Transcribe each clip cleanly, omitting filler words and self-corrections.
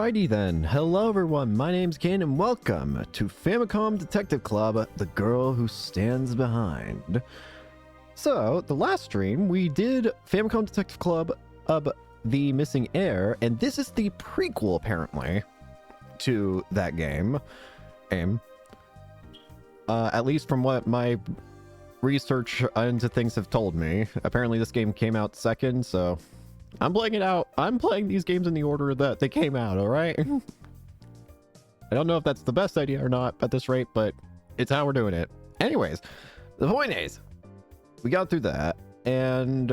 Alrighty then. Hello everyone, my name's Kane and welcome to Famicom Detective Club, the girl who stands behind. So, the last stream we did Famicom Detective Club of the Missing Heir, and this is the prequel apparently to that game. At least from what my research into things have told me. Apparently this game came out second, so I'm playing it out. I'm playing these games in the order that they came out, alright? I don't know if that's the best idea or not at this rate, but it's how we're doing it. Anyways, the point is, we got through that, and,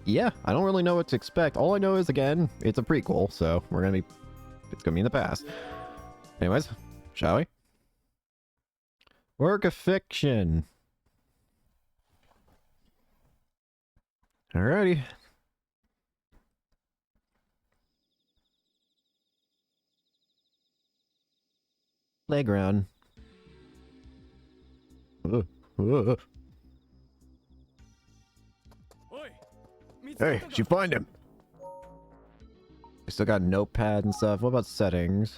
yeah, I don't really know what to expect. All I know is, again, it's a prequel, so it's gonna be in the past. Anyways, shall we? Work of fiction. Alrighty. Playground. Hey, did you find him? We still got a notepad and stuff. What about settings?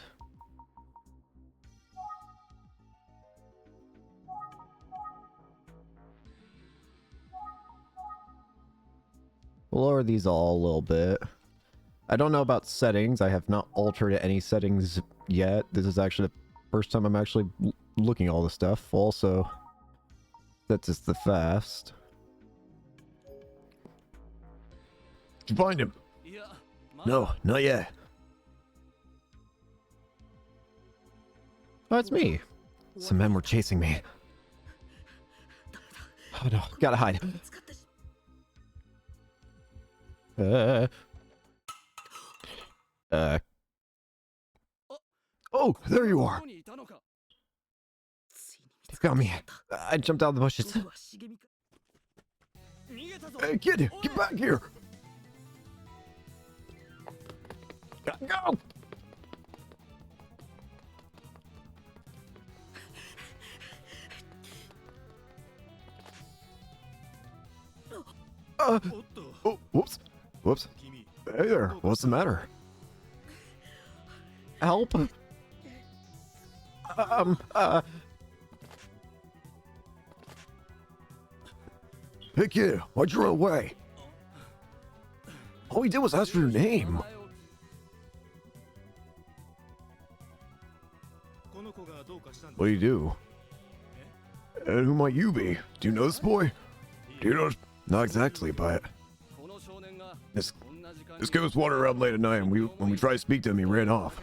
We'll lower these all a little bit. I don't know about settings. I have not altered any settings yet. This is actually the first time I'm actually looking at all this stuff. Also, that's just the fast. Did you find him? No, not yet. Oh, it's me. Some men were chasing me. Oh no, gotta hide. Oh, there you are. You got me. I jumped out of the bushes. Hey, kid, get back here. Go. Oh, whoops. Whoops. Hey there, what's the matter? Help? Hey kid, why'd you run away? All he did was ask for your name. What do you do? And who might you be? Do you know this boy? Do you know? Not exactly, but this guy was wandering around late at night, and when we tried to speak to him, he ran off.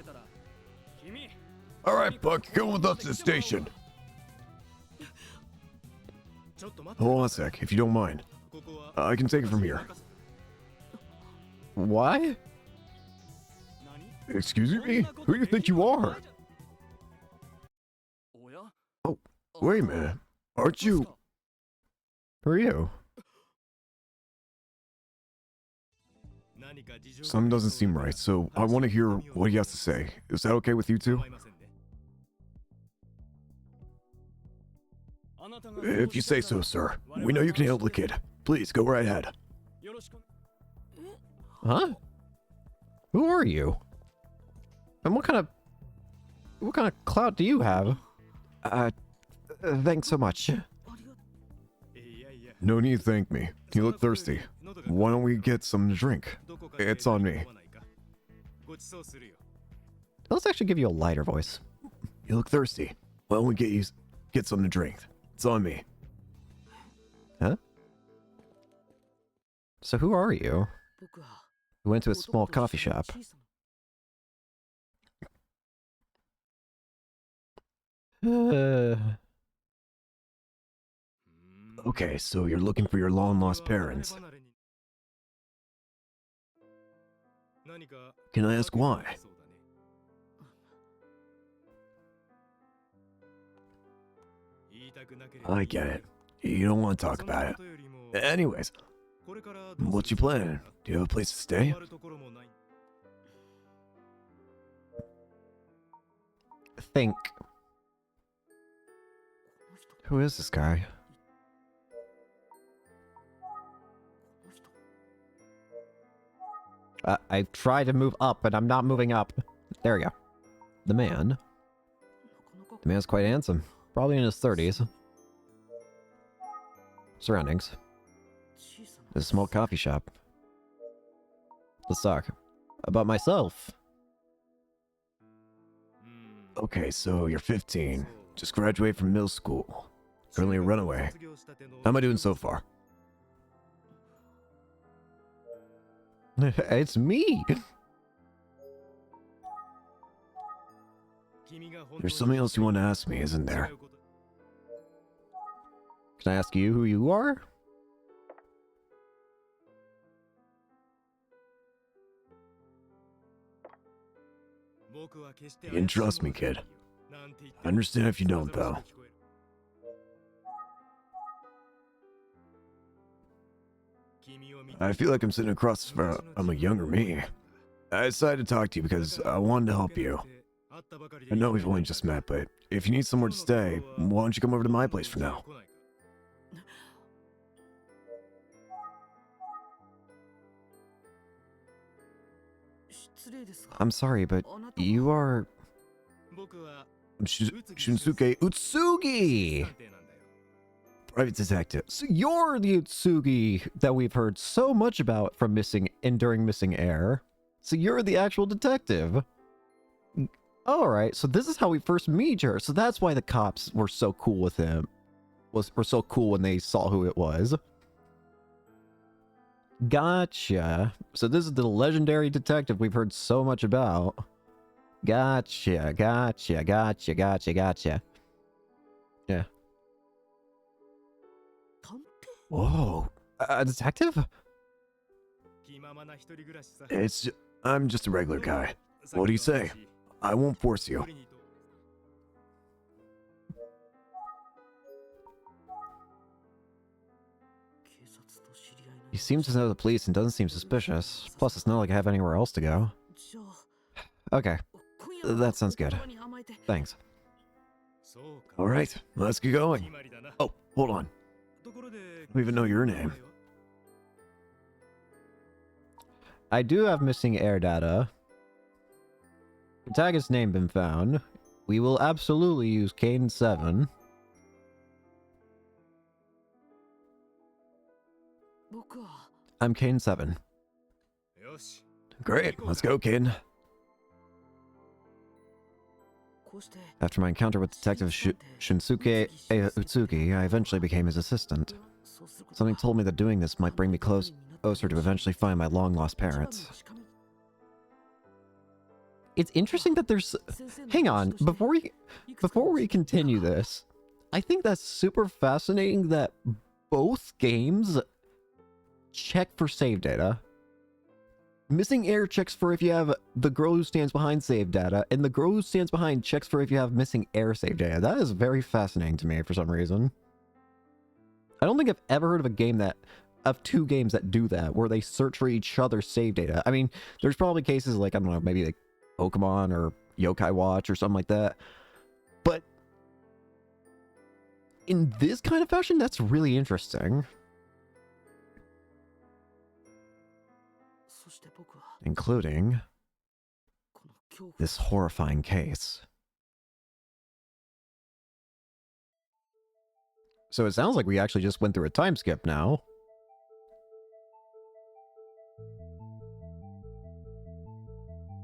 All right, Buck, come with us to the station. Hold on a sec, if you don't mind. I can take it from here. What? Excuse me? Who do you think you are? Oh, wait a minute. Aren't you... Who are you? Something doesn't seem right, so I want to hear what he has to say. Is that okay with you two? If you say so, sir. We know you can handle the kid. Please, go right ahead. Huh? Who are you? And what kind of clout do you have? Thanks so much. No need to thank me. You look thirsty. Why don't we get some to drink? It's on me. Let's actually give you a lighter voice. You look thirsty. Why don't we get something to drink? It's on me. Huh? So who are you? We went to a small coffee shop. Okay, so you're looking for your long-lost parents. Can I ask why? I get it. You don't want to talk about it. Anyways, what you planning? Do you have a place to stay? Think. Who is this guy? I tried to move up, but I'm not moving up. There we go. The man. The man's quite handsome. Probably in his 30s. Surroundings. There's a small coffee shop. Let's talk. About myself. Okay, so you're 15. Just graduated from middle school. Currently a runaway. How am I doing so far? It's me! There's something else you want to ask me, isn't there? Can I ask you who you are? You can trust me, kid. I understand if you don't, though. I feel like I'm sitting across from a younger me. I decided to talk to you because I wanted to help you. I know we've only just met, but if you need somewhere to stay, why don't you come over to my place for now? I'm sorry, but you are... Shunsuke Utsugi! Private detective. So you're the Utsugi that we've heard so much about from during Missing Air. So you're the actual detective. Alright, so this is how we first meet her. So that's why the cops were so cool with him. Were so cool when they saw who it was. Gotcha. So this is the legendary detective we've heard so much about. Gotcha, gotcha, gotcha, gotcha, gotcha. Yeah. Whoa. A detective? I'm just a regular guy. What do you say? I won't force you. He seems to know the police and doesn't seem suspicious. Plus, it's not like I have anywhere else to go. Okay. That sounds good. Thanks. Alright, let's get going. Oh, hold on. I don't even know your name. I do have missing air data. Protagonist's name been found. We will absolutely use Kane 7. I'm Kane 7. Great, let's go, Kane. After my encounter with Detective Shunsuke Utsugi, I eventually became his assistant. Something told me that doing this might bring me closer to eventually find my long-lost parents. It's interesting that there's... Hang on, before we continue this, I think that's super fascinating that both games check for save data. Missing Air checks for if you have the girl who stands behind save data, and the girl who stands behind checks for if you have missing air save data. That is very fascinating to me for some reason. I don't think I've ever heard of two games that do that, where they search for each other's save data. I mean, there's probably cases like, I don't know, maybe like Pokemon or Yokai Watch or something like that. But in this kind of fashion, that's really interesting. Including this horrifying case. So it sounds like we actually just went through a time skip now.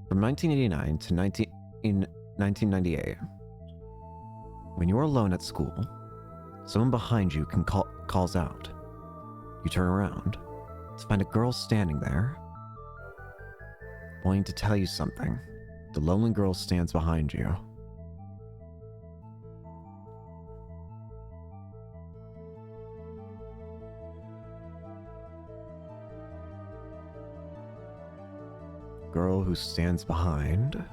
From 1989 to 1998. When you're alone at school, someone behind you calls out. You turn around to find a girl standing there, wanting to tell you something. The lonely girl stands behind you. Girl who stands behind.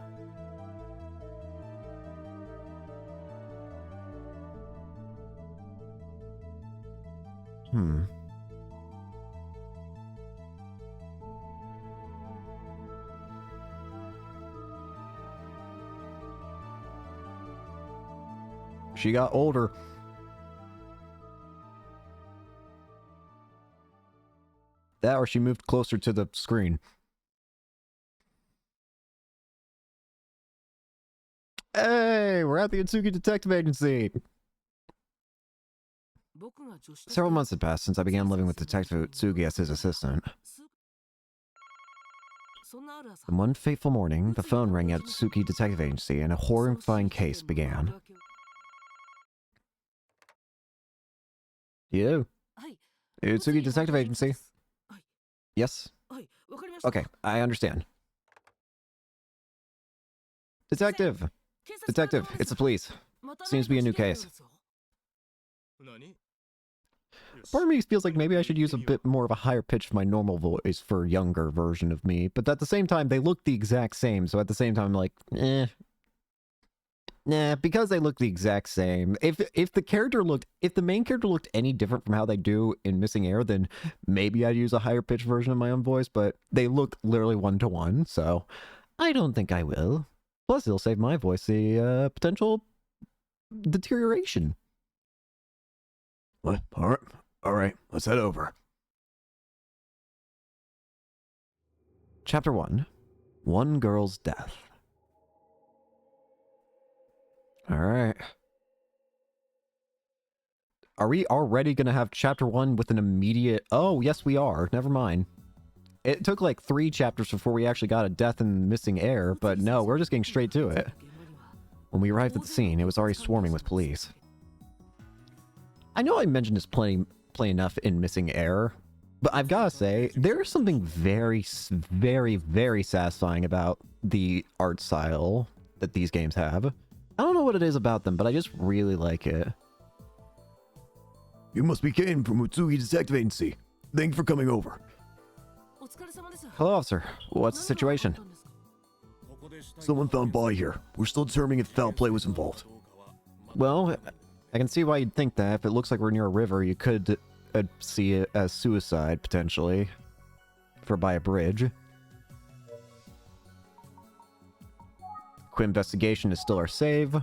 She got older. That or she moved closer to the screen. Hey, we're at the Itsuki Detective Agency. Several months had passed since I began living with Detective Utsugi as his assistant. And one fateful morning, the phone rang at Utsuki Detective Agency and a horrifying case began. You? Utsugi Detective Agency. Yes? Okay, I understand. Detective! Detective, it's the police. Seems to be a new case. Part of me feels like maybe I should use a bit more of a higher pitch of my normal voice for a younger version of me, but at the same time, they look the exact same, so at the same time, like, Nah, because they look the exact same. If the main character looked any different from how they do in Missing Air, then maybe I'd use a higher pitched version of my own voice, but they look literally 1-to-1, so I don't think I will. Plus, it'll save my voice the potential deterioration. What? All right, let's head over. Chapter 1. One Girl's Death. Alright. Are we already gonna have Chapter 1 with an immediate... Oh, yes we are. Never mind. It took like 3 chapters before we actually got a death in Missing Air, but no, we're just getting straight to it. When we arrived at the scene, it was already swarming with police. I know I mentioned this plenty enough in Missing Air, but I've gotta say, there's something very, very, very satisfying about the art style that these games have. I don't know what it is about them, but I just really like it. You must be Kane from Utsugi Detective Agency. Thank you for coming over. Hello, officer. What's the situation? Someone found body here. We're still determining if foul play was involved. Well, I can see why you'd think that. If it looks like we're near a river, you could see it as suicide, potentially. For by a bridge. Quick investigation is still our save.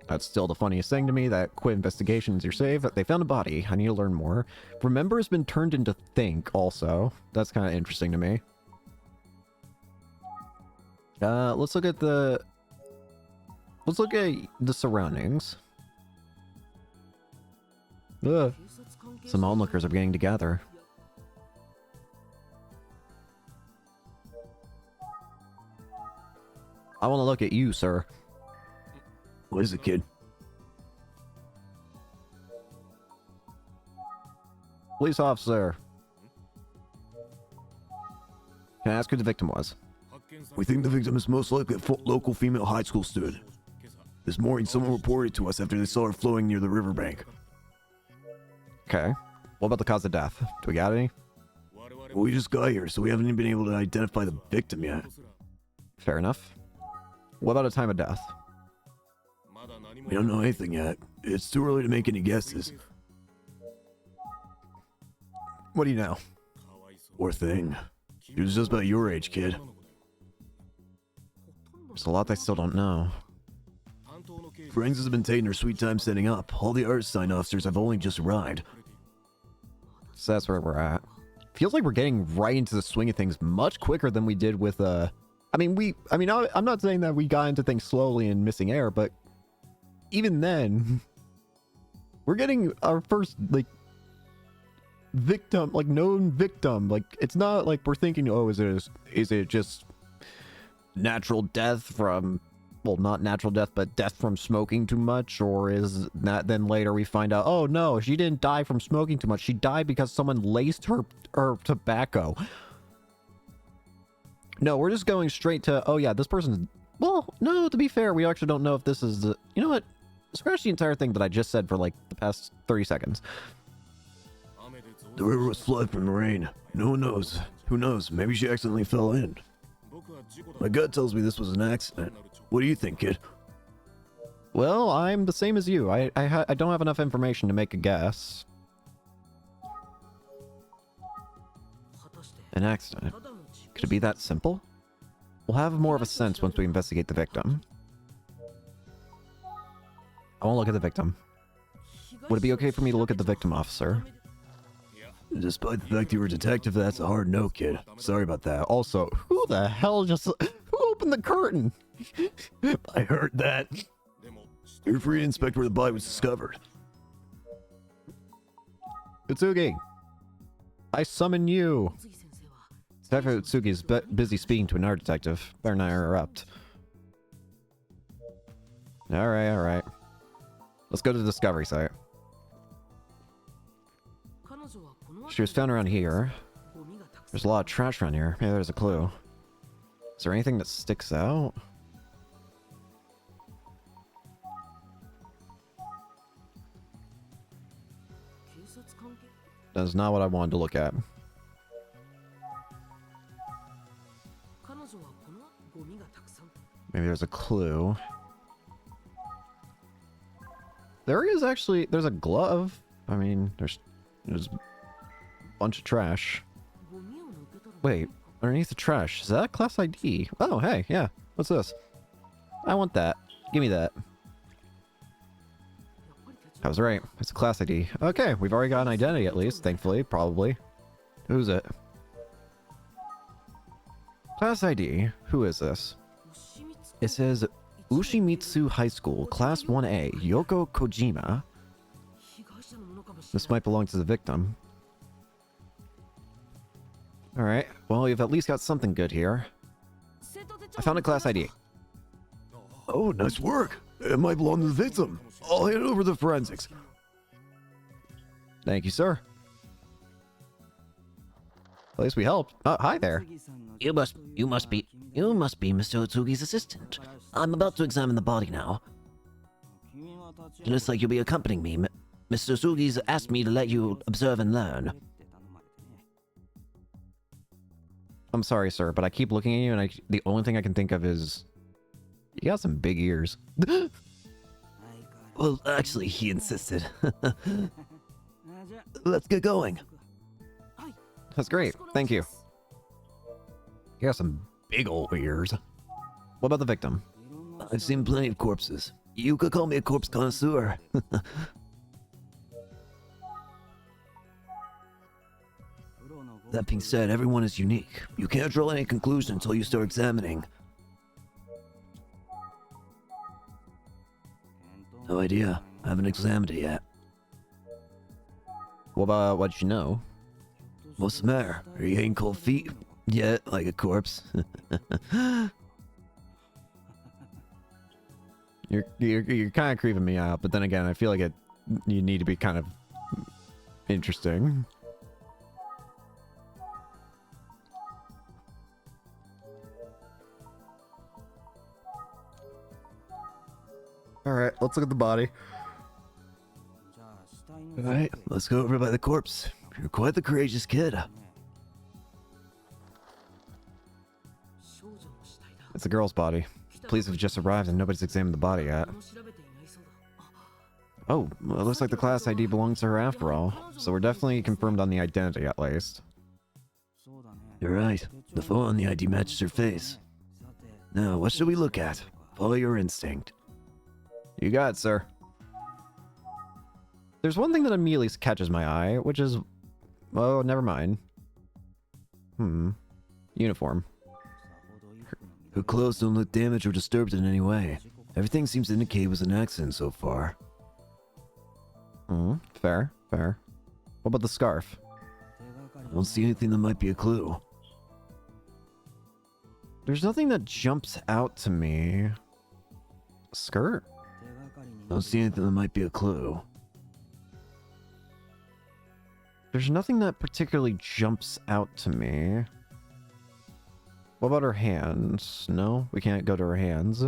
That's still the funniest thing to me, that quick investigation is your save. They found a body. I need to learn more. Remember has been turned into think, also. That's kind of interesting to me. Let's look at the surroundings. Ugh. Some onlookers are beginning to gather. I want to look at you, sir. What is it, kid? Police officer. Can I ask who the victim was? We think the victim is most likely a local female high school student. This morning, someone reported to us after they saw her floating near the riverbank. Okay. What about the cause of death? Do we got any? Well, we just got here, so we haven't even been able to identify the victim yet. Fair enough. What about a time of death? We don't know anything yet. It's too early to make any guesses. What do you know? Poor thing. She was just about your age, kid. There's a lot I still don't know. Forensics have been taking their sweet time setting up. All the Artsign officers have only just arrived. So that's where we're at. Feels like we're getting right into the swing of things much quicker than we did with, I'm not saying that we got into things slowly in Missing Air, but even then, we're getting our first, like, victim, like, known victim. Like, it's not like we're thinking, oh, is it just natural death from, well, not natural death, but death from smoking too much? Or is that then later we find out, oh, no, she didn't die from smoking too much. She died because someone laced her tobacco. No, we're just going straight to, oh, yeah, this person's, well, no, to be fair, we actually don't know if this is the, you know what? Scratch the entire thing that I just said for, like, the past 30 seconds. The river was flooded from the rain. No one knows. Who knows? Maybe she accidentally fell in. My gut tells me this was an accident. What do you think, kid? Well, I'm the same as you. I don't have enough information to make a guess. An accident. Could it be that simple? We'll have more of a sense once we investigate the victim. I want to look at the victim. Would it be okay for me to look at the victim, officer? Despite the fact you were a detective, that's a hard no, kid. Sorry about that. Also, who the hell just... Who opened the curtain? I heard that. You're free to inspect where the body was discovered. Utsugi! I summon you! Detective Utsugi is busy speaking to an art detective. Better not interrupt. Alright, alright. Let's go to the discovery site. She was found around here. There's a lot of trash around here. Maybe there's a clue. Is there anything that sticks out? That's not what I wanted to look at. Maybe there's a clue. There is actually... There's a glove. I mean, there's a bunch of trash. Wait, underneath the trash. Is that a class ID? Oh, hey, yeah. What's this? I want that. Give me that. I was right. It's a class ID. Okay, we've already got an identity at least, thankfully, probably. Who's it? Class ID. Who is this? It says Ushimitsu High School, Class 1A, Yoko Kojima. This might belong to the victim. Alright, well, you've at least got something good here. I found a class ID. Oh, nice work. It might belong to the victim. I'll hand over the forensics. Thank you, sir. At least we helped. Oh, hi there. You must be Mr. Otsugi's assistant. I'm about to examine the body now. It looks like you'll be accompanying me. Mr. Otsugi's asked me to let you observe and learn. I'm sorry, sir, but I keep looking at you, and the only thing I can think of is... You got some big ears. Well, actually, he insisted. Let's get going. That's great. Thank you. You got some big old ears. What about the victim? I've seen plenty of corpses. You could call me a corpse connoisseur. That being said, everyone is unique. You can't draw any conclusion until you start examining. No idea. I haven't examined it yet. What about what you know? What's the matter? Are you getting cold feet? Yeah, like a corpse. You're kind of creeping me out, but then again, I feel like you need to be kind of interesting. All right, let's look at the body. Alright, let's go over by the corpse. You're quite the courageous kid. It's a girl's body. Police have just arrived and nobody's examined the body yet. Oh, well, it looks like the class ID belongs to her after all. So we're definitely confirmed on the identity at least. You're right. The photo on the ID matches her face. Now, what should we look at? Follow your instinct. You got it, sir. There's one thing that immediately catches my eye, which is... Oh, never mind. Uniform. Her clothes don't look damaged or disturbed in any way. Everything seems to indicate it was an accident so far. Fair, fair. What about the scarf? I don't see anything that might be a clue. There's nothing that jumps out to me. Skirt? I don't see anything that might be a clue. There's nothing that particularly jumps out to me. What about her hands? No, we can't go to her hands.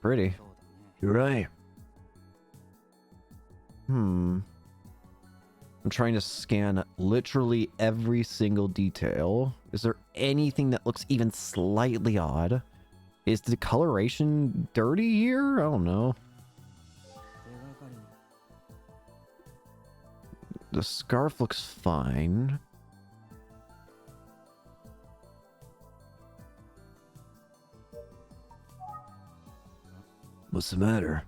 Pretty. You're right. I'm trying to scan literally every single detail. Is there anything that looks even slightly odd? Is the coloration dirty here? I don't know. The scarf looks fine. What's the matter?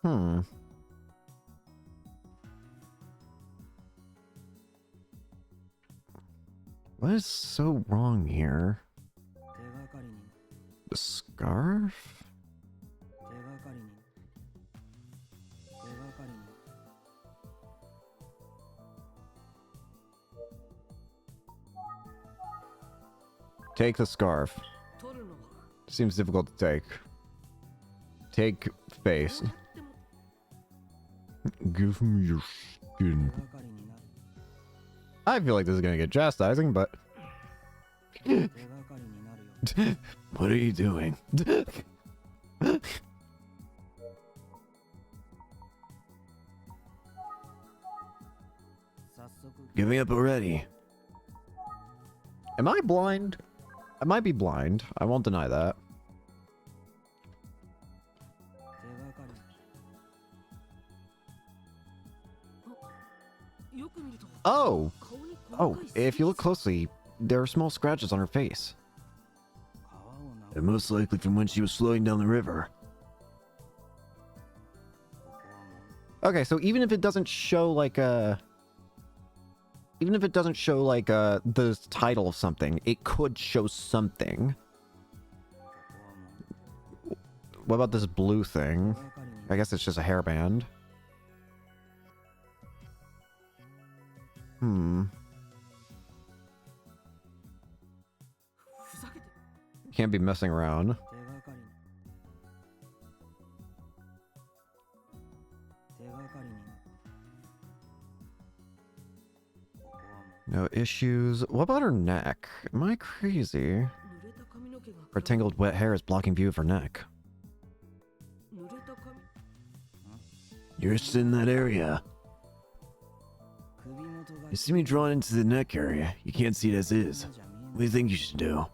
Hmm. What is so wrong here? The scarf? Take the scarf. Seems difficult to take. Take face. Give me your skin. I feel like this is gonna get chastising, but... What are you doing? Give me up already. Am I blind? I might be blind. I won't deny that. Oh! Oh, if you look closely, there are small scratches on her face. They're most likely from when she was floating down the river. Okay, so even if it doesn't show like a... Even if it doesn't show like the title of something, it could show something. What about this blue thing? I guess it's just a hairband. Hmm. Can't be messing around. No issues. What about her neck? Am I crazy? Her tangled wet hair is blocking view of her neck. You're interested in that area. You see me drawn into the neck area. You can't see it as is. What do you think you should do?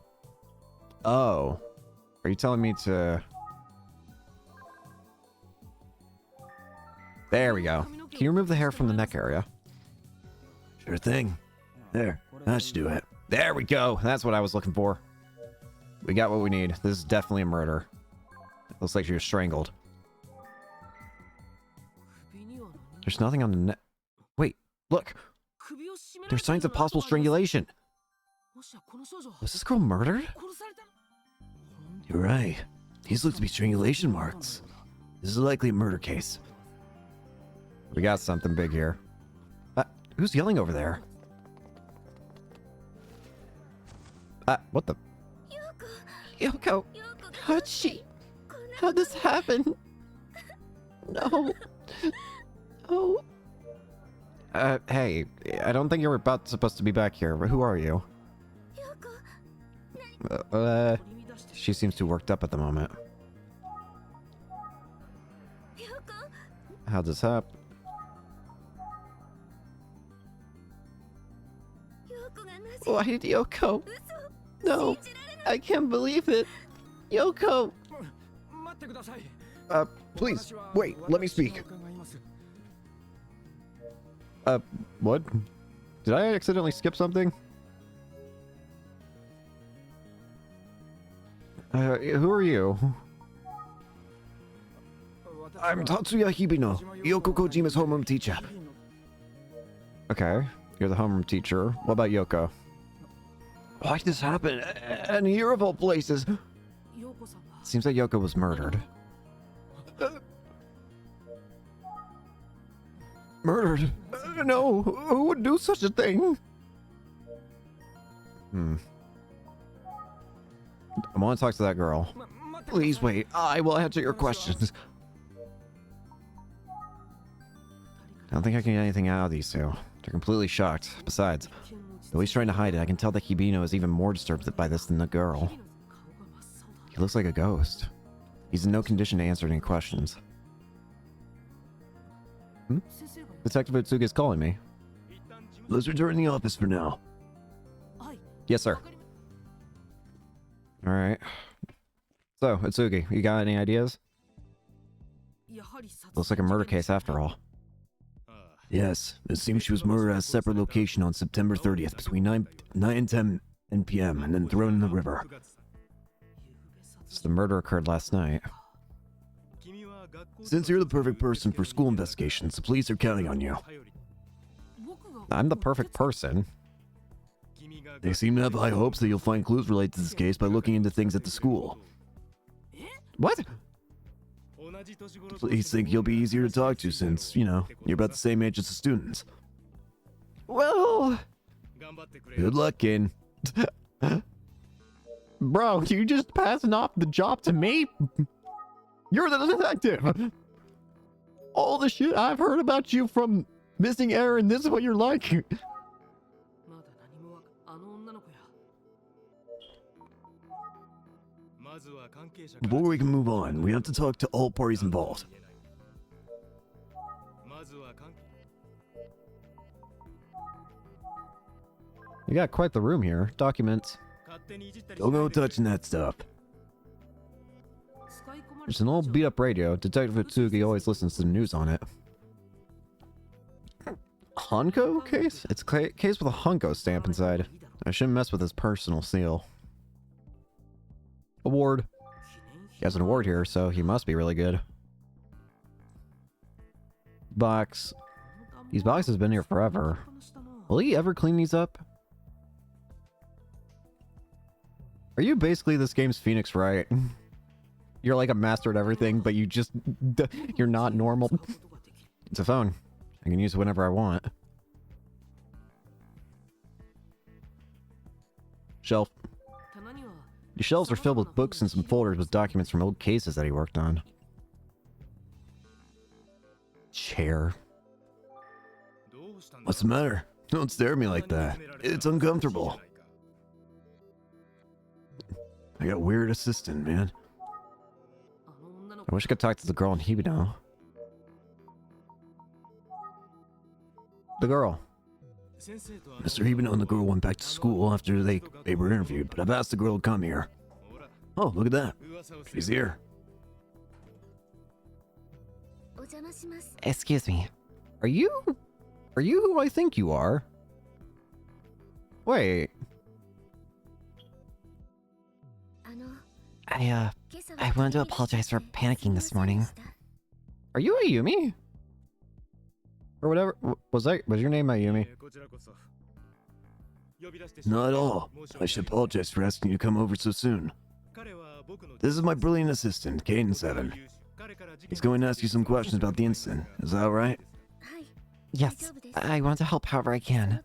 Oh. Are you telling me to... There we go. Can you remove the hair from the neck area? Sure thing. There, that should do it. There we go. That's what I was looking for. We got what we need. This is definitely a murder. Looks like she was strangled. There's nothing on the neck. Wait, look. There's signs of possible strangulation. Was this girl murdered? You're right. These look to be strangulation marks. This is likely a murder case. We got something big here. Who's yelling over there? What the? Yoko! How'd she? How'd this happen? No. Oh. Hey, I don't think you were supposed to be back here, but who are you? She seems too worked up at the moment. How'd this happen? Why did Yoko? No, I can't believe it. Yoko! Please, wait, let me speak. What? Did I accidentally skip something? Who are you? I'm Tatsuya Hibino, Yoko Kojima's homeroom teacher. Okay, you're the homeroom teacher. What about Yoko? Why did this happen? And here of all places. Seems like Yoko was murdered. Murdered? No, who would do such a thing? I want to talk to that girl. Please wait, I will answer your questions. I don't think I can get anything out of these two. They're completely shocked. Besides, though he's trying to hide it, I can tell that Hibino is even more disturbed by this than the girl. He looks like a ghost. He's in no condition to answer any questions. Detective Utsugi is calling me. Let's return to the office for now. Yes, sir. Alright. So, Utsugi, you got any ideas? Looks like a murder case after all. Yes, it seems she was murdered at a separate location on September 30th between 9 and 10 p.m. and then thrown in the river. So the murder occurred last night. Since you're the perfect person for school investigations, the police are counting on you. I'm the perfect person. They seem to have high hopes that you'll find clues related to this case by looking into things at the school. What? The police think you'll be easier to talk to since, you know, you're about the same age as the students. Well, Good luck, kid. bro, you just passing off the job to me? You're the detective. All the shit I've heard about you from Missing Air, and this is what you're like. Before we can move on, we have to talk to all parties involved. You got quite the room here. Documents. Don't go touching that stuff. There's an old beat-up radio. Detective Utsugi always listens to the news on it. Honko case? It's a case with a Honko stamp inside. I shouldn't mess with his personal seal. Award. He has an award here, so he must be really good. Box. These boxes have been here forever. Will he ever clean these up? Are you basically this game's Phoenix Wright? You're like a master at everything, but you're not normal. It's a phone. I can use it whenever I want. Shelf. The shelves are filled with books and some folders with documents from old cases that he worked on. Chair. What's the matter? Don't stare at me like that. It's uncomfortable. I got a weird assistant, man. I wish I could talk to the girl in Hibino. The girl. Mr. Hibino and the girl went back to school after they were interviewed, but I've asked the girl to come here. Oh, look at that. She's here. Excuse me. Are you who I think you are? Wait. I wanted to apologize for panicking this morning. Are you Ayumi? Or whatever. Was your name Ayumi? Not at all. I should apologize for asking you to come over so soon. This is my brilliant assistant, Caden 7. He's going to ask you some questions about the incident. Is that all right? Yes, I want to help however I can.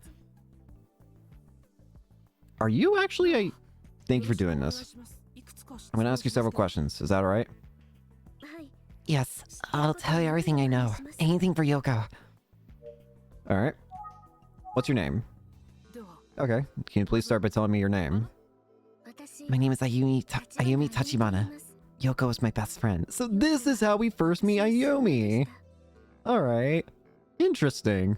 Are you actually a... Thank you for doing this. I'm gonna ask you several questions. Is that alright? Yes, I'll tell you everything I know. Anything for Yoko. Alright. What's your name? Okay. Can you please start by telling me your name? My name is Ayumi Tachibana. Yoko is my best friend. So this is how we first meet Ayumi. Alright. Interesting.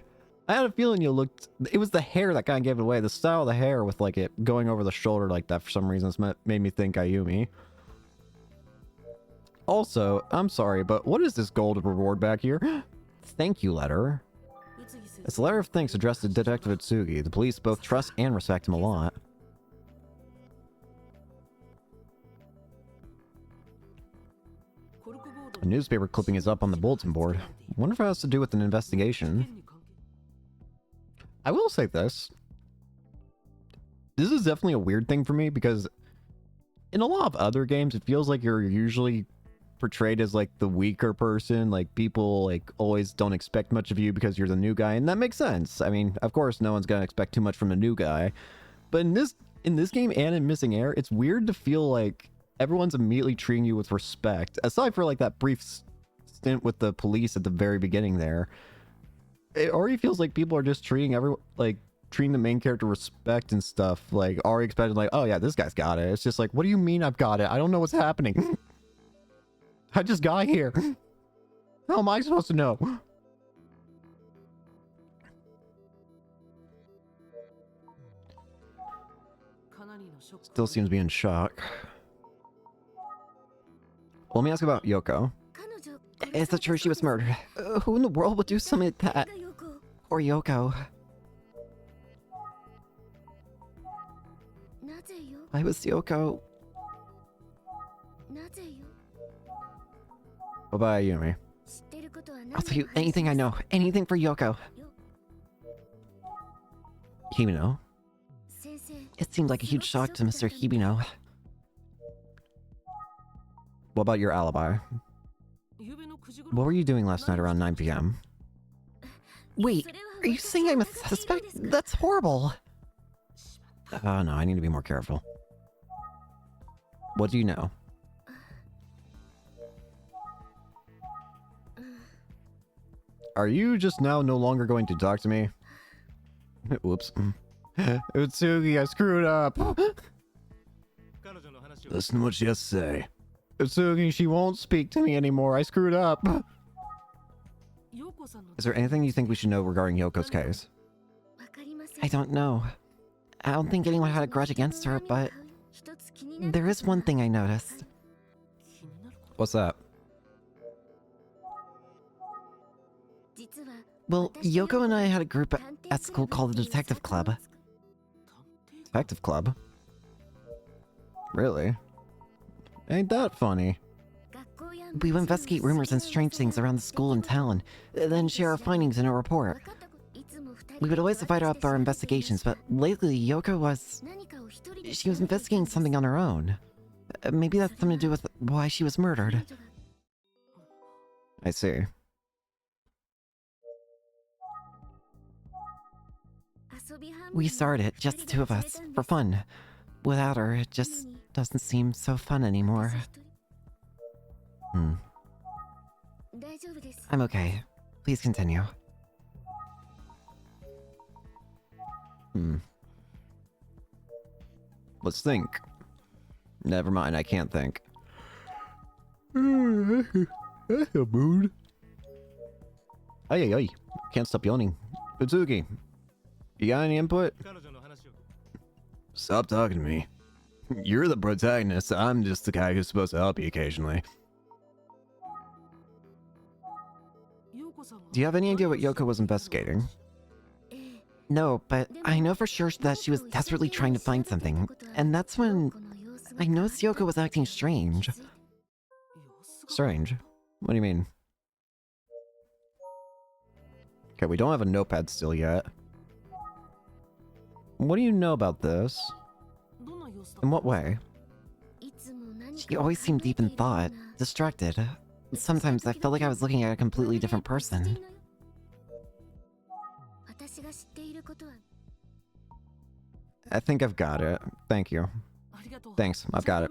I had a feeling you looked... It was the hair that kind of gave it away. The style of the hair with like it going over the shoulder like that for some reason made me think Ayumi. Also, I'm sorry, but what is this gold reward back here? Thank you letter. It's a letter of thanks addressed to Detective Utsugi. The police both trust and respect him a lot. A newspaper clipping is up on the bulletin board. I wonder if it has to do with an investigation. I will say this. This is definitely a weird thing for me because in a lot of other games, it feels like you're usually portrayed as like the weaker person. Like people like always don't expect much of you because you're the new guy, and that makes sense. I mean, of course, no one's gonna expect too much from a new guy. But in this game and in Missing Air, it's weird to feel like everyone's immediately treating you with respect. Aside for like that brief stint with the police at the very beginning there. It already feels like people are just treating treating the main character with respect and stuff. Like already expecting like, oh yeah, this guy's got it. It's just like, what do you mean I've got it? I don't know what's happening. I just got here. How am I supposed to know? Still seems to be in shock. Well, let me ask about Yoko. Is it true she was murdered? Who in the world would do something like that? Or Yoko? Why was Yoko? about Yumi? I'll tell you anything I know. Anything for Yoko. Hibino. It seemed like a huge shock to Mr. Hibino. What about your alibi? What were you doing last night around 9 p.m.? Wait, are you saying I'm a suspect? That's horrible. Oh no, I need to be more careful. What do you know? Are you just now no longer going to talk to me? Whoops. Utsugi, I screwed up. Listen to what she has to say. Utsugi, she won't speak to me anymore. I screwed up. Is there anything you think we should know regarding Yoko's case? I don't know. I don't think anyone had a grudge against her, but there is one thing I noticed. What's that? Well, Yoko and I had a group at school called the Detective Club. Detective Club? Really? Ain't that funny? We would investigate rumors and strange things around the school and town, then share our findings in a report. We would always divide up our investigations, but lately Yoko was... She was investigating something on her own. Maybe that's something to do with why she was murdered. I see. We started, just the two of us, for fun. Without her, it just doesn't seem so fun anymore. I'm okay. Please continue. Let's think. Never mind, I can't think. That's a mood. Ay. Can't stop yawning. Utsugi, you got any input? Stop talking to me. You're the protagonist. I'm just the guy who's supposed to help you occasionally. Do you have any idea what Yoko was investigating? No, but I know for sure that she was desperately trying to find something. And that's when I noticed Yoko was acting strange. Strange? What do you mean? Okay, we don't have a notepad still yet. What do you know about this? In what way? She always seemed deep in thought, distracted. Sometimes I felt like I was looking at a completely different person. I think I've got it. Thank you. Thanks, I've got it.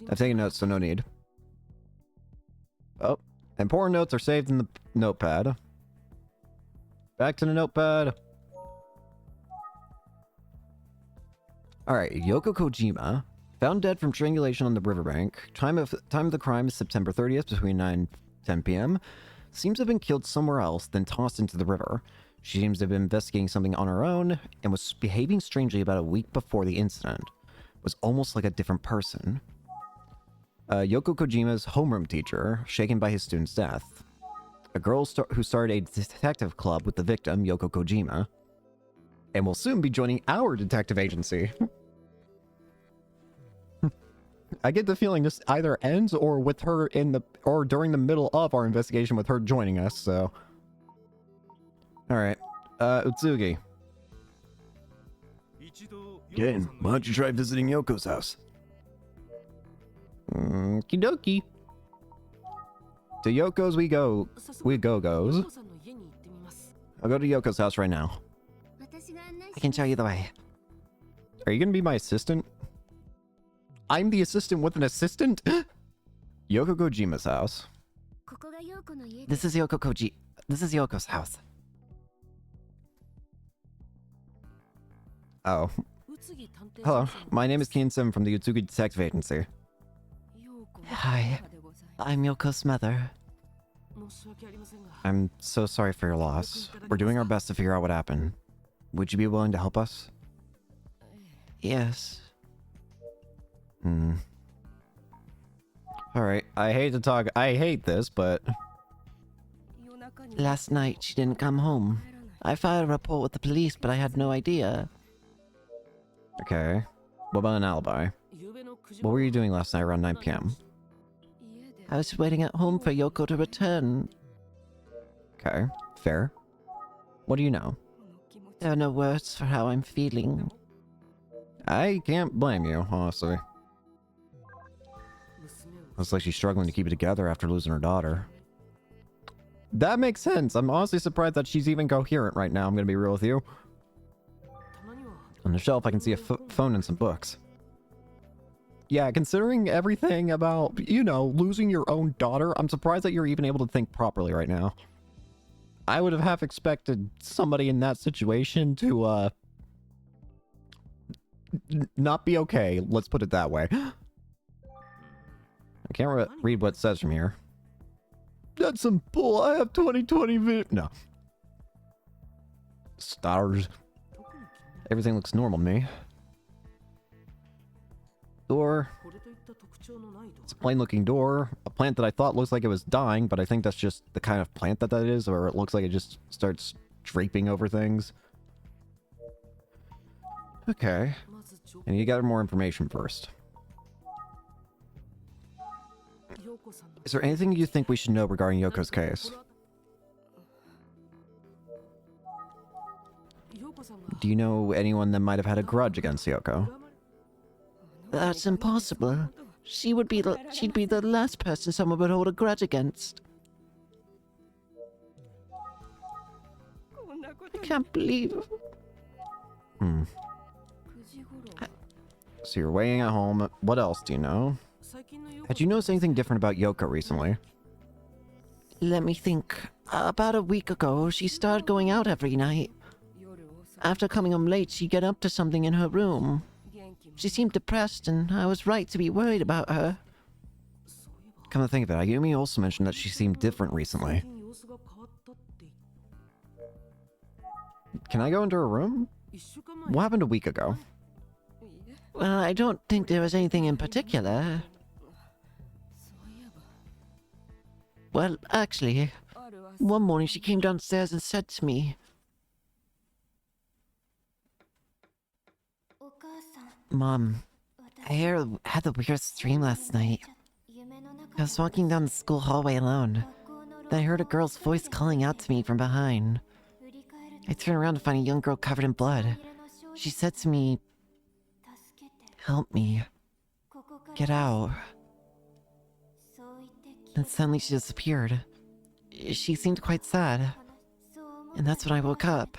I've taken notes, so no need. Oh, important notes are saved in the notepad. Back to the notepad. Alright, Yoko Kojima. Found dead from strangulation on the riverbank. Time of the crime is September 30th between 9 and 10 p.m. Seems to have been killed somewhere else, then tossed into the river. She seems to have been investigating something on her own, and was behaving strangely about a week before the incident. Was almost like a different person. Yoko Kojima's homeroom teacher, shaken by his student's death. A girl who started a detective club with the victim, Yoko Kojima. And will soon be joining our detective agency. I get the feeling this either ends or with her or during the middle of our investigation with her joining us, so... Alright, Utsugi. Kane, why don't you try visiting Yoko's house? Kidoki. To Yoko's we go. Goes. I'll go to Yoko's house right now. I can show you the way. Are you gonna be my assistant? I'm the assistant with an assistant? Yoko Kojima's house. This is Yoko's house. Oh. Hello, my name is Keen-sim from the Utsugi Detective Agency. Hi, I'm Yoko's mother. I'm so sorry for your loss. We're doing our best to figure out what happened. Would you be willing to help us? Yes. Alright, I hate this, but... Last night, she didn't come home. I filed a report with the police, but I had no idea. Okay. What about an alibi? What were you doing last night around 9 p.m.? I was waiting at home for Yoko to return. Okay, fair. What do you know? There are no words for how I'm feeling. I can't blame you, honestly. Looks like she's struggling to keep it together after losing her daughter. That makes sense. I'm honestly surprised that she's even coherent right now, I'm gonna be real with you. On the shelf, I can see a phone and some books. Yeah, considering everything about, you know, losing your own daughter, I'm surprised that you're even able to think properly right now. I would have half expected somebody in that situation to, not be okay. Let's put it that way. I can't read what it says from here. That's some bull. I have 20/20 vision. No. Stars. Everything looks normal to me. Door. It's a plain looking door. A plant that I thought looks like it was dying, but I think that's just the kind of plant that is, or it looks like it just starts draping over things. Okay. And you got more information first. Is there anything you think we should know regarding Yoko's case? Do you know anyone that might have had a grudge against Yoko? That's impossible. She'd be the last person someone would hold a grudge against. I can't believe... So you're waiting at home. What else do you know? Had you noticed anything different about Yoko recently? Let me think. About a week ago, she started going out every night. After coming home late, she'd get up to something in her room. She seemed depressed, and I was right to be worried about her. Come to think of it, Ayumi also mentioned that she seemed different recently. Can I go into her room? What happened a week ago? Well, I don't think there was anything in particular. Well, actually, one morning she came downstairs and said to me, Mom, I had the weirdest dream last night. I was walking down the school hallway alone. Then I heard a girl's voice calling out to me from behind. I turned around to find a young girl covered in blood. She said to me, "Help me. Get out." Then suddenly she disappeared. She seemed quite sad. And that's when I woke up.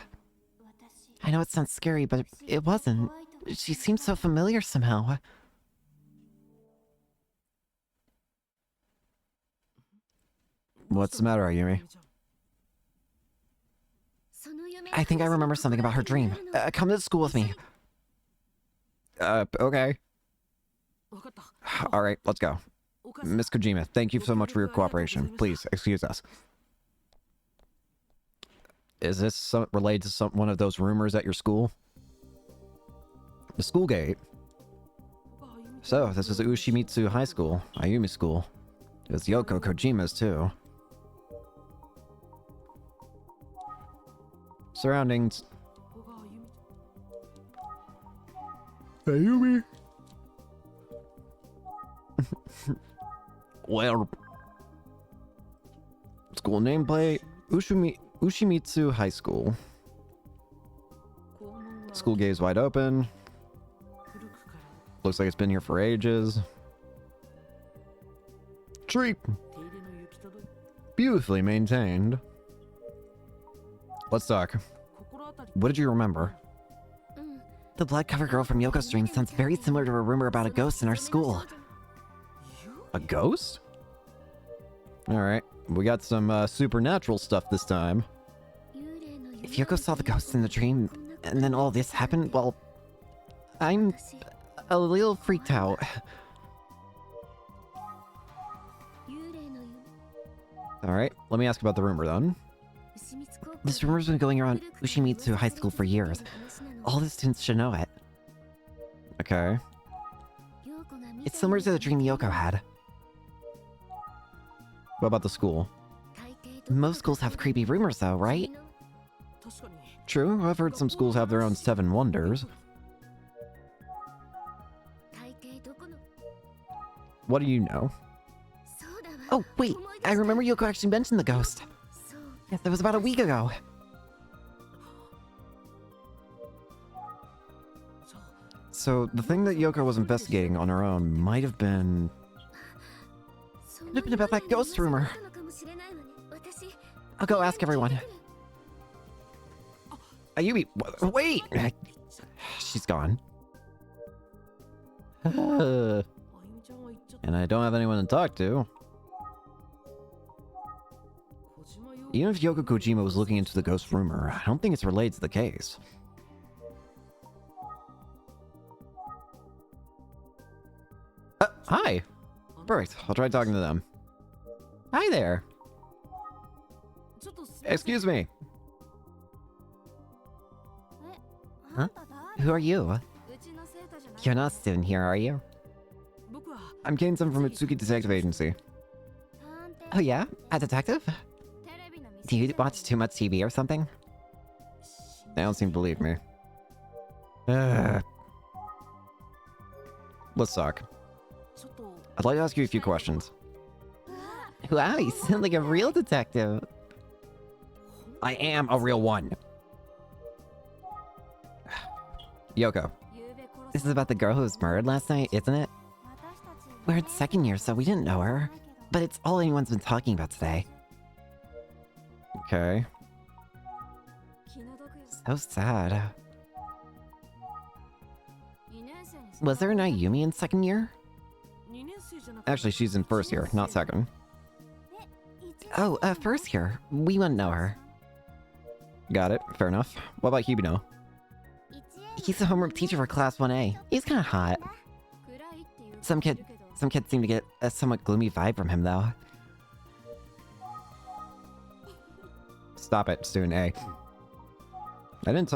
I know it sounds scary, but it wasn't. She seemed so familiar somehow. What's the matter, Ayumi? I think I remember something about her dream. Come to school with me. Okay. Alright, let's go. Miss Kojima, thank you so much for your cooperation. Please, excuse us. Is this related to one of those rumors at your school? The school gate. So, this is Ushimitsu High School, Ayumi School. It's Yoko Kojima's too. Surroundings. Ayumi. Well, school nameplate, Ushimitsu High School. School gate is wide open. Looks like it's been here for ages. Tree. Beautifully maintained. Let's talk. What did you remember? The blood-covered girl from Yoko's dream sounds very similar to a rumor about a ghost in our school. A ghost? Alright, we got some supernatural stuff this time. If Yoko saw the ghost in the dream, and then all this happened, well, I'm a little freaked out. Alright, let me ask about the rumor then. This rumor's been going around Ushimitsu High School for years. All the students should know it. Okay. It's similar to the dream Yoko had. What about the school? Most schools have creepy rumors though, right? True, I've heard some schools have their own 7 wonders. What do you know? Oh, wait, I remember Yoko actually mentioned the ghost. Yes, that was about a week ago. So, the thing that Yoko was investigating on her own might have been... Could have been about that ghost rumor. I'll go ask everyone. Ayumi, wait! She's gone. And I don't have anyone to talk to. Even if Yoko Kojima was looking into the ghost rumor, I don't think it's related to the case. Hi! Perfect, I'll try talking to them. Hi there! Excuse me! Huh? Who are you? You're not a student here, are you? I'm Kane-san from Mitsuki Detective Agency. Oh yeah? A detective? Do you watch too much TV or something? They don't seem to believe me. Let's talk. I'd like to ask you a few questions. Wow, you sound like a real detective. I am a real one. Yoko. This is about the girl who was murdered last night, isn't it? We're in second year, so we didn't know her. But it's all anyone's been talking about today. Okay. So sad. Was there an Ayumi in second year? Actually, she's in first year, not second. Oh, first year. We wouldn't know her. Got it. Fair enough. What about Hibino? He's the homework teacher for class 1A. He's kinda hot. Some kids seem to get a somewhat gloomy vibe from him, though. Stop it, student A. I didn't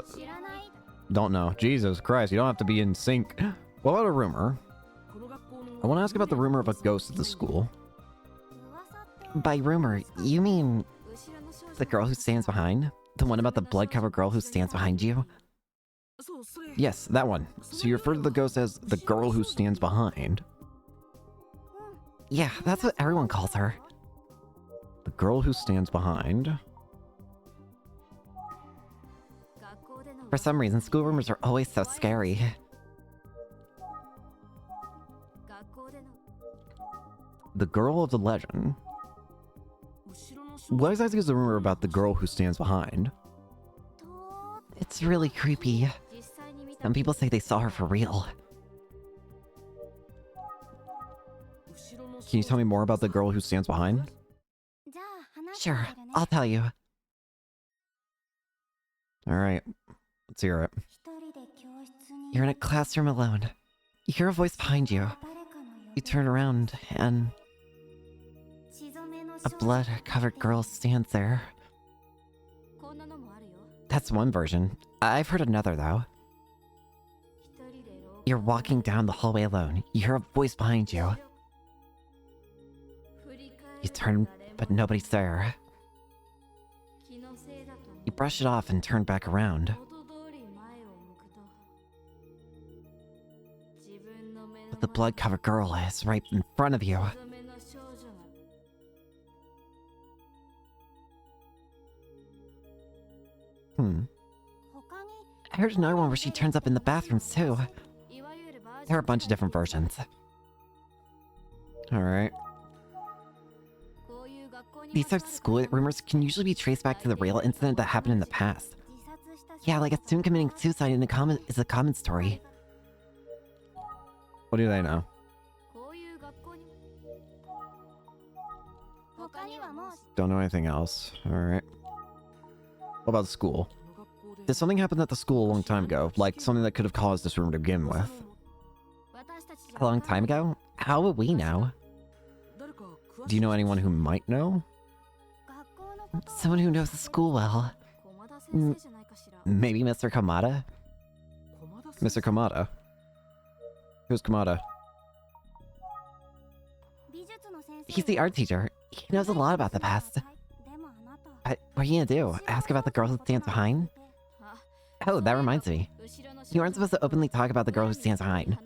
don't know. Jesus Christ, you don't have to be in sync. What about a rumor? I want to ask about the rumor of a ghost at the school. By rumor, you mean the girl who stands behind? The one about the blood-covered girl who stands behind you? Yes, that one. So you refer to the ghost as the girl who stands behind. Yeah, that's what everyone calls her. The girl who stands behind. For some reason, school rumors are always so scary. The girl of the legend. What exactly is the rumor about the girl who stands behind? It's really creepy. Some people say they saw her for real. Can you tell me more about the girl who stands behind? Sure, I'll tell you. Alright, let's hear it. You're in a classroom alone. You hear a voice behind you. You turn around and a blood-covered girl stands there. That's one version. I've heard another, though. You're walking down the hallway alone. You hear a voice behind you. You turn, but nobody's there. You brush it off and turn back around. But the blood-covered girl is right in front of you. I heard another one where she turns up in the bathrooms, too. There are a bunch of different versions. Alright. These types of school rumors can usually be traced back to the real incident that happened in the past. Yeah, like a student committing suicide is a common story. What do they know? Don't know anything else. Alright. What about the school? Did something happen at the school a long time ago? Like something that could have caused this rumor to begin with? A long time ago? How would we know? Do you know anyone who might know? Someone who knows the school well. Maybe Mr. Kamada? Mr. Kamada? Who's Kamada? He's the art teacher. He knows a lot about the past. What are you gonna do? Ask about the girl who stands behind? Oh, that reminds me. You aren't supposed to openly talk about the girl who stands behind.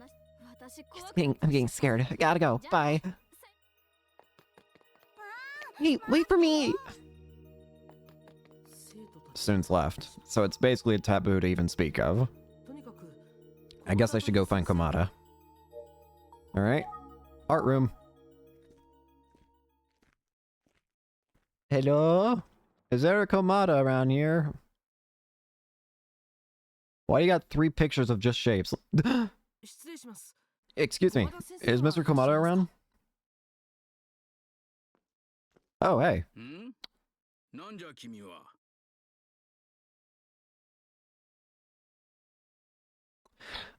I'm getting scared. I gotta go. Bye. Wait for me! Students left, so it's basically a taboo to even speak of. I guess I should go find Komata. Alright. Art room. Hello? Is there a Komata around here? Why you got 3 pictures of just shapes? Excuse me, is Mr. Komata around? Oh, hey.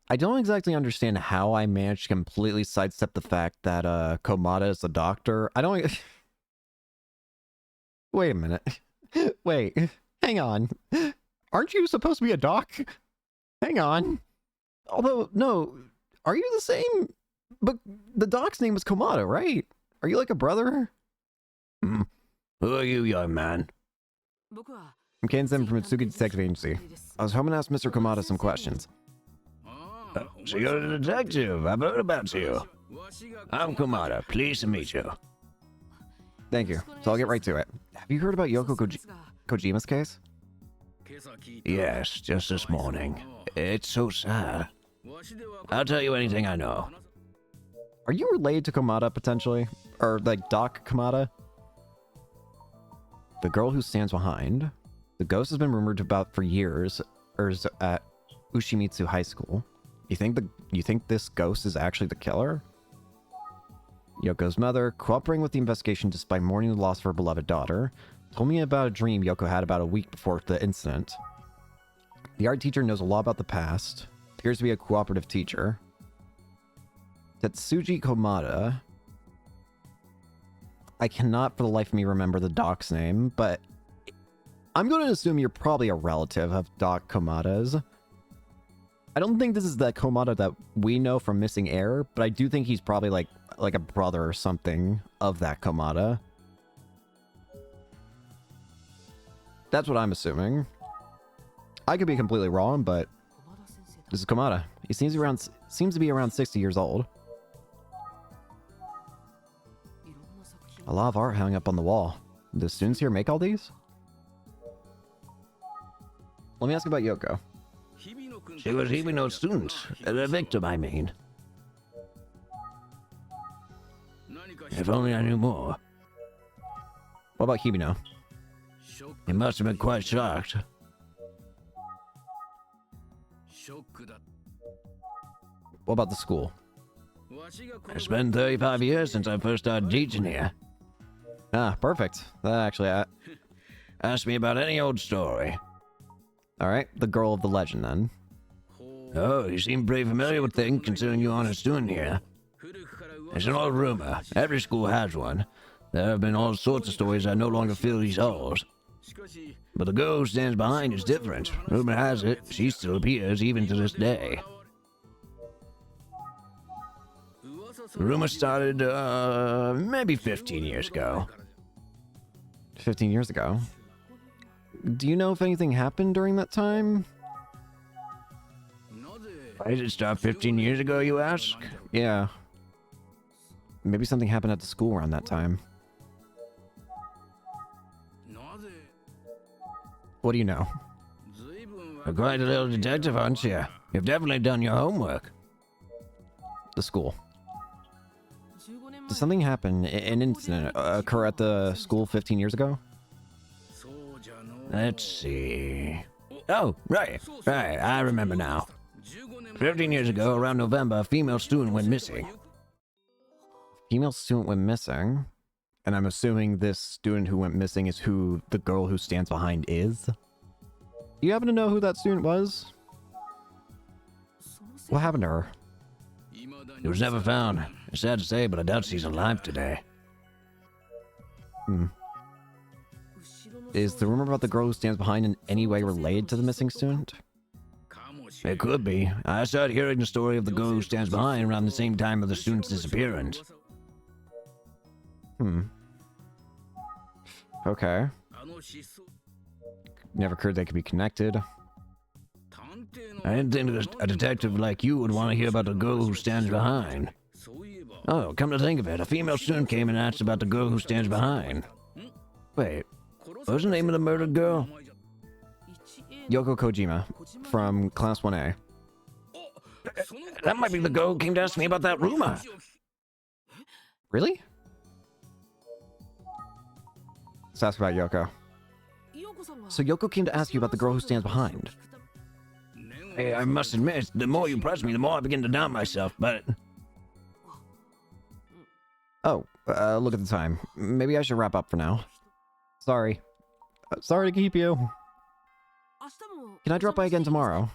I don't exactly understand how I managed to completely sidestep the fact that Komata is a doctor. I don't... Wait a minute. Wait, hang on. Aren't you supposed to be a doc? Hang on. Although, no, are you the same? But the doc's name was Komata, right? Are you like a brother? Who are you, young man? I'm Ken-sen from Mitsuki Detective Agency. I was hoping to ask Mr. Komata some questions. So you're a detective. I've heard about you. I'm Komata. Pleased to meet you. Thank you. So I'll get right to it. Have you heard about Yoko Kojima's case? Yes, just this morning. It's so sad. I'll tell you anything I know. Are you related to Komata, potentially? Or, like, Doc Komata? The girl who stands behind. The ghost has been rumored about for years, or is at Ushimitsu High School. You think this ghost is actually the killer? Yoko's mother, cooperating with the investigation despite mourning the loss of her beloved daughter, told me about a dream Yoko had about a week before the incident. The art teacher knows a lot about the past, appears to be a cooperative teacher. Tetsuji Komata. I cannot for the life of me remember the doc's name, but I'm going to assume you're probably a relative of Doc Komata's. I don't think this is the Komata that we know from Missing Air, but I do think he's probably like a brother or something of that Komata. That's what I'm assuming. I could be completely wrong, but this is Komata. He seems to be around 60 years old. A lot of art hung up on the wall. Do the students here make all these? Let me ask about Yoko. She was Hibino's student. The victim, I mean. If only I knew more. What about Hibino? He must have been quite shocked. What about the school? It's been 35 years since I first started teaching here. Ah, perfect. That actually... Ask me about any old story. Alright, the girl of the legend then. Oh, you seem pretty familiar with things considering you're on a student here. It's an old rumor. Every school has one. There have been all sorts of stories that no longer fill these halls. But the girl who stands behind is different. Rumor has it, she still appears even to this day. The rumor started, maybe 15 years ago. 15 years ago? Do you know if anything happened during that time? Why did it start 15 years ago, you ask? Yeah. Maybe something happened at the school around that time. What do you know? You're quite a little detective, aren't you? You've definitely done your homework. The school. Did something happen, an incident, occur at the school 15 years ago? Let's see. Oh, right, I remember now. 15 years ago, around November, a female student went missing. Female student went missing? And I'm assuming this student who went missing is who the girl who stands behind is? Do you happen to know who that student was? What happened to her? She was never found. It's sad to say, but I doubt she's alive today. Is the rumor about the girl who stands behind in any way related to the missing student? It could be. I started hearing the story of the girl who stands behind around the same time of the student's disappearance. Okay. Never occurred they could be connected. I didn't think a detective like you would want to hear about the girl who stands behind. Oh, come to think of it, a female student came and asked about the girl who stands behind. Wait, what was the name of the murdered girl? Yoko Kojima from Class 1A. That might be the girl who came to ask me about that rumor. Really? Let's ask about Yoko. So Yoko came to ask you about the girl who stands behind. Hey, I must admit, the more you press me, the more I begin to doubt myself, but... Oh, look at the time. Maybe I should wrap up for now. Sorry. Sorry to keep you. Can I drop by again tomorrow?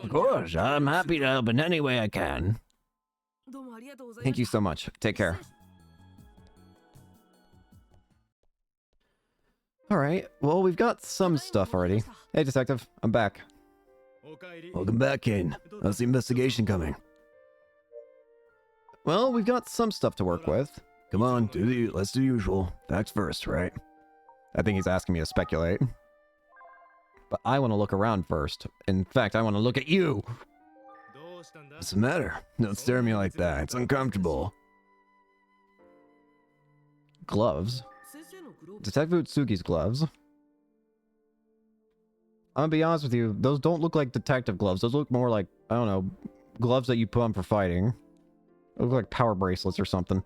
Of course, I'm happy to help in any way I can. Thank you so much. Take care. Alright, well, we've got some stuff already. Hey, Detective, I'm back. Welcome back, Kane. How's the investigation coming? Well, we've got some stuff to work with. Come on, let's do the usual. Facts first, right? I think he's asking me to speculate. But I want to look around first. In fact, I want to look at you! What's the matter? Don't stare at me like that. It's uncomfortable. Gloves? Detective Utsugi's gloves? I'm gonna be honest with you, those don't look like detective gloves. Those look more like, I don't know, gloves that you put on for fighting. They look like power bracelets or something.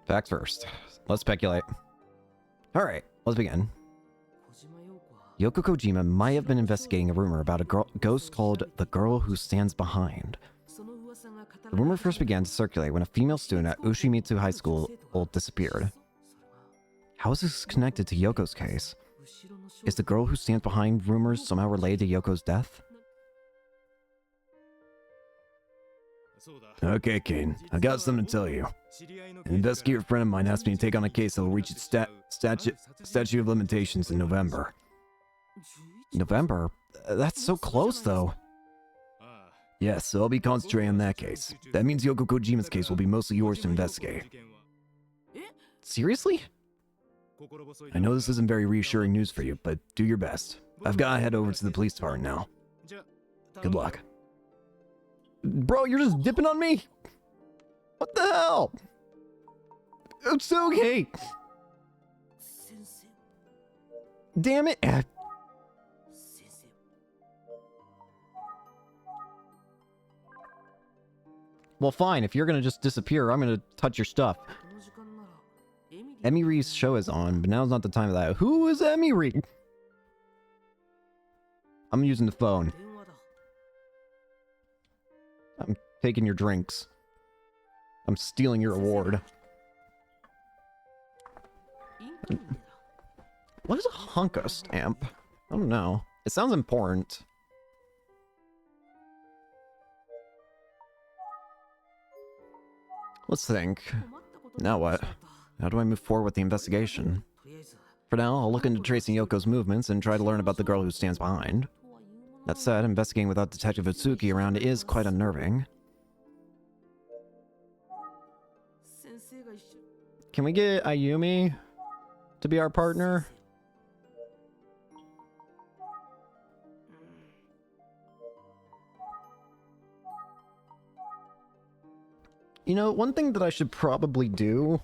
Facts first. Let's speculate. Alright, let's begin. Yoko Kojima might have been investigating a rumor about a ghost called the Girl Who Stands Behind. The rumor first began to circulate when a female student at Ushimitsu High School disappeared. How is this connected to Yoko's case? Is the girl who stands behind rumors somehow related to Yoko's death? Okay, Kane, I got something to tell you. An investigator friend of mine asked me to take on a case that will reach its statute of limitations in November. November? That's so close, though. Yes, so I'll be concentrating on that case. That means Yoko Kojima's case will be mostly yours to investigate. Seriously? I know this isn't very reassuring news for you, but do your best. I've got to head over to the police department now. Good luck. Bro, you're just dipping on me? What the hell? It's okay. Damn it. Well, fine. If you're gonna just disappear, I'm gonna touch your stuff. Emiri's show is on, but now's not the time of that. Who is Emiri? I'm using the phone. I'm taking your drinks. I'm stealing your award. What is a Honka stamp? I don't know. It sounds important. Let's think. Now what? How do I move forward with the investigation? For now, I'll look into tracing Yoko's movements and try to learn about the girl who stands behind. That said, investigating without Detective Utsugi around is quite unnerving. Can we get Ayumi to be our partner? You know, one thing that I should probably do,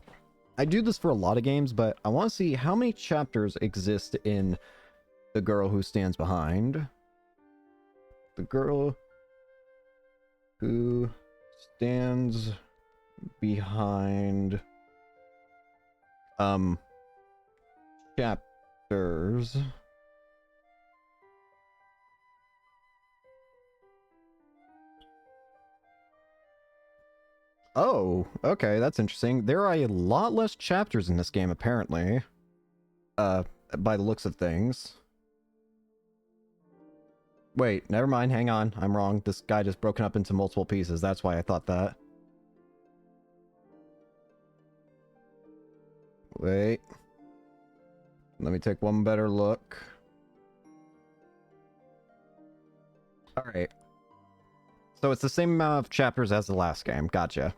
I do this for a lot of games, but I want to see how many chapters exist in The Girl Who Stands Behind. The Girl Who Stands Behind chapters. Oh, okay, that's interesting. There are a lot less chapters in this game, apparently. By the looks of things. Wait, never mind, hang on. I'm wrong. This guy just broken up into multiple pieces. That's why I thought that. Wait. Let me take one better look. Alright. So it's the same amount of chapters as the last game. Gotcha.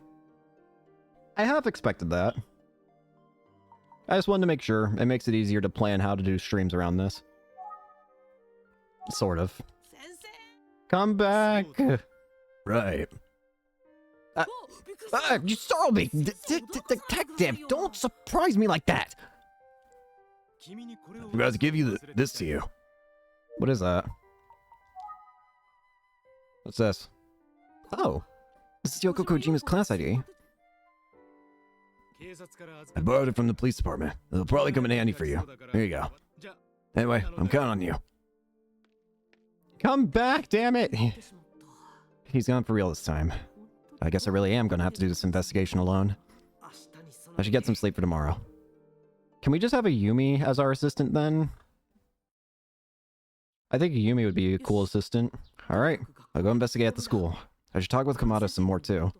I have expected that. I just wanted to make sure. It makes it easier to plan how to do streams around this. Sort of. Come back! Right. You startled me! Detective, don't surprise me like that! I forgot to give you this to you. What is that? What's this? Oh, this is Yoko Kojima's class ID. I borrowed it from the police department. It'll probably come in handy for you. Here you go. Anyway, I'm counting on you. Come back, damn it! He's gone for real this time. I guess I really am gonna have to do this investigation alone. I should get some sleep for tomorrow. Can we just have a Yumi as our assistant then? I think a Yumi would be a cool assistant. Alright, I'll go investigate at the school. I should talk with Kamada some more too.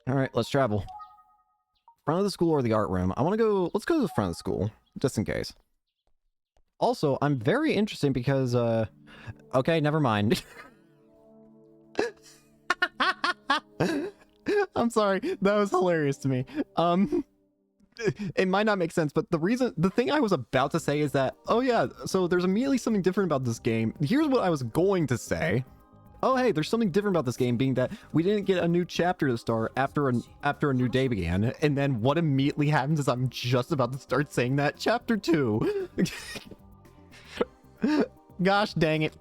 Alright, let's travel. Front of the school or the art room? Let's go to the front of the school, just in case. Also, I'm very interested because, okay, never mind. I'm sorry, that was hilarious to me. It might not make sense, but the thing I was about to say is that, oh yeah, so there's immediately something different about this game. Here's what I was going to say. Oh hey, there's something different about this game, being that we didn't get a new chapter to start after a new day began, and then what immediately happens is I'm just about to start saying that chapter 2. Gosh dang it.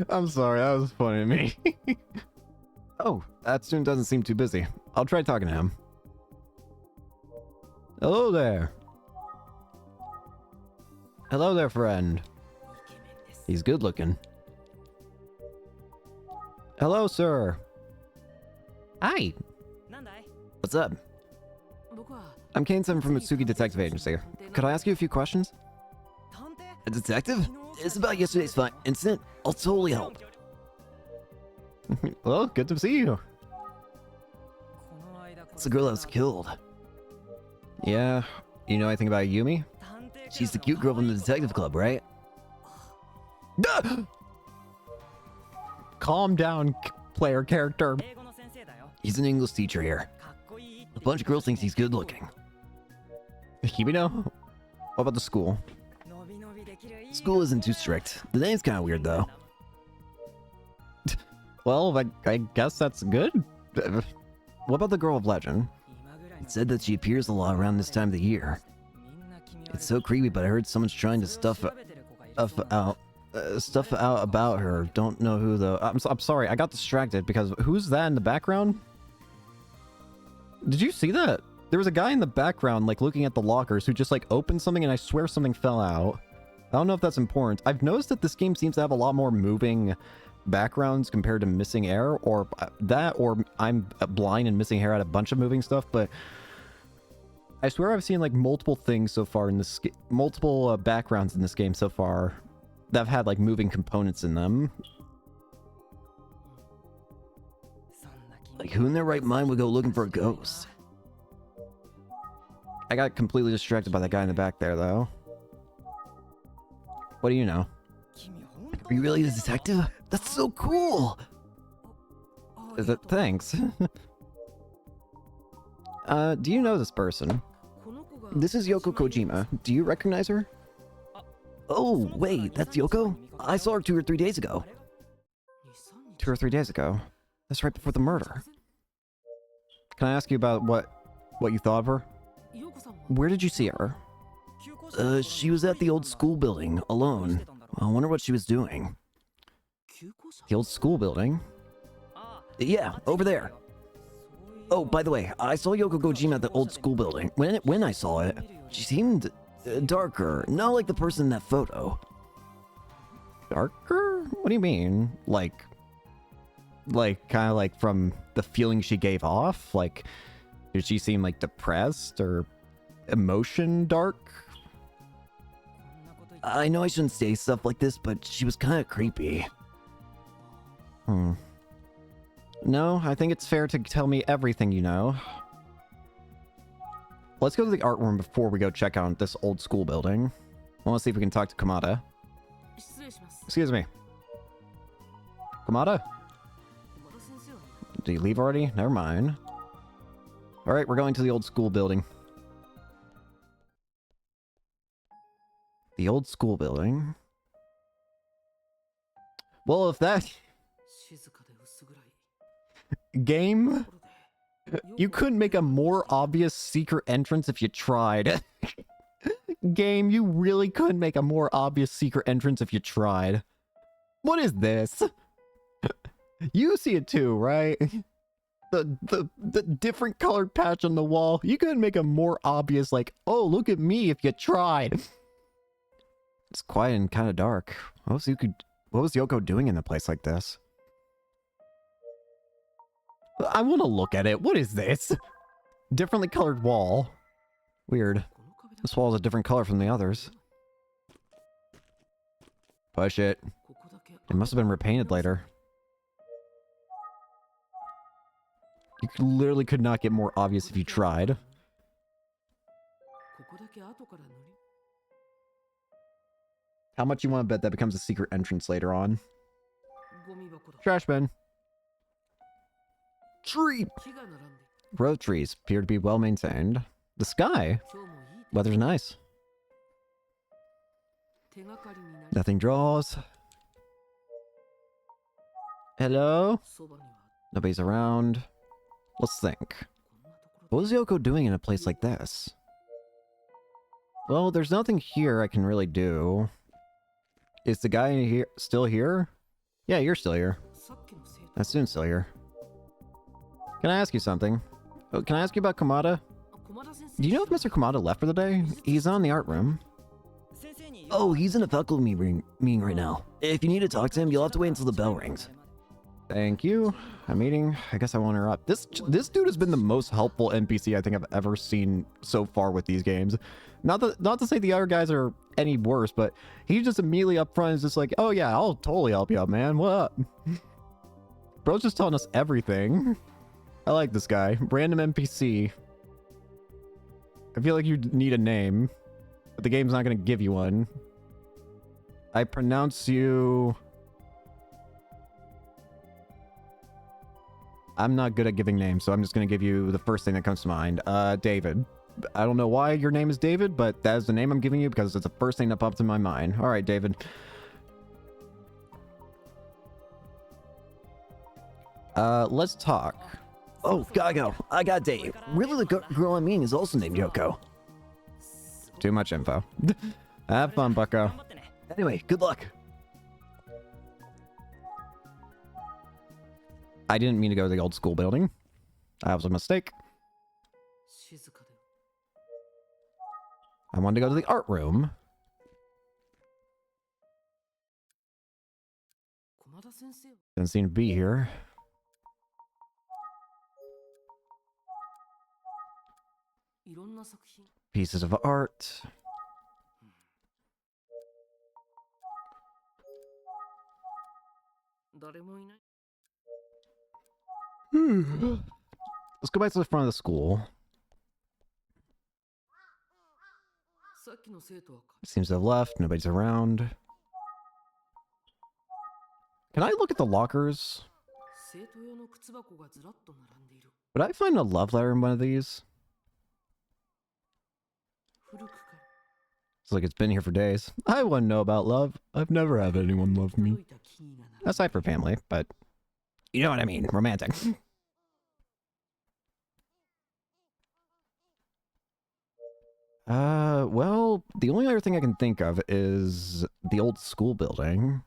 I'm sorry, that was funny to me. Oh, that student doesn't seem too busy. I'll try talking to him. Hello there. Hello there, friend. He's good looking. Hello, sir. Hi. What's up? I'm Kane-san from Mitsuki Detective Agency. Could I ask you a few questions? A detective? It's about yesterday's incident. I'll totally help. Well, good to see you. It's the girl that was killed. Yeah, you know anything about Yumi? She's the cute girl from the detective club, right? Calm down, player character. He's an English teacher here. A bunch of girls think he's good looking. Hibino? What about the school? School isn't too strict. The name's kind of weird, though. Well, I guess that's good. What about the girl of legend? It said that she appears a lot around this time of the year. It's so creepy, but I heard someone's trying to stuff out about her. Don't know who though. I'm sorry, I got distracted because who's that in the background? Did you see that? There was a guy in the background like looking at the lockers who just like opened something and I swear something fell out. I don't know if that's important. I've noticed that this game seems to have a lot more moving backgrounds compared to Missing Air, or that, or I'm blind and Missing Air had a bunch of moving stuff, but I swear I've seen like multiple things so far in this multiple backgrounds in this game so far that have had like moving components in them. Like, who in their right mind would go looking for a ghost? I got completely distracted by that guy in the back there, though. What do you know? Are you really the detective? That's so cool! Thanks. Do you know this person? This is Yoko Kojima. Do you recognize her? Oh, wait, that's Yoko? I saw her 2 or 3 days ago. 2 or 3 days ago? That's right before the murder. Can I ask you about what you thought of her? Where did you see her? She was at the old school building, alone. I wonder what she was doing. The old school building? Yeah, over there. Oh, by the way, I saw Yoko Kojima at the old school building. When I saw it, she seemed darker, not like the person in that photo. Darker? What do you mean? Like kind of like from the feeling she gave off? Like, did she seem like depressed or emotion dark? I know I shouldn't say stuff like this, but she was kind of creepy. No, I think it's fair to tell me everything you know. Let's go to the art room before we go check out this old school building. I want to see if we can talk to Kamada. Excuse me. Kamada? Did you leave already? Never mind. Alright, we're going to the old school building. The old school building? Well, if that game, you couldn't make a more obvious secret entrance if you tried. Game, you really couldn't make a more obvious secret entrance if you tried. What is this? You see it too, right? The different colored patch on the wall. You couldn't make a more obvious, like, oh, look at me if you tried. It's quiet and kind of dark. What was Yoko doing in a place like this? I want to look at it. What is this? Differently colored wall. Weird. This wall is a different color from the others. Push it. It must have been repainted later. You literally could not get more obvious if you tried. How much you want to bet that becomes a secret entrance later on? Trash bin. Tree! Road trees appear to be well maintained. The sky. Weather's nice. Nothing draws. Hello? Nobody's around. Let's think. What was Yoko doing in a place like this? Well, there's nothing here I can really do. Is the guy here still here? Yeah, you're still here. That student's still here. Can I ask you something? Oh, can I ask you about Komada? Do you know if Mr. Komada left for the day? He's on the art room. Oh, he's in a faculty meeting right now. If you need to talk to him, you'll have to wait until the bell rings. Thank you. A meeting. I guess I want her up. This dude has been the most helpful NPC I think I've ever seen so far with these games. Not to say the other guys are any worse, but he just immediately up front is just like, oh yeah, I'll totally help you out, man. What up? Bro's just telling us everything. I like this guy. Random NPC. I feel like you need a name, but the game's not going to give you one. I pronounce you... I'm not good at giving names, so I'm just going to give you the first thing that comes to mind. David. I don't know why your name is David, but that is the name I'm giving you because it's the first thing that popped in my mind. All right, David. Let's talk. Oh, gotta go. I got Dave. Really, the girl I'm meeting is also named Yoko. Too much info. Have fun, bucko. Anyway, good luck. I didn't mean to go to the old school building. That was a mistake. I wanted to go to the art room. Doesn't seem to be here. Pieces of art. Let's go back to the front of the school. Seems to have left. Nobody's around. Can I look at the lockers? Would I find a love letter in one of these? It's like it's been here for days. I want to know about love. I've never had anyone love me. Aside for family, but you know what I mean. Romantic. Well, the only other thing I can think of is the old school building.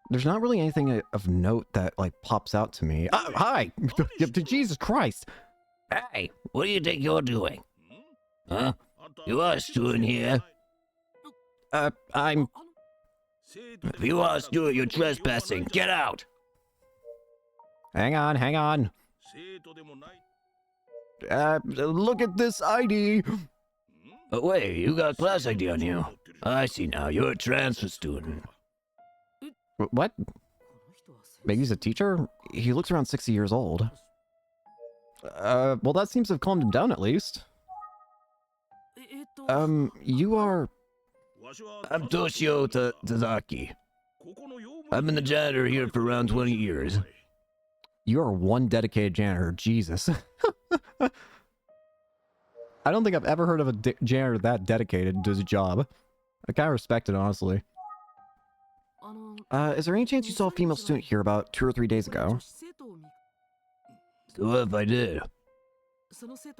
There's not really anything of note that, like, pops out to me. Hi! Jesus Christ! Hey, what do you think you're doing? Huh? You are a student here. I'm... If you are a student, you're trespassing. Get out! Hang on, hang on. Look at this ID. Oh, wait, you got class ID on you. I see now, you're a transfer student. What? Maybe he's a teacher? He looks around 60 years old. Well, that seems to have calmed him down at least. You are... I'm Toshio Tazaki. I've been the janitor here for around 20 years. You are one dedicated janitor, Jesus. I don't think I've ever heard of a janitor that dedicated to his job. I kind of respect it, honestly. Is there any chance you saw a female student here about 2 or 3 days ago? So what if I did?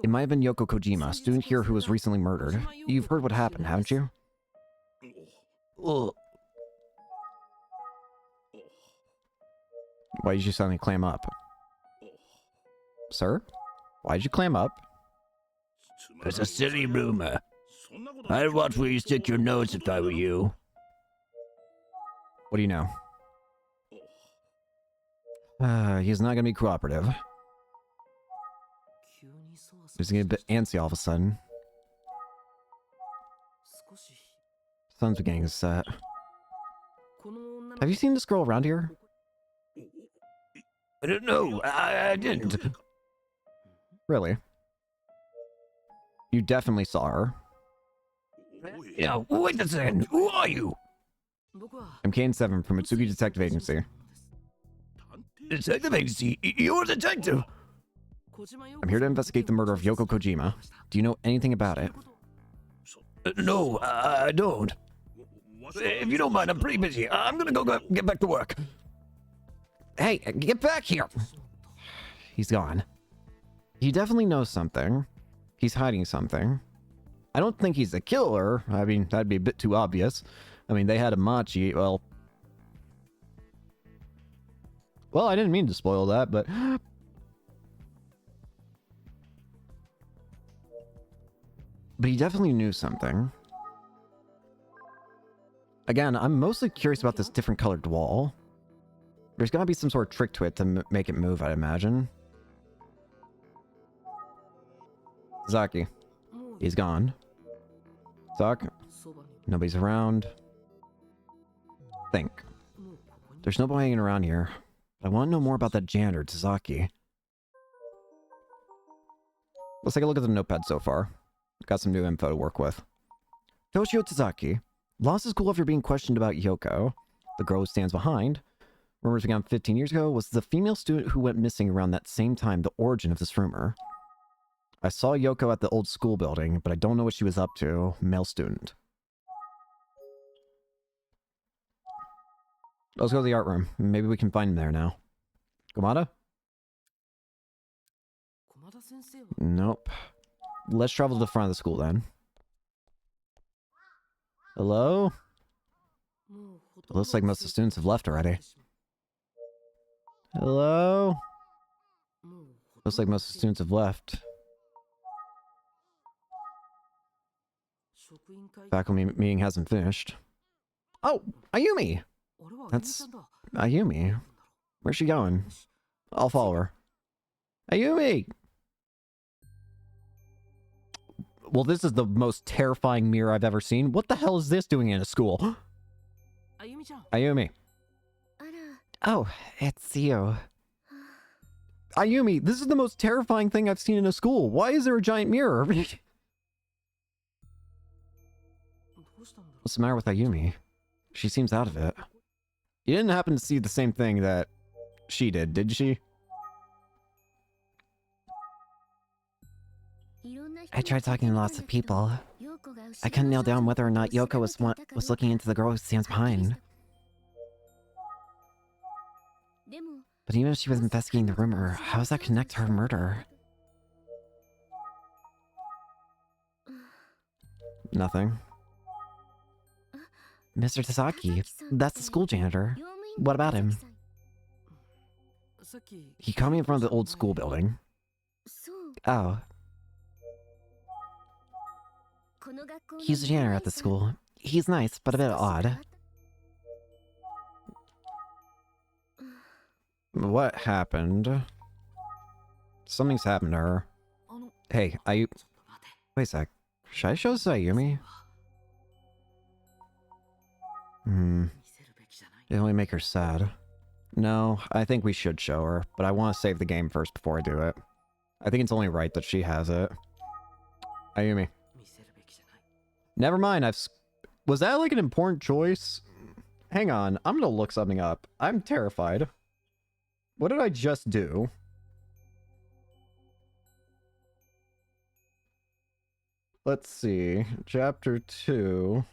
It might have been Yoko Kojima, a student here who was recently murdered. You've heard what happened, haven't you? Well, Why did you suddenly clam up? Sir? Why did you clam up? it's a silly rumor. I'd watch where you stick your nose if I were you. What do you know? He's not gonna be cooperative. He's getting a bit antsy all of a sudden. Sun's beginning to set. Have you seen this girl around here? I don't know. I didn't. Really? You definitely saw her. Yeah, wait a second. Who are you? I'm Kane 7 from Mitsuki Detective Agency. Detective agency? You're a detective? I'm here to investigate the murder of Yoko Kojima. Do you know anything about it? No, I don't. If you don't mind, I'm pretty busy. I'm gonna go get back to work. Hey, get back here! He's gone. He definitely knows something. He's hiding something. I don't think he's the killer. I mean, that'd be a bit too obvious. I mean, they had a machi. Well, I didn't mean to spoil that, but he definitely knew something. Again, I'm mostly curious about this different colored wall. There's gotta be some sort of trick to it to make it move, I'd imagine. Zaki. He's gone. Zak. Nobody's around. Think. There's nobody hanging around here. I want to know more about that janitor, Tazaki. Let's take a look at the notepad so far. Got some new info to work with. Toshio Tazaki. Lost his school after being questioned about Yoko. The girl who stands behind. Rumors began 15 years ago. Was the female student who went missing around that same time the origin of this rumor? I saw Yoko at the old school building, but I don't know what she was up to. Male student. Let's go to the art room. Maybe we can find him there now. Komada? Nope. Let's travel to the front of the school then. Hello? It looks like most of the students have left already. Hello? Looks like most of the students have left. Faculty meeting hasn't finished. Oh, Ayumi! That's Ayumi. Where's she going? I'll follow her. Ayumi! Well, this is the most terrifying mirror I've ever seen. What the hell is this doing in a school? Ayumi. Oh, it's you. Ayumi, this is the most terrifying thing I've seen in a school. Why is there a giant mirror? What's the matter with Ayumi? She seems out of it. You didn't happen to see the same thing that she did she? I tried talking to lots of people. I couldn't nail down whether or not Yoko was looking into the girl who stands behind. But even if she was investigating the rumor, how does that connect to her murder? Nothing. Mr. Tasaki, that's the school janitor. What about him? He caught me in front of the old school building. Oh. He's a janitor at the school. He's nice, but a bit odd. What happened? Something's happened to her. Hey, Wait a sec. Should I show this to Ayumi? It'll only make her sad. No, I think we should show her, but I want to save the game first before I do it. I think it's only right that she has it. Ayumi. Never mind, Was that like an important choice? Hang on, I'm gonna look something up. I'm terrified. What did I just do? Let's see. Chapter 2.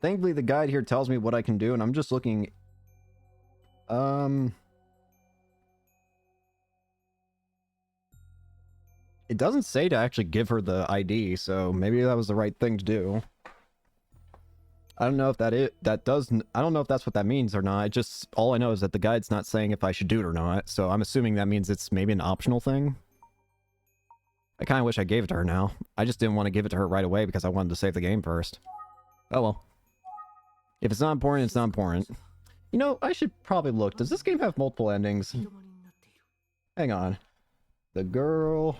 Thankfully the guide here tells me what I can do, and I'm just looking. It doesn't say to actually give her the ID, so maybe that was the right thing to do. I don't know if I don't know if that's what that means or not. All I know is that the guide's not saying if I should do it or not, so I'm assuming that means it's maybe an optional thing. I kind of wish I gave it to her now. I just didn't want to give it to her right away because I wanted to save the game first. Oh well. If it's not important, it's not important. You know, I should probably look. Does this game have multiple endings? Hang on. The girl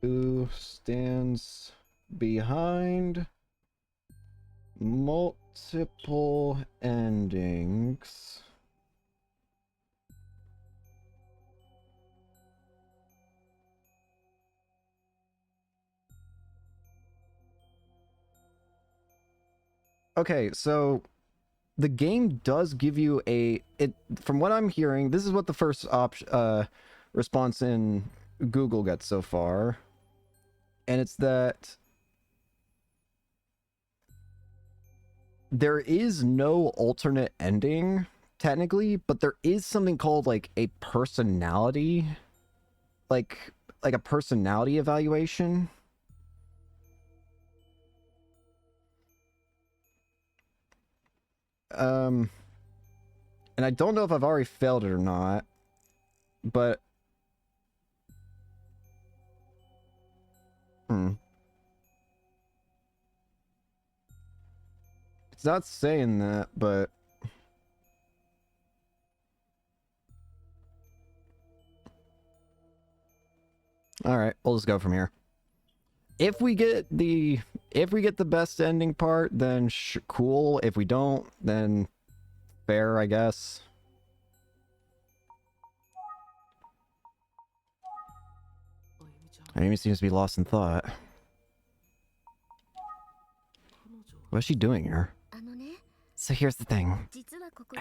who stands behind multiple endings. Okay, so the game does give you from what I'm hearing, this is what the first response in Google gets so far. And it's that there is no alternate ending, technically, but there is something called like a personality, like a personality evaluation. And I don't know if I've already failed it or not, but it's not saying that, but all right, we'll just go from here. If we get the best ending part, then cool. If we don't, then fair, I guess. Amy seems to be lost in thought. What's she doing here? So here's the thing.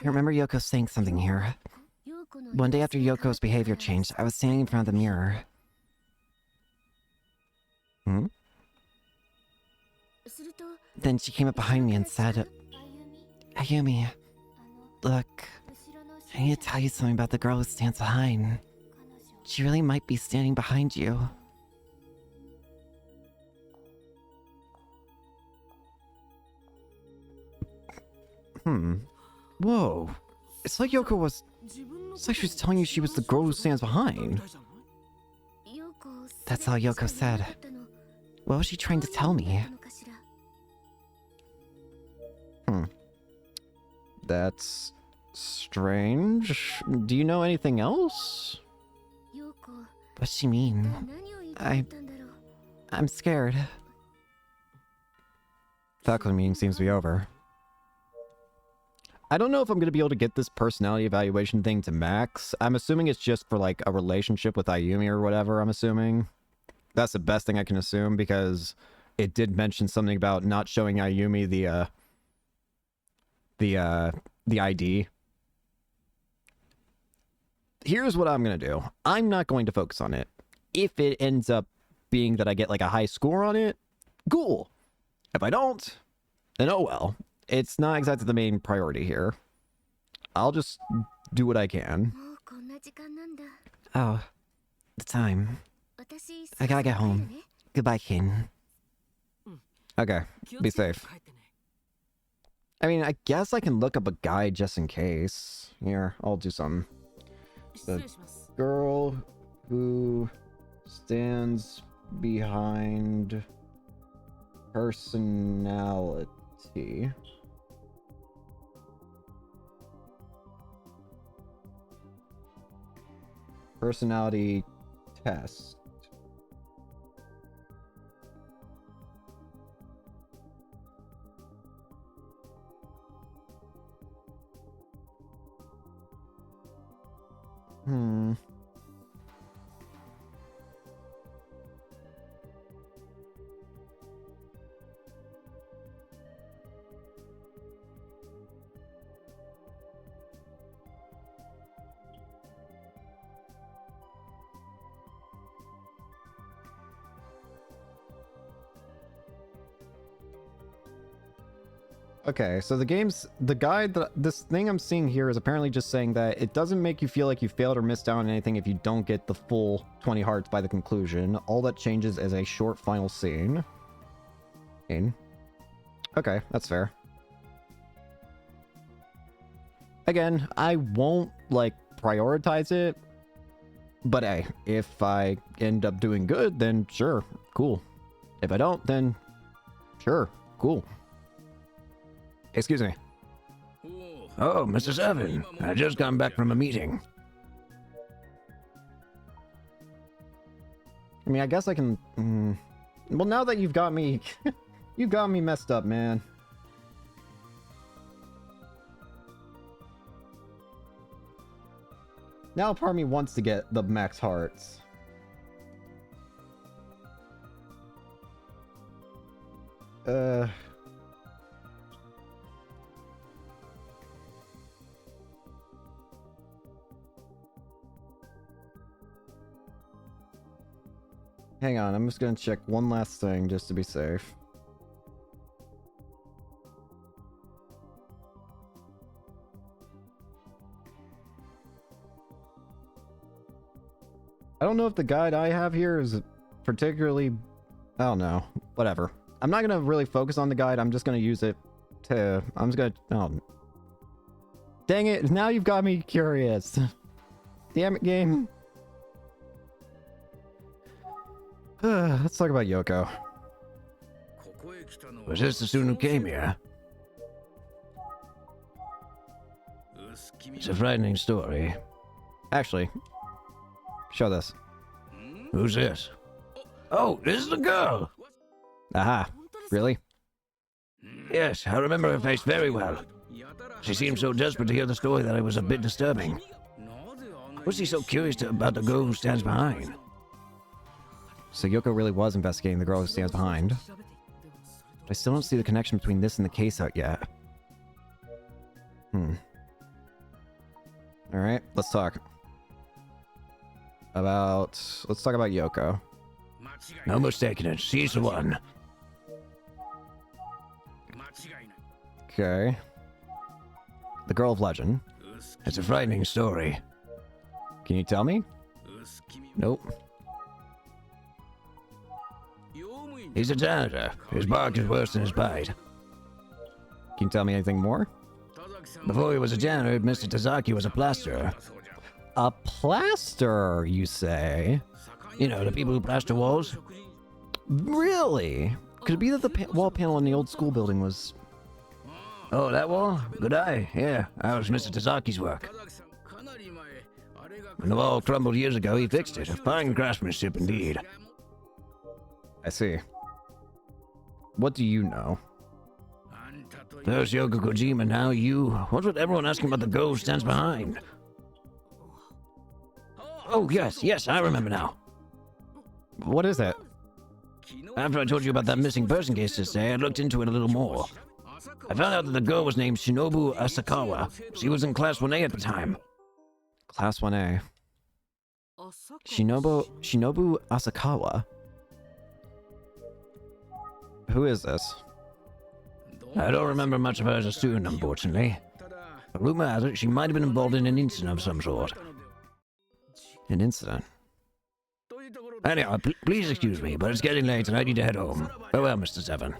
I remember Yoko saying something here. One day after Yoko's behavior changed, I was standing in front of the mirror. Hmm? Then she came up behind me and said, Ayumi, look, I need to tell you something about the girl who stands behind. She really might be standing behind you. Whoa. It's like Yoko was... It's like she was telling you she was the girl who stands behind. That's all Yoko said. What was she trying to tell me? That's strange. Do you know anything else? What's she mean? I'm scared. Faculty meeting seems to be over. I don't know if I'm going to be able to get this personality evaluation thing to max. I'm assuming it's just for like a relationship with Ayumi or whatever, I'm assuming. That's the best thing I can assume because it did mention something about not showing Ayumi the ID. Here's what I'm going to do. I'm not going to focus on it. If it ends up being that I get like a high score on it, cool. If I don't, then oh well. It's not exactly the main priority here. I'll just do what I can. Oh, the time. I gotta get home. Goodbye, Ken. Okay, be safe. I mean, I guess I can look up a guide just in case. Here, I'll do something. The girl who stands behind personality. Personality test. Okay, so the guide that this thing I'm seeing here is apparently just saying that it doesn't make you feel like you failed or missed out on anything if you don't get the full 20 hearts by the conclusion. All that changes is a short final scene. Okay, that's fair. Again, I won't, like, prioritize it, but hey, if I end up doing good, then sure, cool. If I don't, then sure, cool. Excuse me. Oh, Mr. Seven, I just got back from a meeting. I mean, I guess I can... well, now that you've got me... you've got me messed up, man. Now part of me wants to get the max hearts. Hang on, I'm just gonna check one last thing just to be safe. I don't know if the guide I have here is particularly... I don't know. Whatever. I'm not gonna really focus on the guide, I'm just gonna use it to... I'm just gonna... Oh. Dang it, now you've got me curious. Damn it, game. Let's talk about Yoko. Was this the student who came here? It's a frightening story. Actually, show this. Who's this? Oh, this is the girl! Aha. Really? Yes, I remember her face very well. She seemed so desperate to hear the story that it was a bit disturbing. Was she so curious about the girl who stands behind? So Yoko really was investigating the girl who stands behind. I still don't see the connection between this and the case out yet. Alright, let's talk. Let's talk about Yoko. No mistaking it, she's the one. Okay. The girl of legend. It's a frightening story. Can you tell me? Nope. He's a janitor. His bark is worse than his bite. Can you tell me anything more? Before he was a janitor, Mr. Tazaki was a plasterer. A plaster, you say? You know, the people who plaster walls? Really? Could it be that the wall panel in the old school building was... Oh, that wall? Good eye. Yeah, that was Mr. Tazaki's work. When the wall crumbled years ago, he fixed it. A fine craftsmanship indeed. I see. What do you know? First Yoko Kojima, now you. What's with everyone asking about the girl who stands behind? Oh, yes, I remember now. What is it? After I told you about that missing person case yesterday, I looked into it a little more. I found out that the girl was named Shinobu Asakawa. She was in Class 1A at the time. Class 1A. Shinobu Asakawa? Who is this? I don't remember much of her as a student, unfortunately. A rumor has it she might have been involved in an incident of some sort. An incident? Anyhow, please excuse me, but it's getting late and I need to head home. Farewell, Mr. Seven.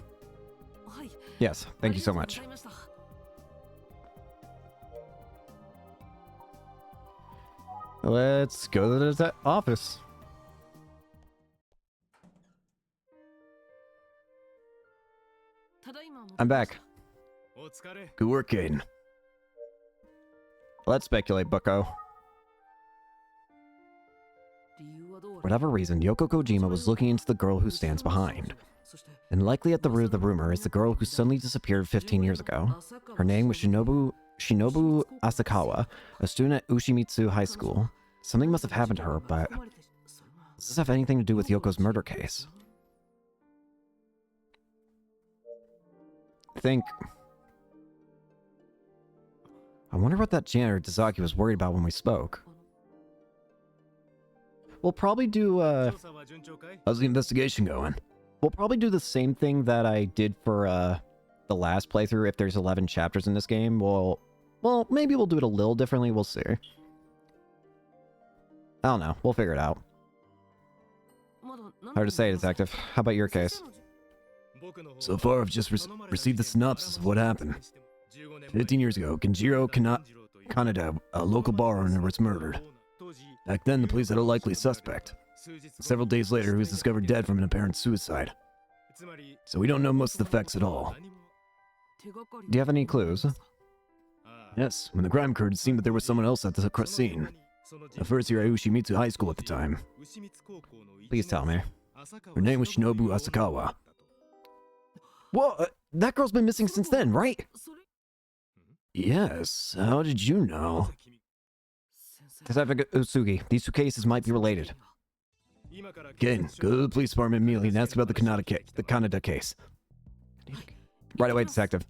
Yes, thank you so much. Let's go to the office. I'm back. Good work, Caden. Let's speculate, bucko. For whatever reason, Yoko Kojima was looking into the girl who stands behind. And likely at the root of the rumor is the girl who suddenly disappeared 15 years ago. Her name was Shinobu Asakawa, a student at Ushimitsu High School. Something must have happened to her, but does this have anything to do with Yoko's murder case? I wonder what that janitor Tazaki was worried about when we spoke. We'll probably do, How's the investigation going? we'll probably do the same thing that I did for, the last playthrough, if there's 11 chapters in this game, well, maybe we'll do it a little differently. We'll see. I don't know. We'll figure it out. Hard to say, Detective. How about your case? So far, I've just received the synopsis of what happened. 15 years ago, Genjiro Kaneda, a local bar owner, was murdered. Back then, the police had a likely suspect. Several days later, he was discovered dead from an apparent suicide. So we don't know most of the facts at all. Do you have any clues? Yes, when the crime occurred, it seemed that there was someone else at the scene. A first-year at Ushimitsu High School at the time. Please tell me. Her name was Shinobu Asakawa. What? That girl's been missing since then, right? Yes, how did you know? Detective Utsugi, these two cases might be related. Again, go to the police department immediately and ask about the Kaneda case. Right away, Detective.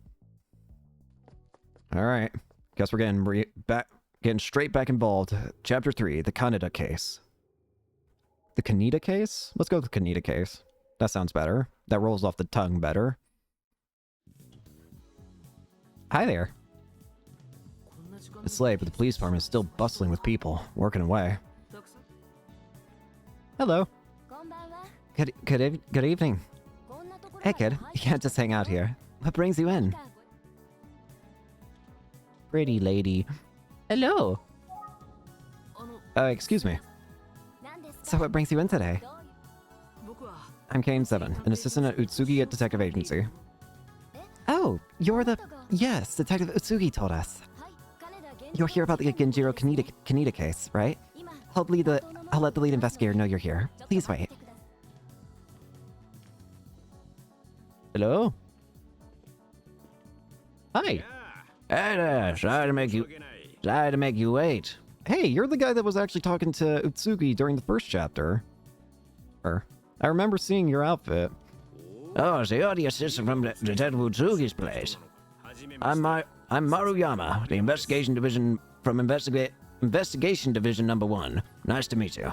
Alright. Guess we're getting straight back involved. Chapter 3, the Kaneda case. The Kaneda case? Let's go with the Kaneda case. That sounds better. That rolls off the tongue better. Hi there. It's late, but the police department is still bustling with people, working away. Hello. Good evening. Hey kid, you can't just hang out here. What brings you in? Pretty lady. Hello. Excuse me. So what brings you in today? I'm Kane 7, an assistant at Utsugi at Detective Agency. Oh, you're the... Yes, Detective Utsugi told us. You're here about the Genjiro Kaneda case, right? I'll let the lead investigator know you're here. Please wait. Hello? Hi. Hey there, sorry to make you wait. Hey, you're the guy that was actually talking to Utsugi during the first chapter. I remember seeing your outfit. Oh, so you're the assistant from Detective Utsugi's place. I'm Maruyama, the investigation division from Investigation Division Number 1. Nice to meet you.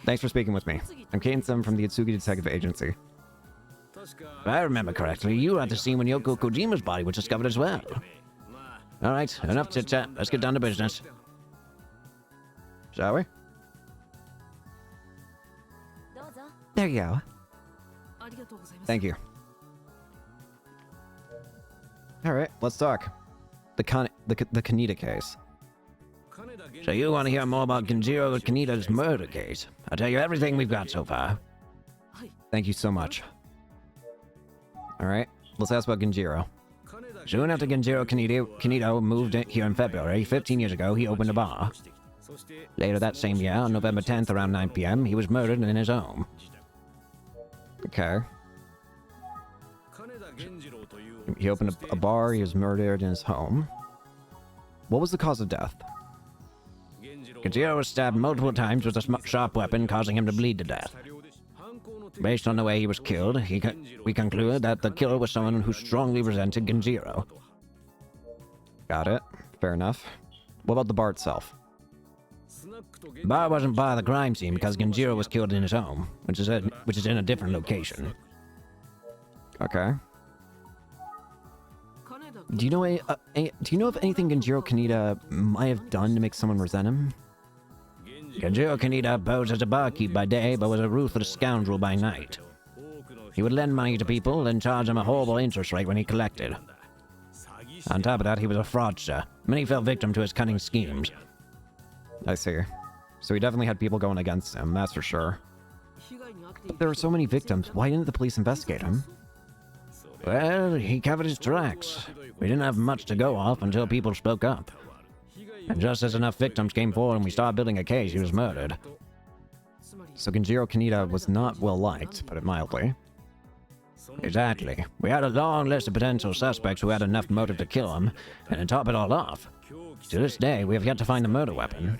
Thanks for speaking with me. I'm Kane 7 from the Utsugi Detective Agency. If I remember correctly, you were at the scene when Yoko Kojima's body was discovered as well. Alright, enough chit-chat. Let's get down to business. Shall we? There you go. Thank you. Alright, let's talk. The Kaneda case. So you want to hear more about Genjiro Kaneda's murder case? I'll tell you everything we've got so far. Thank you so much. Alright, let's ask about Genjiro. Soon after Genjiro Kaneda moved in here in February, 15 years ago, he opened a bar. Later that same year, on November 10th around 9 p.m., he was murdered in his home. Okay. He opened a bar, he was murdered in his home. What was the cause of death? Genjiro was stabbed multiple times with a sharp weapon, causing him to bleed to death. Based on the way he was killed, we concluded that the killer was someone who strongly resented Genjiro. Got it. Fair enough. What about the bar itself? The bar wasn't part of the crime scene because Genjiro was killed in his home, which is in a different location. Okay. Do you know if anything Genjiro Kaneda might have done to make someone resent him? Genjiro Kaneda posed as a barkeep by day, but was a ruthless scoundrel by night. He would lend money to people and charge them a horrible interest rate when he collected. On top of that, he was a fraudster. Many fell victim to his cunning schemes. I see. So he definitely had people going against him, that's for sure. But there were so many victims, why didn't the police investigate him? Well, he covered his tracks. We didn't have much to go off until people spoke up. And just as enough victims came forward and we started building a case, he was murdered. So Genjiro Kaneda was not well liked, to put it mildly. Exactly. We had a long list of potential suspects who had enough motive to kill him, and to top it all off, to this day we have yet to find the murder weapon.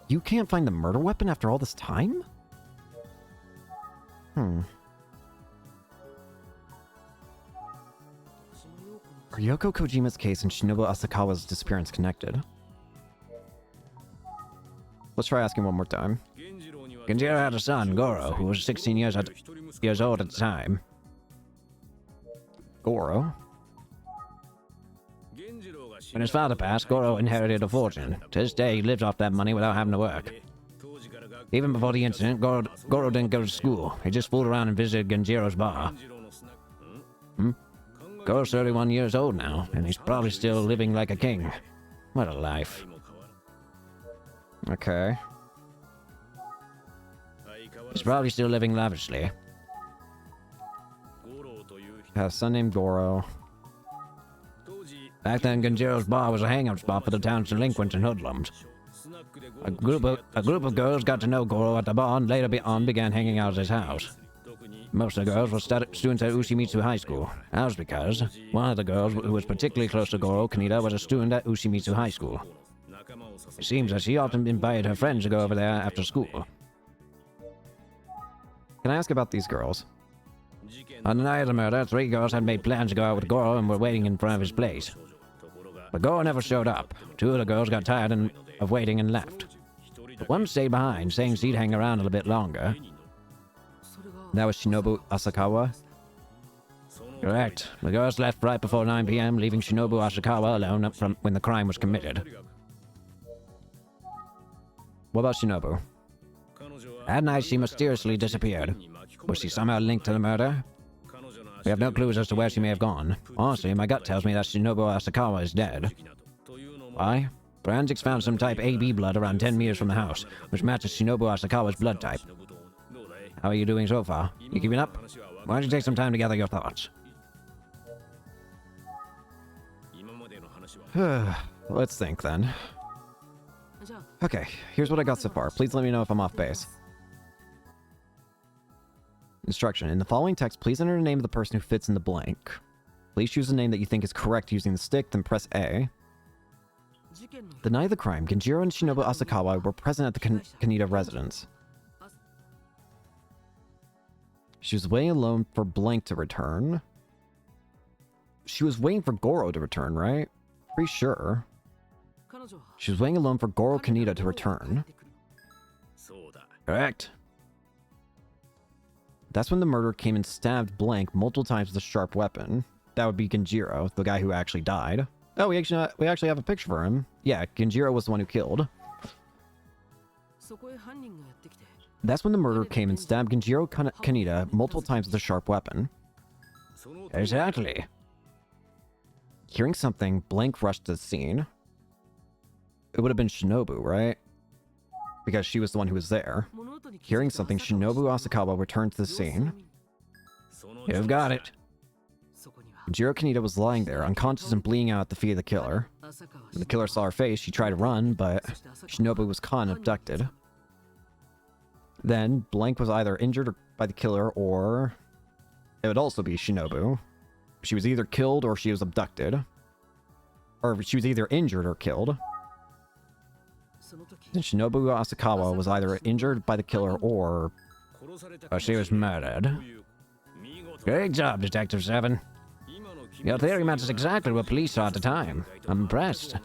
You can't find the murder weapon after all this time? Are Yoko Kojima's case and Shinobu Asakawa's disappearance connected? Let's try asking one more time. Genjiro had a son, Goro, who was 16 years old at the time. Goro. When his father passed, Goro inherited a fortune. To this day, he lives off that money without having to work. Even before the incident, Goro didn't go to school. He just fooled around and visited Genjiro's bar. Goro's 31 years old now, and he's probably still living like a king. What a life. Okay. He's probably still living lavishly. Has a son named Goro. Back then, Genjiro's bar was a hangout spot for the town's delinquents and hoodlums. A group of girls got to know Goro at the bar and later on began hanging out at his house. Most of the girls were students at Ushimitsu High School. That was because one of the girls who was particularly close to Goro, Kaneda, was a student at Ushimitsu High School. It seems that she often invited her friends to go over there after school. Can I ask about these girls? On the night of the murder, 3 girls had made plans to go out with Goro and were waiting in front of his place. But Goro never showed up. 2 of the girls got tired of waiting and left. But one stayed behind, saying she'd hang around a little bit longer. That was Shinobu Asakawa. Correct. The girls left right before 9 p.m., leaving Shinobu Asakawa alone up from when the crime was committed. What about Shinobu? That night, she mysteriously disappeared. Was she somehow linked to the murder? We have no clues as to where she may have gone. Honestly, my gut tells me that Shinobu Asakawa is dead. Why? Forensics found some type AB blood around 10 meters from the house, which matches Shinobu Asakawa's blood type. How are you doing so far? You keeping up? Why don't you take some time to gather your thoughts? Let's think then. Okay, here's what I got so far. Please let me know if I'm off base. Instruction. In the following text, please enter the name of the person who fits in the blank. Please choose a name that you think is correct using the stick, then press A. The night of the crime, Genjiro and Shinobu Asakawa were present at the Kaneda residence. She was waiting alone for blank to return. She was waiting for Goro to return, right? Pretty sure. She was waiting alone for Goro Kaneda to return. Correct. That's when the murderer came and stabbed blank multiple times with a sharp weapon. That would be Genjiro, the guy who actually died. Oh, we actually have a picture for him. Yeah, Genjiro was the one who killed. That's when the murderer came and stabbed Genjiro Kaneda multiple times with a sharp weapon. Exactly. Hearing something, blank rushed to the scene. It would have been Shinobu, right? Because she was the one who was there. Hearing something, Shinobu Asakawa returned to the scene. You've got it. Genjiro Kaneda was lying there, unconscious and bleeding out at the feet of the killer. When the killer saw her face, she tried to run, but Shinobu was caught and abducted. Then, blank was either injured by the killer, or it would also be Shinobu. She was either killed or she was abducted. Or she was either injured or killed. Then Shinobu Asakawa was either injured by the killer or she was murdered. Great job, Detective 7. Your theory matches exactly what police saw at the time. I'm impressed.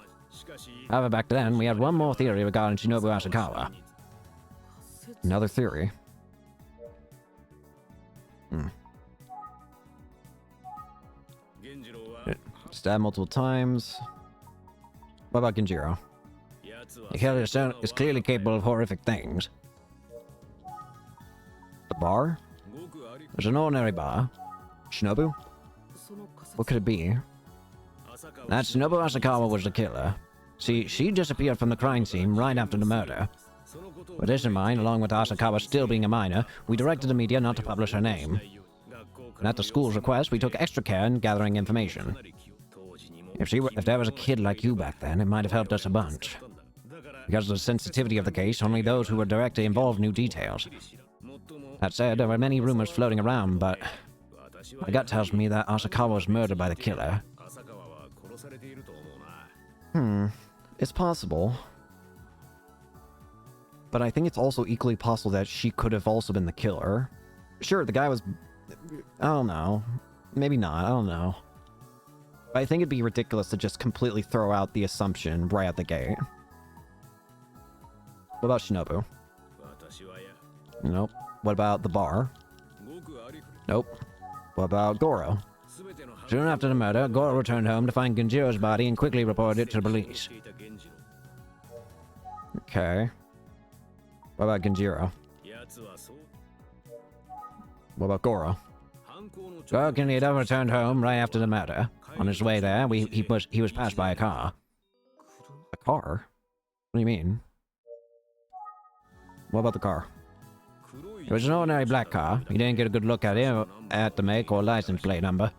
However, back then, we had one more theory regarding Shinobu Asakawa. Another theory. Stabbed multiple times. What about Genjiro? The killer is clearly capable of horrific things. The bar? It's an ordinary bar. Shinobu? What could it be? That Shinobu Asakawa was the killer. See, she disappeared from the crime scene right after the murder. With this in mind, along with Asakawa still being a minor, we directed the media not to publish her name. And at the school's request, we took extra care in gathering information. If there was a kid like you back then, it might have helped us a bunch. Because of the sensitivity of the case, only those who were directly involved knew details. That said, there were many rumors floating around, but my gut tells me that Asakawa was murdered by the killer. It's possible. But I think it's also equally possible that she could have also been the killer. Sure, the guy was... I don't know. Maybe not, I don't know. But I think it'd be ridiculous to just completely throw out the assumption right at the gate. What about Shinobu? Nope. What about the bar? Nope. What about Goro? Soon after the murder, Goro returned home to find Genjiro's body and quickly reported it to the police. Okay. What about Genjiro? What about Goro? Goro Kaneda returned home right after the murder. On his way there, he was passed by a car. A car? What do you mean? What about the car? It was an ordinary black car. He didn't get a good look at it, at the make or license plate number.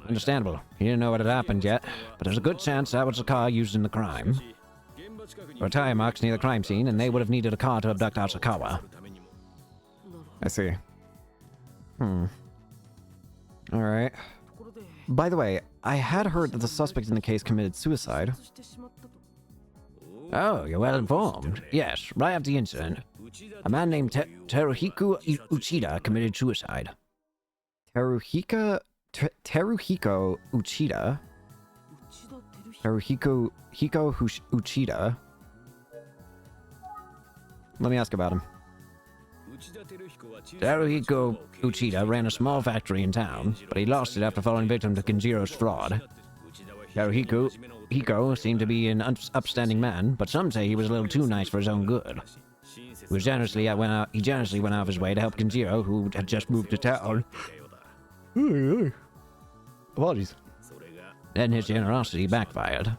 Understandable. He didn't know what had happened yet, but there's a good chance that was the car used in the crime. There were tire marks near the crime scene, and they would have needed a car to abduct Asakawa. I see. Alright. By the way, I had heard that the suspect in the case committed suicide. Oh, you're well informed. Yes, right after the incident, a man named Teruhiko Uchida committed suicide. Teruhiko Uchida? Teruhiko Uchida? Let me ask about him. Teruhiko Uchida ran a small factory in town, but he lost it after falling victim to Kenjiro's fraud. Hiko seemed to be an upstanding man, but some say he was a little too nice for his own good. He generously went out of his way to help Kenjiro, who had just moved to town. Apologies. Then his generosity backfired.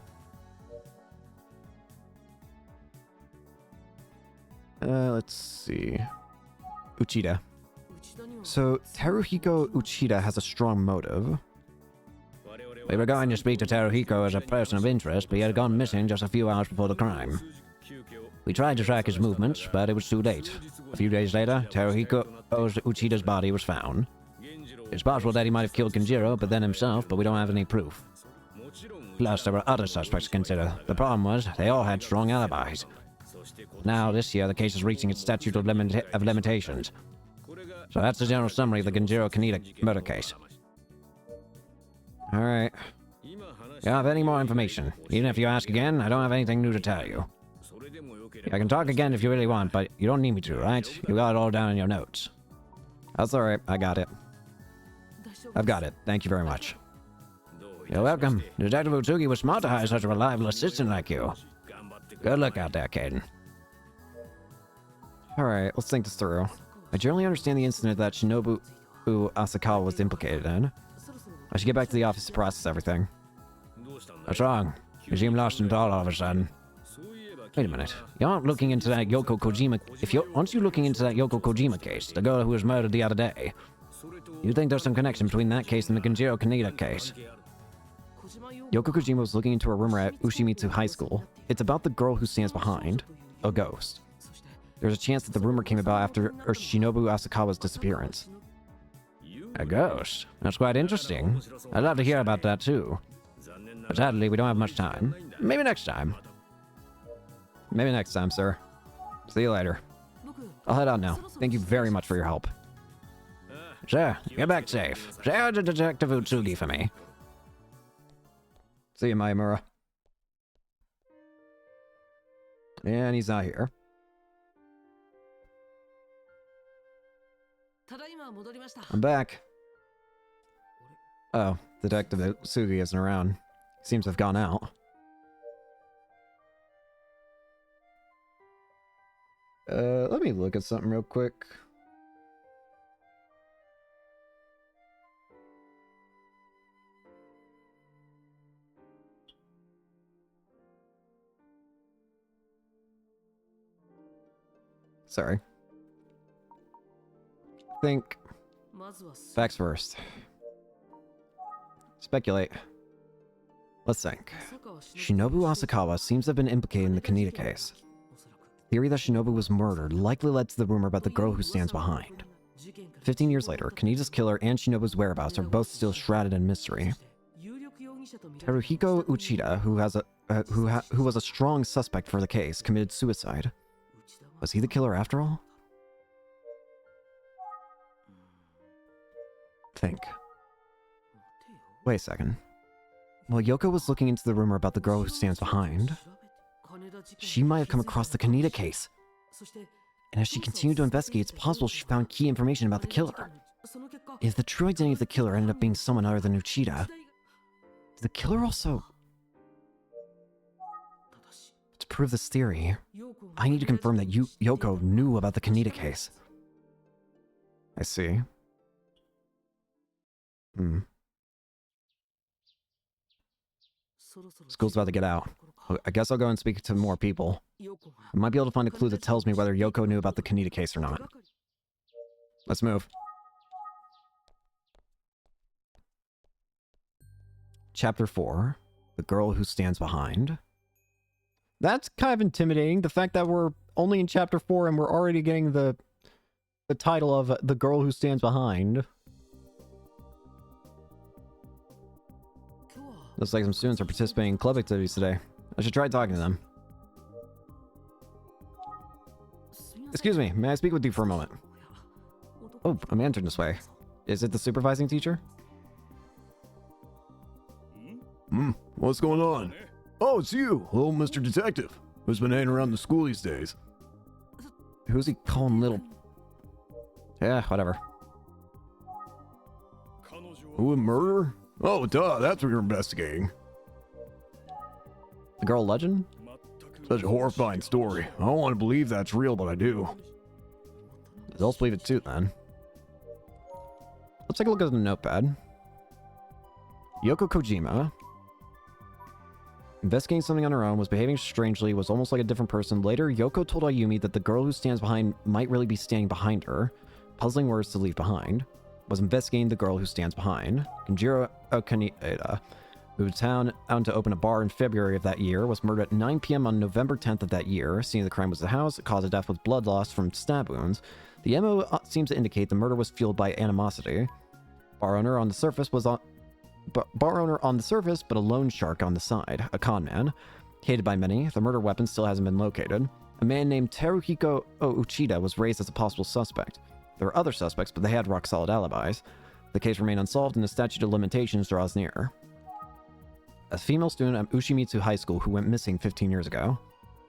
Let's see. Uchida. So, Teruhiko Uchida has a strong motive. We were going to speak to Teruhiko as a person of interest, but he had gone missing just a few hours before the crime. We tried to track his movements, but it was too late. A few days later, Teruhiko Uchida's body was found. It's possible that he might have killed Kenjiro, but then himself, but we don't have any proof. Plus, there were other suspects to consider. The problem was, they all had strong alibis. Now, this year, the case is reaching its statute of limitations. So that's the general summary of the Genjiro Kaneda murder case. Alright. You don't have any more information. Even if you ask again, I don't have anything new to tell you. I can talk again if you really want, but you don't need me to, right? You got it all down in your notes. That's alright, I got it. I've got it. Thank you very much. You're welcome. Detective Utsugi was smart to hire such a reliable assistant like you. Good luck out there, Caden. Alright, let's think this through. I generally understand the incident that Shinobu Asakawa was implicated in. I should get back to the office to process everything. What's wrong? You seem lost in thought all of a sudden. Wait a minute. You aren't looking into that Yoko Kojima... Aren't you looking into that Yoko Kojima case? The girl who was murdered the other day? You think there's some connection between that case and the Genjiro Kaneda case? Yoko Kojima was looking into a rumor at Ushimitsu High School. It's about the girl who stands behind. A ghost. There's a chance that the rumor came about after Shinobu Asakawa's disappearance. A ghost? That's quite interesting. I'd love to hear about that too. But sadly, we don't have much time. Maybe next time. Maybe next time, sir. See you later. I'll head out now. Thank you very much for your help. Sir, get back safe. Say hi to Detective Utsugi for me. See you, Mayamura. And he's not here. I'm back. Oh, Detective Utsugi isn't around. Seems to have gone out. Let me look at something real quick. Sorry. Think. Facts first. Speculate. Let's think. Shinobu Asakawa seems to have been implicated in the Kaneda case. The theory that Shinobu was murdered likely led to the rumor about the girl who stands behind. 15 years later, Kaneda's killer and Shinobu's whereabouts are both still shrouded in mystery. Teruhiko Uchida, who was a strong suspect for the case, committed suicide. Was he the killer after all? Think. Wait a second. While Yoko was looking into the rumor about the girl who stands behind, she might have come across the Kaneda case. And as she continued to investigate, it's possible she found key information about the killer. If the true identity of the killer ended up being someone other than Uchida, did the killer also... To prove this theory, I need to confirm that Yoko knew about the Kaneda case. I see. School's about to get out. I guess I'll go and speak to more people. I might be able to find a clue that tells me whether Yoko knew about the Kaneda case or not. Let's move. Chapter 4. The Girl Who Stands Behind. That's kind of intimidating. The fact that we're only in Chapter 4 and we're already getting the title of The Girl Who Stands Behind. Looks like some students are participating in club activities today. I should try talking to them. Excuse me, may I speak with you for a moment? Oh, a man turned this way. Is it the supervising teacher? What's going on? Oh, it's you, little Mr. Detective, who's been hanging around the school these days. Who's he calling little... Yeah, whatever. Who, a murderer? Oh, duh, that's what you're investigating. The girl legend? Such a horrifying story. I don't want to believe that's real, but I do. I'll believe it too, then. Let's take a look at the notepad. Yoko Kojima. Investigating something on her own, was behaving strangely, was almost like a different person. Later, Yoko told Ayumi that the girl who stands behind might really be standing behind her. Puzzling words to leave behind. Was investigating the girl who stands behind. Kenjiro Kaneda moved out to open a bar in February of that year, was murdered at 9 p.m. on November 10th of that year. Scene of the crime was the house. The cause of death was blood loss from stab wounds. The MO seems to indicate the murder was fueled by animosity. Bar owner on the surface, but a loan shark on the side, a con man. Hated by many, the murder weapon still hasn't been located. A man named Teruhiko Uchida was raised as a possible suspect. There were other suspects, but they had rock-solid alibis. The case remained unsolved, and the statute of limitations draws near. A female student at Ushimitsu High School who went missing 15 years ago.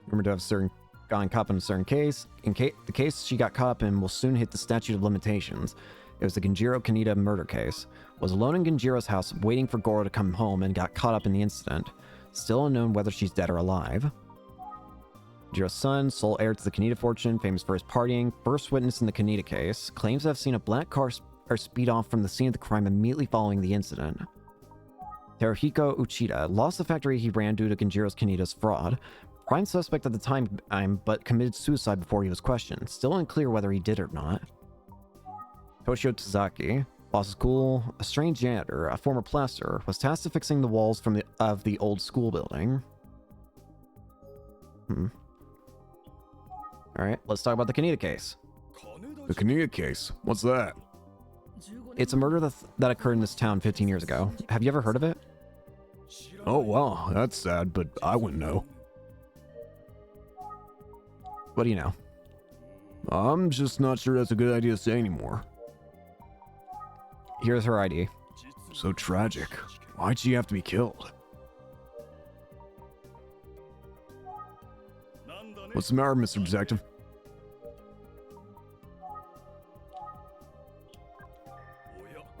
Rumored to have gotten caught up in a certain case. The case she got caught up in will soon hit the statute of limitations. It was the Genjiro Kaneda murder case. Was alone in Genjiro's house waiting for Goro to come home and got caught up in the incident. Still unknown whether she's dead or alive. Genjiro's son, sole heir to the Kaneda fortune, famous for his partying, first witness in the Kaneda case, claims to have seen a black car speed off from the scene of the crime immediately following the incident. Teruhiko Uchida lost the factory he ran due to Genjiro's Kaneda's fraud. Prime suspect at the time, but committed suicide before he was questioned. Still unclear whether he did or not. Toshio Tazaki, boss of school, a strange janitor, a former plasterer, was tasked with fixing the walls of the old school building. Alright, let's talk about the Kaneda case. The Kaneda case? What's that? It's a murder that occurred in this town 15 years ago. Have you ever heard of it? Oh, wow, that's sad, but I wouldn't know. What do you know? I'm just not sure that's a good idea to say anymore. Here's her ID. So tragic. Why'd she have to be killed? What's the matter, Mr. Detective?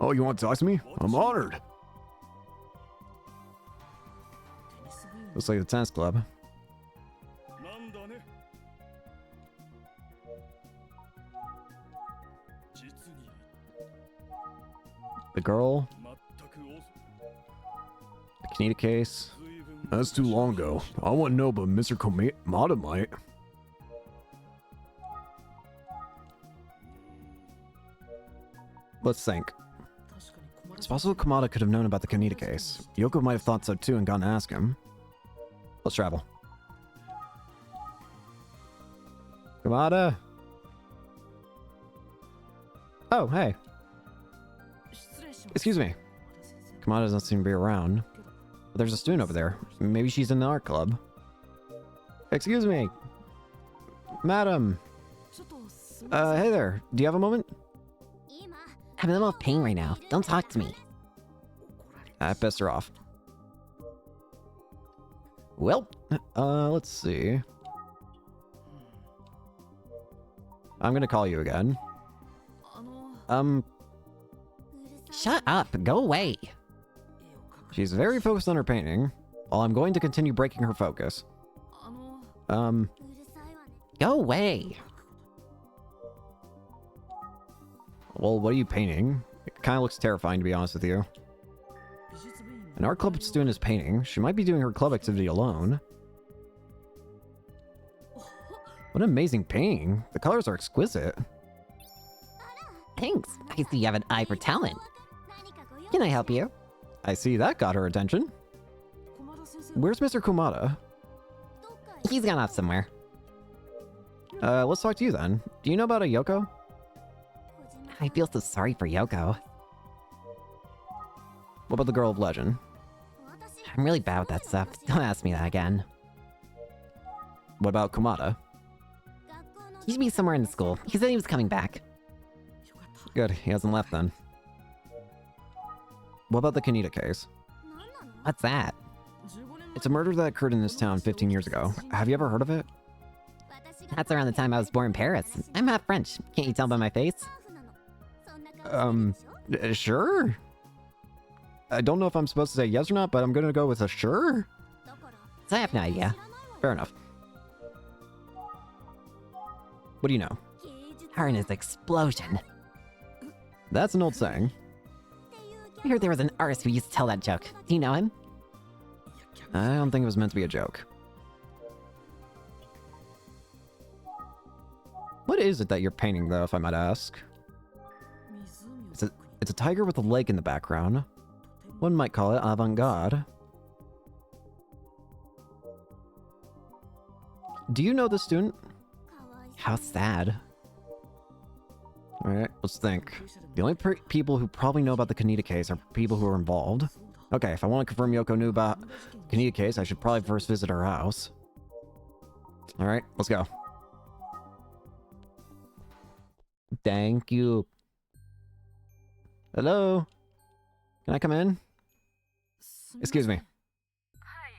Oh, you want to talk to me? I'm honored. Looks like the tennis club. The girl. The Kaneda case. That's too long ago. I wouldn't know, but Mr. Komada might. Let's think. It's possible Komada could have known about the Kaneda case. Yoko might have thought so too and gone to ask him. Let's travel. Komada! Oh, hey. Excuse me. Komada doesn't seem to be around. But there's a student over there. Maybe she's in the art club. Excuse me. Madam. Hey there. Do you have a moment? I'm in the middle of pain right now. Don't talk to me. I pissed her off. Well, let's see. I'm gonna call you again. Shut up. Go away. She's very focused on her painting, while I'm going to continue breaking her focus. Go away. Well, what are you painting? It kind of looks terrifying, to be honest with you. An art club student is painting. She might be doing her club activity alone. What an amazing painting. The colors are exquisite. Thanks. I see you have an eye for talent. Can I help you? I see that got her attention. Where's Mr. Kumada? He's gone off somewhere. Let's talk to you then. Do you know about a Yoko? I feel so sorry for Yoko. What about the girl of legend? I'm really bad with that stuff. Don't ask me that again. What about Kumada? He should be somewhere in the school. He said he was coming back. Good, he hasn't left then. What about the Kaneda case? What's that? It's a murder that occurred in this town 15 years ago. Have you ever heard of it? That's around the time I was born in Paris. I'm half French. Can't you tell by my face? Sure. I don't know if I'm supposed to say yes or not, but I'm gonna go with a sure. So I have no idea. Fair enough. What do you know? Her and his explosion. That's an old saying. I heard there was an artist who used to tell that joke. Do you know him? I don't think it was meant to be a joke. What is it that you're painting, though, if I might ask? It's a tiger with a lake in the background. One might call it avant-garde. Do you know this student? How sad. Alright, let's think. The only people who probably know about the Kaneda case are people who are involved. Okay, if I want to confirm Yoko knew about the Kaneda case, I should probably first visit her house. Alright, let's go. Thank you. Hello? Can I come in? Excuse me.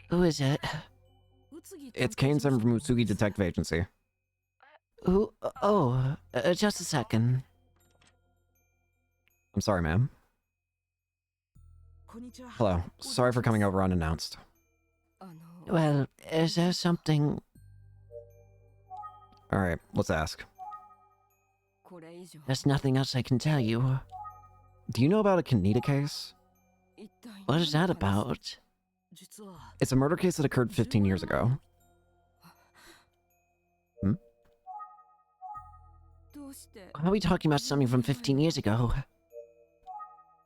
Who is it? It's Kane-san from Utsugi Detective Agency. Who? Oh, just a second. I'm sorry, ma'am. Hello. Sorry for coming over unannounced. Well, is there something... Alright, let's ask. There's nothing else I can tell you. Do you know about a Kaneda case? What is that about? It's a murder case that occurred 15 years ago. Are we talking about something from 15 years ago?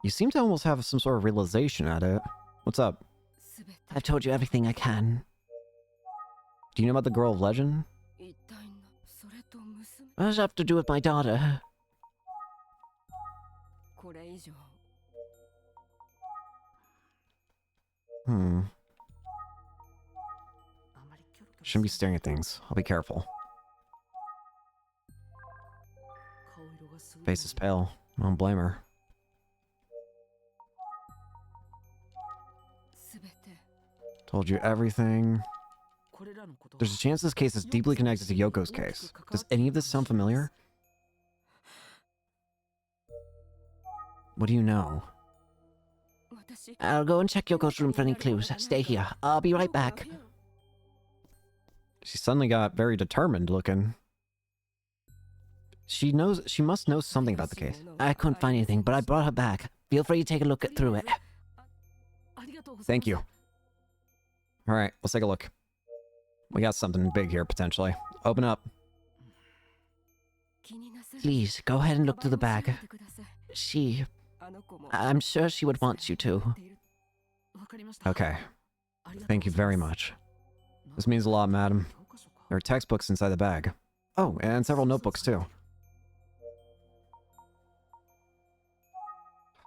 You seem to almost have some sort of realization at it. What's up? I've told you everything I can. Do you know about the girl of legend? What does it have to do with my daughter? Shouldn't be staring at things. I'll be careful. Face is pale. I don't blame her. Told you everything. There's a chance this case is deeply connected to Yoko's case. Does any of this sound familiar? What do you know? I'll go and check Yoko's room for any clues. Stay here. I'll be right back. She suddenly got very determined looking. She must know something about the case. I couldn't find anything, but I brought her back. Feel free to take a look through it. Thank you. Alright, let's take a look. We got something big here, potentially. Open up. Please, go ahead and look through the bag. I'm sure she would want you to. Okay. Thank you very much. This means a lot, madam. There are textbooks inside the bag. Oh, and several notebooks, too.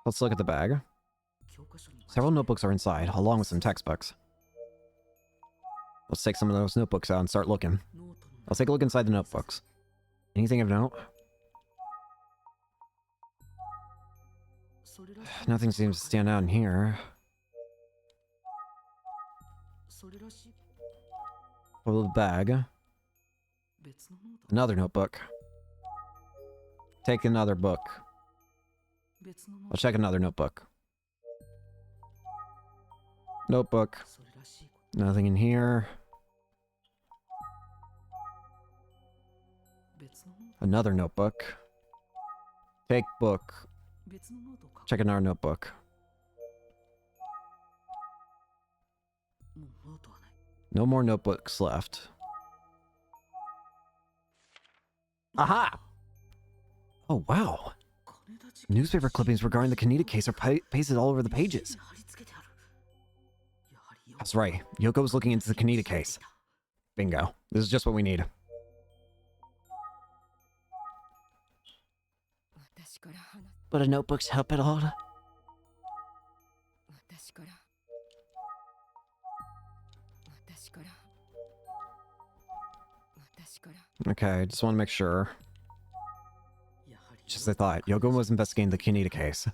Let's look at the bag. Several notebooks are inside, along with some textbooks. Let's take some of those notebooks out and start looking. Let's take a look inside the notebooks. Anything of note? Nothing seems to stand out in here. Over the bag. Another notebook. Take another book. I'll check another notebook. Notebook. Nothing in here. Another notebook. Take book. Check another notebook. No more notebooks left. Aha! Oh, wow. Newspaper clippings regarding the Kaneda case are pasted all over the pages. That's right. Yoko was looking into the Kaneda case. Bingo. This is just what we need. Would a notebooks help at all? Okay, just want to make sure. Just as I thought, Yoko was investigating the Kaneda case.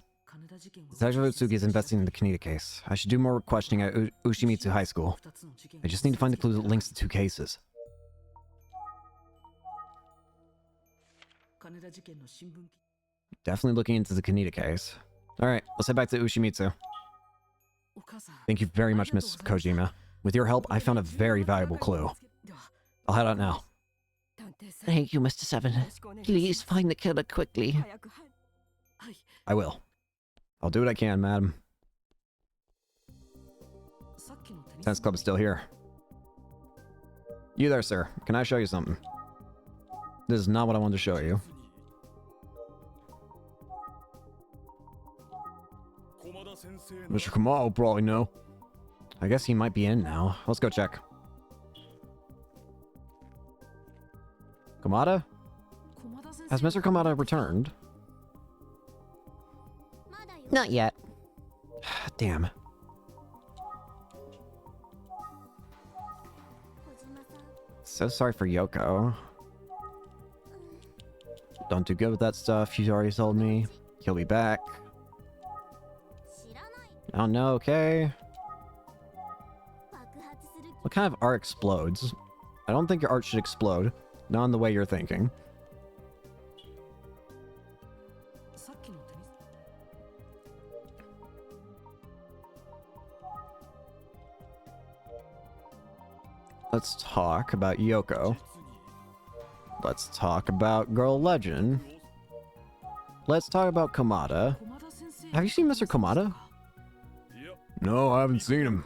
Detective Otsuki is investigating the Kaneda case. I should do more questioning at Ushimitsu High School. I just need to find the clue that links the two cases. Definitely looking into the Kaneda case. Alright, let's head back to Ushimitsu. Thank you very much, Miss Kojima. With your help, I found a very valuable clue. I'll head out now. Thank you, Mr. Seven. Please find the killer quickly. I will. I'll do what I can, madam. Tennis Club is still here. You there, sir. Can I show you something? This is not what I wanted to show you. Mr. Kamal will probably know. I guess he might be in now. Let's go check. Kamada? Has Mr. Kamada returned? Not yet. Damn. So sorry for Yoko. Don't do good with that stuff, you already told me. He'll be back. Oh no, okay. What kind of art explodes? I don't think your art should explode. Not in the way you're thinking. Let's talk about Yoko. Let's talk about Girl Legend. Let's talk about Kamada. Have you seen Mr. Kamada? No, I haven't seen him.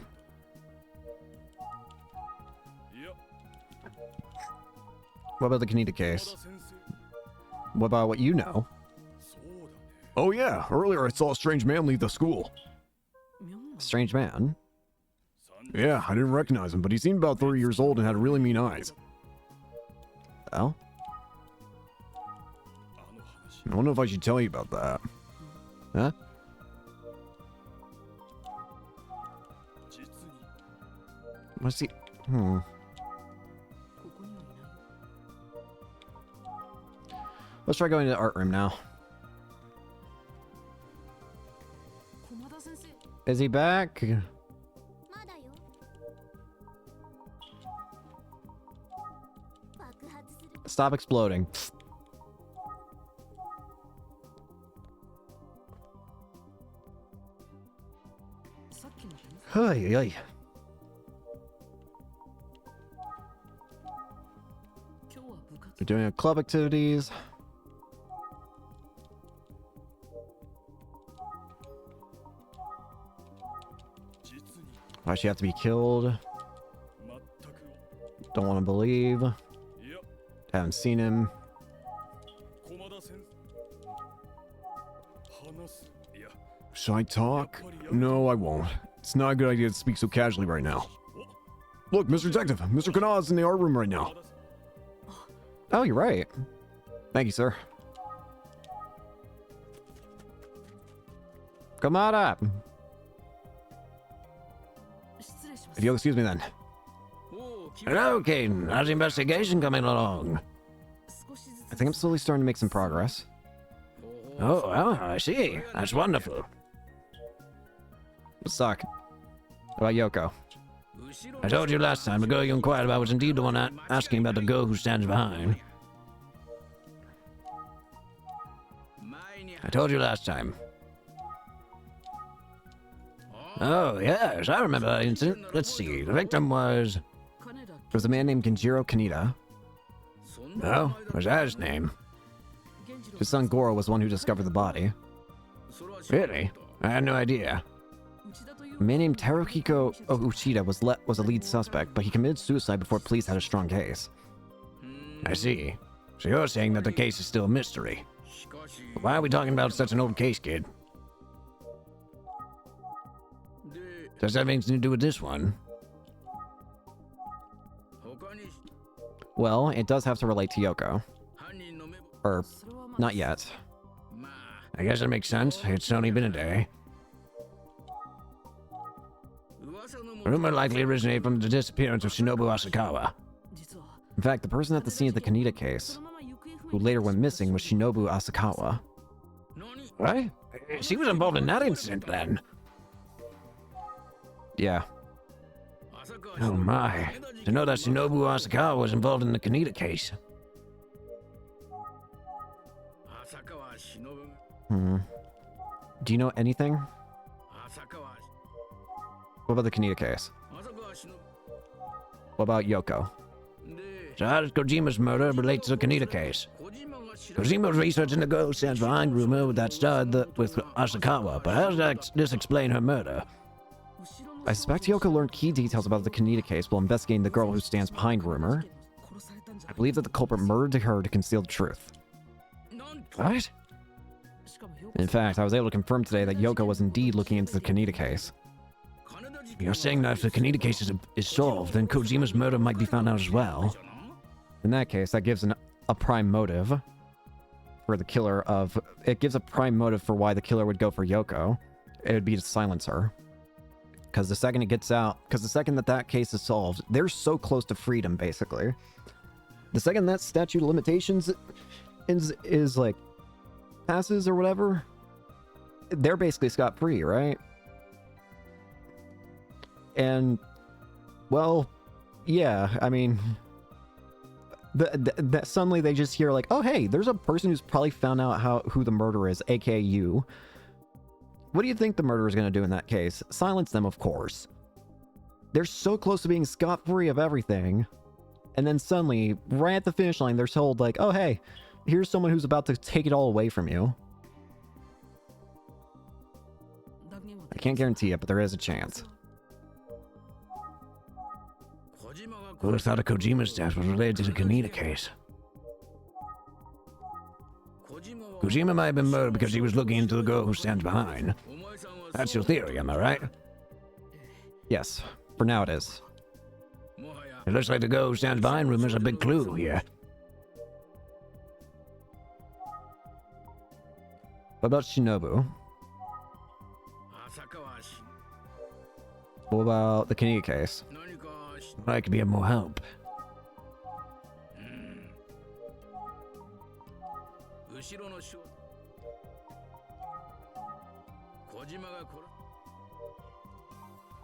What about the Kaneda case? What about what you know? Oh yeah, earlier I saw a strange man leave the school. Strange man? Yeah, I didn't recognize him, but he seemed about 30 years old and had really mean eyes. Well? I don't know if I should tell you about that. Huh? What's he... Let's try going to the art room now. Is he back? Stop exploding. Hey, hey. We're doing club activities. Why she have to be killed? Don't want to believe. Haven't seen him. Should I talk? No, I won't. It's not a good idea to speak so casually right now. Look, Mr. Detective, Mr. Kanada's in the art room right now. Oh, you're right. Thank you, sir. Come on up. If you'll excuse me then. Hello, Caden. How's the investigation coming along? I think I'm slowly starting to make some progress. Oh, I see. That's wonderful. Let's talk about Yoko. I told you last time the girl you inquired about was indeed the one asking about the girl who stands behind. I told you last time. Oh, yes, I remember that incident. Let's see, the victim was... There was a man named Genjiro Kaneda. Oh, was that his name? His son Goro was the one who discovered the body. Really? I had no idea. A man named Teruhiko Uchida was a lead suspect, but he committed suicide before police had a strong case. I see. So you're saying that the case is still a mystery. Why are we talking about such an old case, kid? Does that have anything to do with this one? Well, it does have to relate to Yoko. Or, not yet. I guess that makes sense. It's only been a day. Rumor likely originated from the disappearance of Shinobu Asakawa. In fact, the person at the scene of the Kaneda case, who later went missing, was Shinobu Asakawa. What? She was involved in that incident then? Yeah. Oh my. To know that Shinobu Asakawa was involved in the Kaneda case. Do you know anything? What about the Kaneda case? What about Yoko? So how does Kojima's murder relate to the Kaneda case? Kojima was researching the girl who stands behind rumor that started with Asakawa, but how does this explain her murder? I suspect Yoko learned key details about the Kaneda case while investigating the girl who stands behind rumor. I believe that the culprit murdered her to conceal the truth. What? In fact, I was able to confirm today that Yoko was indeed looking into the Kaneda case. You're saying that if the Kaneda case is solved, then Kojima's murder might be found out as well? In that case, that gives a prime motive for the killer of... It gives a prime motive for why the killer would go for Yoko. It would be to silence her. Because the second it gets out... Because the second that case is solved, they're so close to freedom, basically. The second that statute of limitations is like... passes or whatever, they're basically scot-free, right? And, well, yeah, I mean... suddenly they just hear like, oh hey, there's a person who's probably found out who the murderer is, aka you. What do you think the murderer is going to do in that case? Silence them, of course. They're so close to being scot-free of everything, and then suddenly, right at the finish line, they're told like, oh hey, here's someone who's about to take it all away from you. I can't guarantee it, but there is a chance. Who would have thought of Kojima's death was related to the Kaneda case? Kojima might have been murdered because he was looking into the girl who stands behind. That's your theory, am I right? Yes, for now it is. It looks like the girl who stands behind rumors a big clue here. What about Shinobu? What about the Kaneda case? I could be of more help.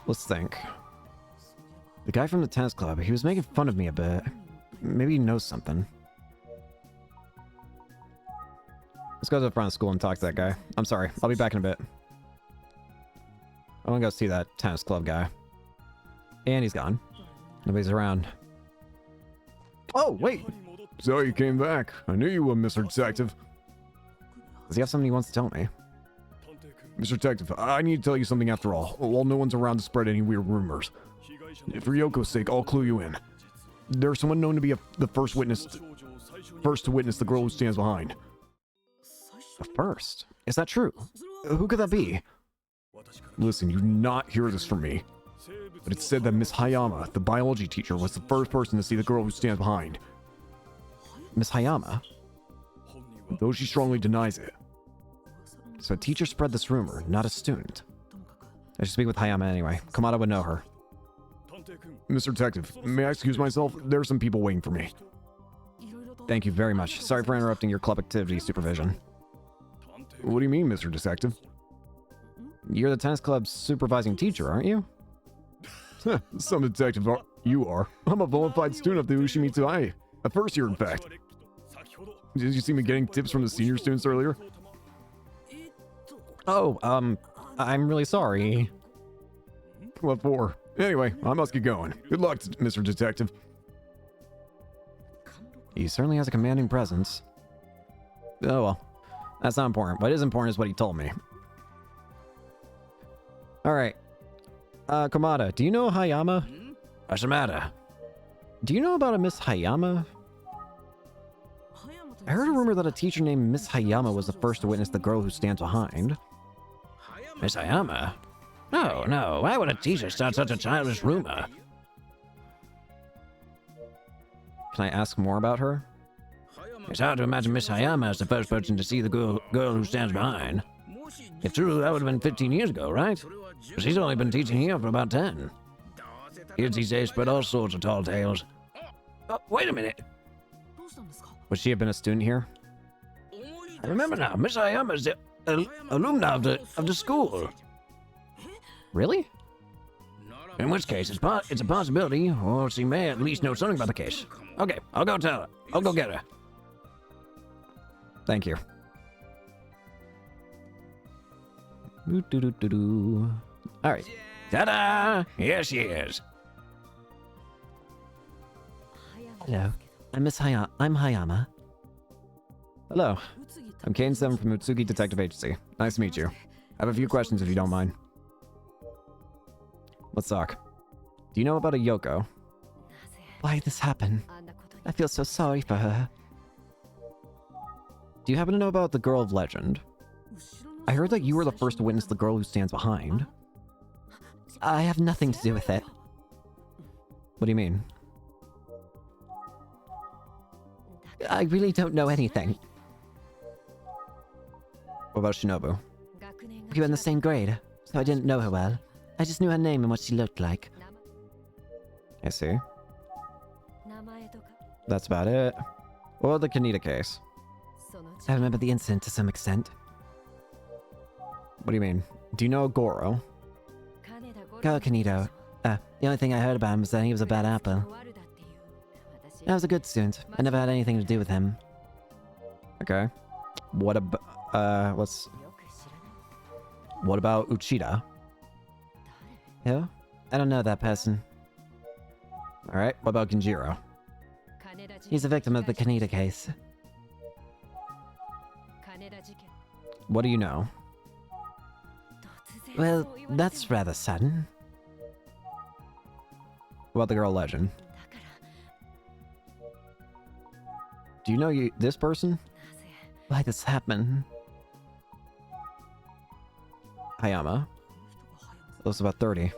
Let's think. The guy from the tennis club, he was making fun of me a bit. Maybe he knows something. Let's go to the front of school and talk to that guy. I'm sorry, I'll be back in a bit. I want to go see that tennis club guy. And he's gone. Nobody's around. Oh, wait! So you came back. I knew you were, Mr. Detective. Does he have something he wants to tell me? Mr. Detective, I need to tell you something after all, while no one's around to spread any weird rumors. For Yoko's sake, I'll clue you in. There's someone known to be the first to witness the girl who stands behind. The first? Is that true? Who could that be? Listen, you do not hear this from me. But it's said that Miss Hayama, the biology teacher, was the first person to see the girl who stands behind. Miss Hayama? Though she strongly denies it. So a teacher spread this rumor, not a student. I should speak with Hayama anyway. Kamada would know her. Mr. Detective, may I excuse myself? There are some people waiting for me. Thank you very much. Sorry for interrupting your club activity supervision. What do you mean, Mr. Detective? You're the tennis club's supervising teacher, aren't you? Some detective you are. I'm a bona fide student of the Ushimitsu Ai. A first year, in fact. Did you see me getting tips from the senior students earlier? Oh, I'm really sorry. What for? Anyway, I must get going. Good luck, Mr. Detective. He certainly has a commanding presence. Oh well. That's not important. What is important is what he told me. Alright. Komada, do you know Hayama? What's the matter? Do you know about a Miss Hayama? I heard a rumor that a teacher named Miss Hayama was the first to witness the girl who stands behind. Miss Ayama? No, no. Why would a teacher start such a childish rumor? Can I ask more about her? It's hard to imagine Miss Hayama as the first person to see the girl who stands behind. If true, that would have been 15 years ago, right? But she's only been teaching here for about 10. Kids these days spread all sorts of tall tales. Oh, wait a minute. Would she have been a student here? I remember now. Miss Ayama is the alumna of the school. Really? In which case, it's a possibility, or she may at least know something about the case. Okay, I'll go tell her. I'll go get her. Thank you. Alright. Ta-da! Here she is. Hello, I'm I'm Hayama. Hello. I'm Kane 7 from Utsugi Detective Agency. Nice to meet you. I have a few questions if you don't mind. Let's talk. Do you know about a Yoko? Why did this happen? I feel so sorry for her. Do you happen to know about the Girl of Legend? I heard that you were the first to witness the girl who stands behind. I have nothing to do with it. What do you mean? I really don't know anything. What about Shinobu? We were in the same grade, so I didn't know her well. I just knew her name and what she looked like. I see. That's about it. What about the Kaneda case? I remember the incident to some extent. What do you mean? Do you know Goro? Go Kaneda. The only thing I heard about him was that he was a bad apple. I was a good student. I never had anything to do with him. Okay. What about, what about Uchida? Who? I don't know that person. Alright, what about Genjiro? He's a victim of the Kaneda case. What do you know? Well, that's rather sudden. What about the Girl Legend? Do you know this person? Why this happened? Hayama. Looks about 30.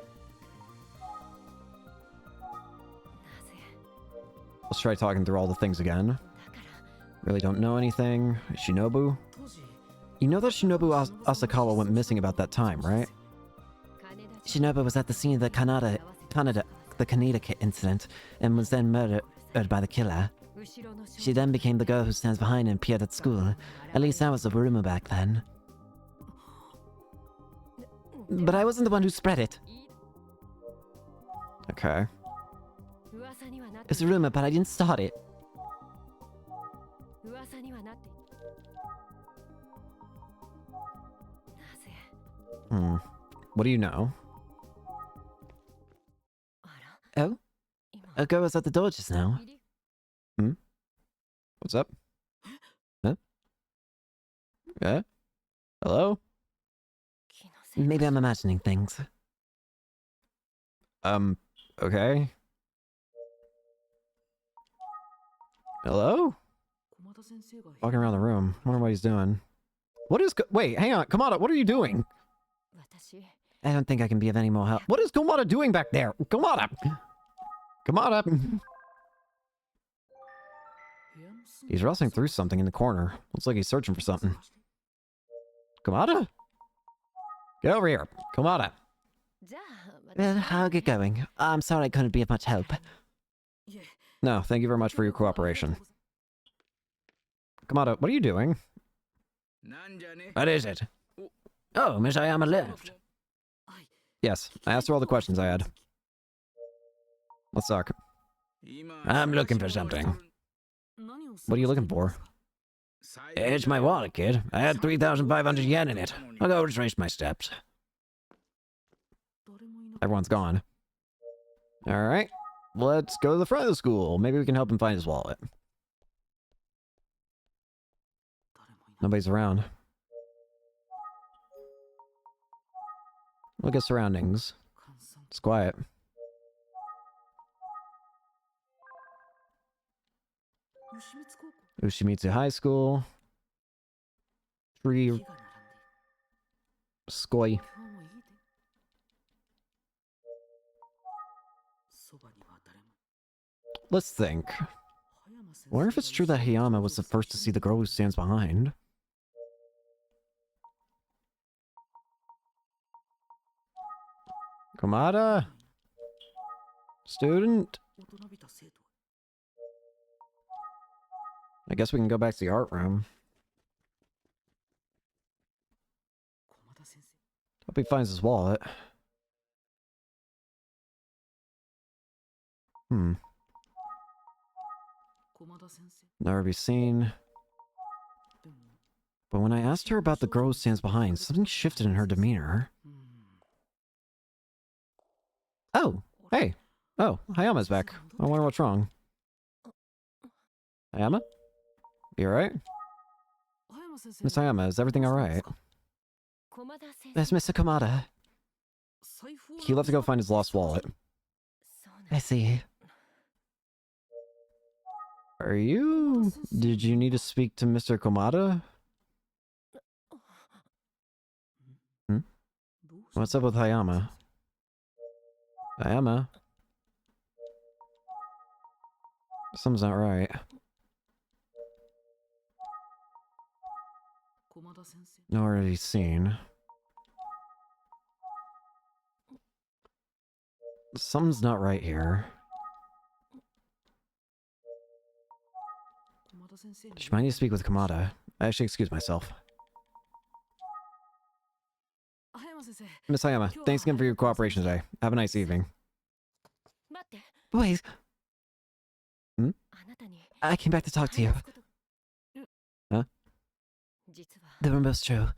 Let's try talking through all the things again. Really don't know anything. Shinobu? You know that Shinobu Asakawa went missing about that time, right? Shinobu was at the scene of the Kaneda incident and was then murdered by the killer. She then became the girl who stands behind and appeared at school. At least that was the rumor back then. But I wasn't the one who spread it. Okay. It's a rumor, but I didn't start it. What do you know? Oh? A girl was at the door just now. What's up? Huh? Yeah? Hello? Maybe I'm imagining things. Okay. Hello? Walking around the room. Wonder what he's doing. What is... Wait, hang on. Kamada, what are you doing? I don't think I can be of any more help. What is Kamada doing back there? Kamada! Kamada! He's rustling through something in the corner. Looks like he's searching for something. Kamada? Get over here. Kamada. Well, I'll get going. I'm sorry I couldn't be of much help. No, thank you very much for your cooperation. Kamada, what are you doing? What is it? Oh, Miss Ayama left. Yes, I asked her all the questions I had. Let's talk. I'm looking for something. What are you looking for? It's my wallet, kid. I had 3,500 yen in it. I'll go retrace my steps. Everyone's gone. Alright. Let's go to the front of the school. Maybe we can help him find his wallet. Nobody's around. Look at surroundings. It's quiet. Ushimitsu High School. Tree. Skoy. Let's think. Wonder if it's true that Hayama was the first to see the girl who stands behind. Komada? Student? I guess we can go back to the art room. Hope he finds his wallet. Never be seen. But when I asked her about the girl who stands behind, something shifted in her demeanor. Oh, hey. Oh, Hayama's back. I wonder what's wrong. Hayama? You alright? Miss Hayama, is everything alright? There's Mr. Komada. He left to go find his lost wallet. I see. Are you... Did you need to speak to Mr. Komada? What's up with Hayama? Hayama? Something's not right. Nowhere to be seen. Something's not right here. She might need to speak with Komada. I should excuse myself. Miss Hayama, thanks again for your cooperation today. Have a nice evening. Wait. I came back to talk to you. Huh? The rumor's true.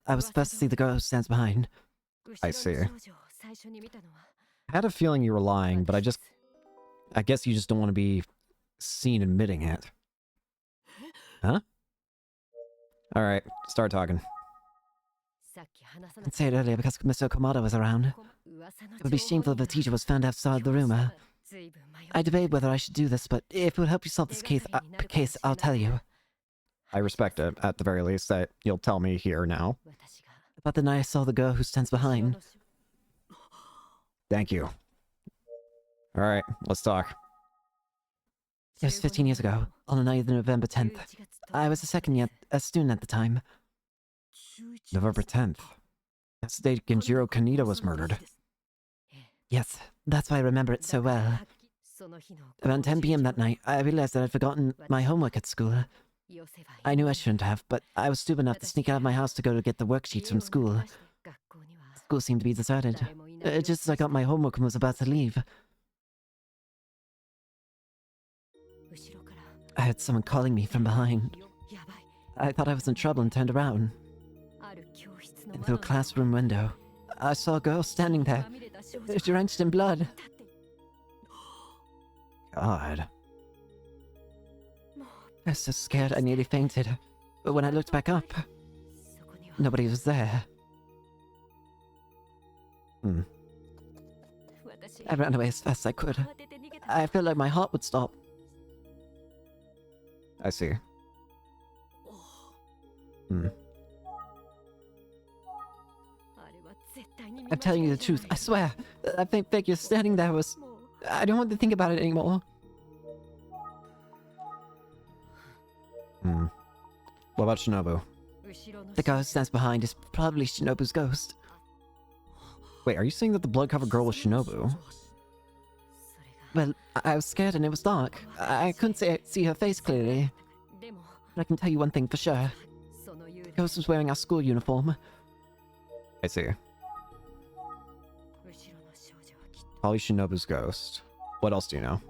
I was supposed to see the girl who stands behind. I see. I had a feeling you were lying, but I guess you just don't want to be seen admitting it. Huh? Alright, start talking. I'd say it earlier because Mr. Komada was around. It would be shameful if the teacher was found outside the rumor. I debated whether I should do this, but if it would help you solve this case, I'll tell you. I respect it, at the very least, that you'll tell me here now. About the night I saw the girl who stands behind. Thank you. Alright, let's talk. It was 15 years ago, on the night of November 10th. I was a student at the time. November 10th. That's the day Genjiro Kaneda was murdered. Yes, that's why I remember it so well. Around 10 p.m. that night, I realized that I'd forgotten my homework at school. I knew I shouldn't have, but I was stupid enough to sneak out of my house to go to get the worksheets from school. School seemed to be deserted. Just as I got my homework and was about to leave, I heard someone calling me from behind. I thought I was in trouble and turned around. And through a classroom window, I saw a girl standing there, drenched in blood. God. I was so scared I nearly fainted. But when I looked back up, nobody was there. I ran away as fast as I could. I felt like my heart would stop. I see. I'm telling you the truth, I swear. That faint figure standing there was... I don't want to think about it anymore. What about Shinobu? The girl who stands behind is probably Shinobu's ghost. Wait, are you saying that the blood-covered girl was Shinobu? Well, I was scared and it was dark. I couldn't see her face clearly. But I can tell you one thing for sure. The ghost was wearing our school uniform. I see. Probably Shinobu's ghost. What else do you know?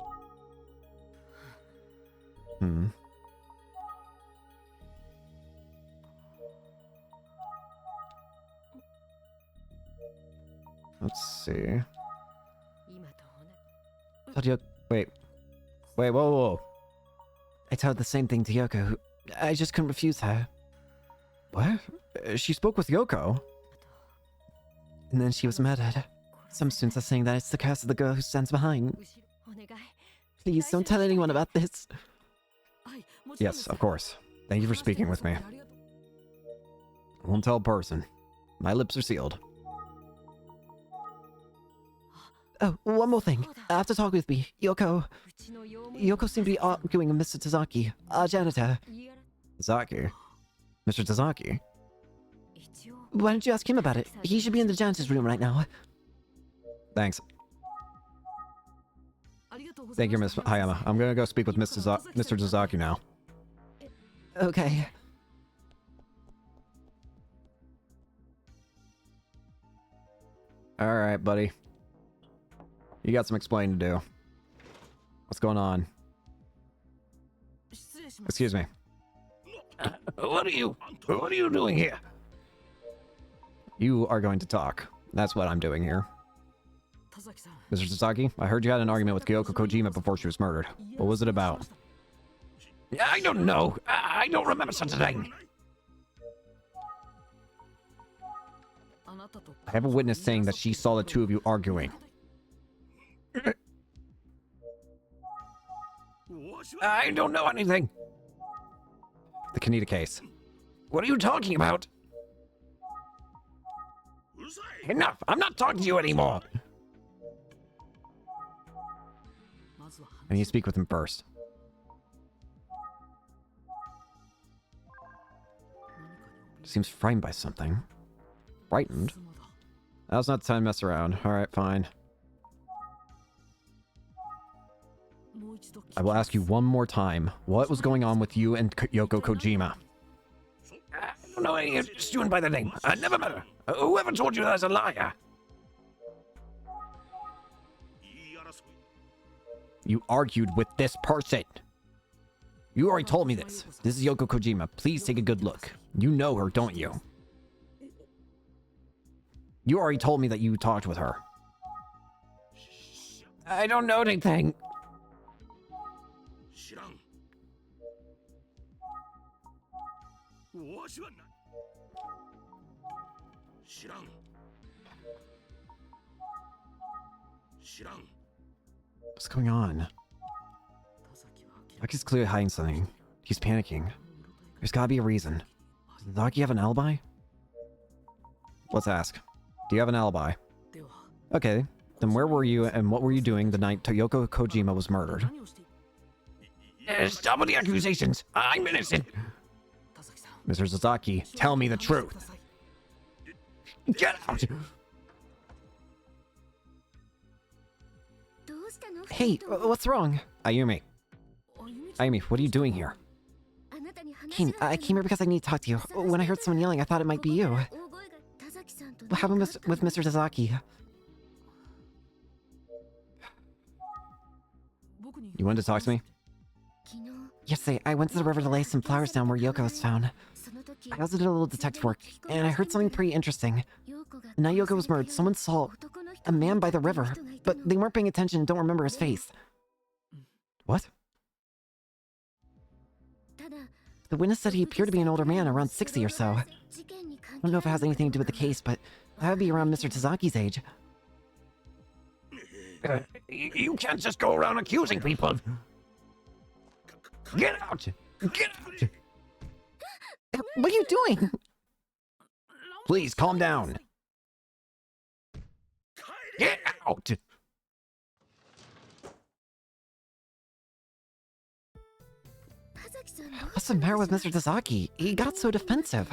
Let's see. Told Yoko... Wait. Wait, whoa, whoa. I told the same thing to Yoko. I just couldn't refuse her. What? She spoke with Yoko? And then she was murdered. Some students are saying that it's the curse of the girl who stands behind. Please, don't tell anyone about this. Yes, of course. Thank you for speaking with me. I won't tell a person. My lips are sealed. Oh, one more thing. After talking with me, Yoko seemed to be arguing with Mr. Tazaki, our janitor. Zaki. Mr. Tazaki. Why don't you ask him about it? He should be in the janitor's room right now. Thanks. Thank you, Miss Hayama. I'm gonna go speak with Mr. Tazaki now. Okay. Alright, buddy. You got some explaining to do. What's going on? Excuse me. What are you doing here? You are going to talk. That's what I'm doing here. Mr. Sasaki, I heard you had an argument with Kyoko Kojima before she was murdered. What was it about? I don't know. I don't remember such a thing. I have a witness saying that she saw the two of you arguing. I don't know anything. The Kaneda case. What are you talking about? Enough! I'm not talking to you anymore. I need to speak with him first. Seems frightened by something. Frightened? Now's not the time to mess around. Alright, fine. I will ask you one more time. What was going on with you and Yoko Kojima? I don't know any student by the name. I never met her. Whoever told you that is a liar. You argued with this person. You already told me this. This is Yoko Kojima. Please take a good look. You know her, don't you? You already told me that you talked with her. I don't know anything. What's going on? Taki's clearly hiding something. He's panicking. There's gotta be a reason. Does Taki have an alibi? Let's ask. Do you have an alibi? Okay, then where were you and what were you doing the night Yoko Kojima was murdered? Stop with the accusations. I'm innocent. Mr. Sasaki, tell me the truth. Get out. Hey, what's wrong? Ayumi. Ayumi, what are you doing here? I came here because I need to talk to you. When I heard someone yelling, I thought it might be you. What happened with Mr. Tazaki? You wanted to talk to me? Yesterday, I went to the river to lay some flowers down where Yoko was found. I also did a little detective work, and I heard something pretty interesting. The night Yoko was murdered, someone saw a man by the river, but they weren't paying attention and don't remember his face. What? The witness said he appeared to be an older man, around 60 or so. I don't know if it has anything to do with the case, but that would be around Mr. Tazaki's age. You can't just go around accusing people. Get out! Get out! What are you doing? Please, calm down. Get out! What's the matter with Mr. Tazaki? He got so defensive.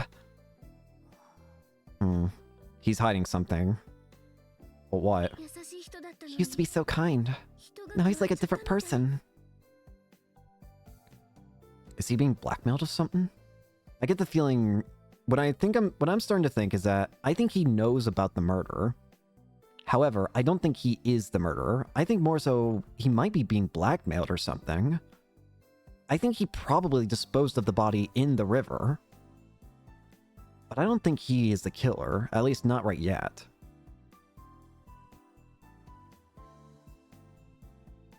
He's hiding something. But what? He used to be so kind. Now he's like a different person. Is he being blackmailed or something? I get the feeling... What I'm starting to think is that I think he knows about the murder. However, I don't think he is the murderer. I think more so he might be being blackmailed or something. I think he probably disposed of the body in the river. But I don't think he is the killer, at least not right yet.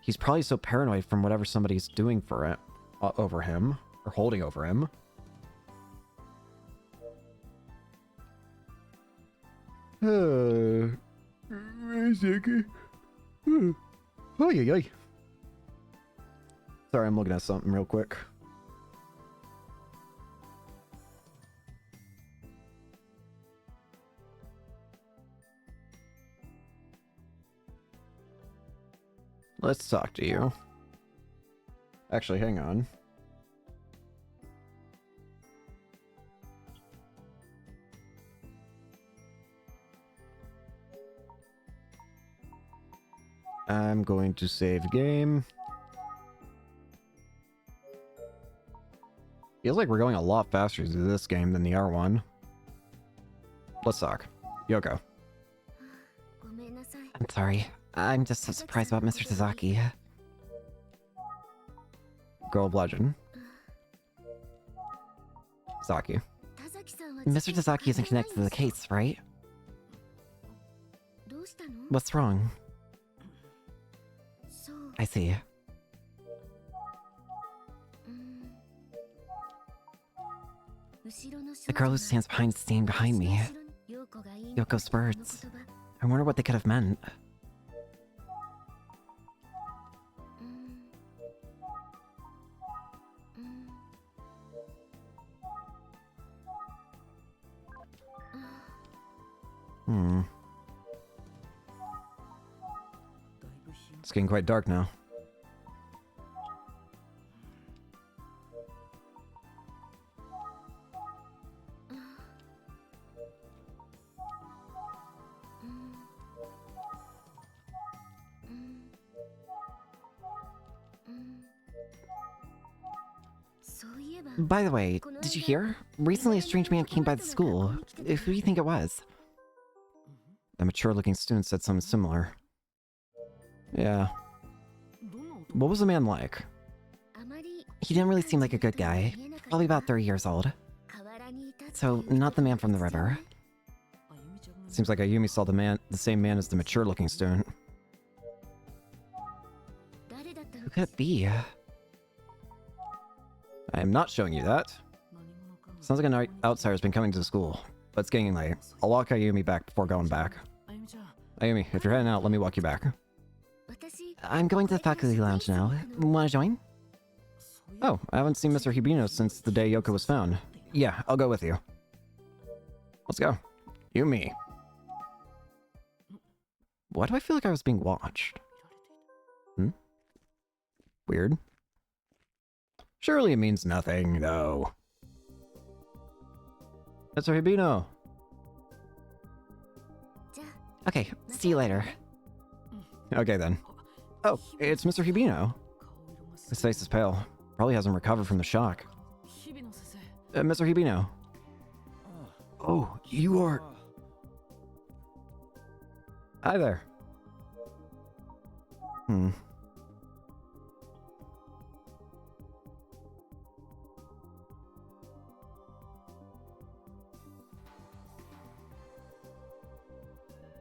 He's probably so paranoid from whatever somebody's doing for it, over him, or holding over him. Wait a second. Oy. Sorry, I'm looking at something real quick. Let's talk to you. Actually, hang on. I'm going to save game. Feels like we're going a lot faster through this game than the R1. Let's talk. Yoko. I'm sorry. I'm just so surprised about Mr. Tazaki. Girl of Legend. Saki. Mr. Tazaki isn't connected to the case, right? What's wrong? I see. The girl who stands behind standing behind me. Yoko's words. I wonder what they could have meant. It's getting quite dark now. By the way, did you hear? Recently a strange man came by the school. Who do you think it was? The mature-looking student said something similar. Yeah. What was the man like? He didn't really seem like a good guy. Probably about 30 years old. So, not the man from the river. Seems like Ayumi saw the same man as the mature-looking student. Who could it be? I am not showing you that. Sounds like an outsider's been coming to the school, but it's getting late. I'll walk Ayumi back before going back. Ayumi, if you're heading out, let me walk you back. I'm going to the faculty lounge now. Wanna join? Oh, I haven't seen Mr. Hibino since the day Yoko was found. Yeah, I'll go with you. Let's go. You and me. Why do I feel like I was being watched? Weird. Surely it means nothing, though. Mr. Hibino. Okay, see you later. Okay, then. Oh, it's Mr. Hibino. His face is pale. Probably hasn't recovered from the shock. Mr. Hibino. Oh, you are... Hi there.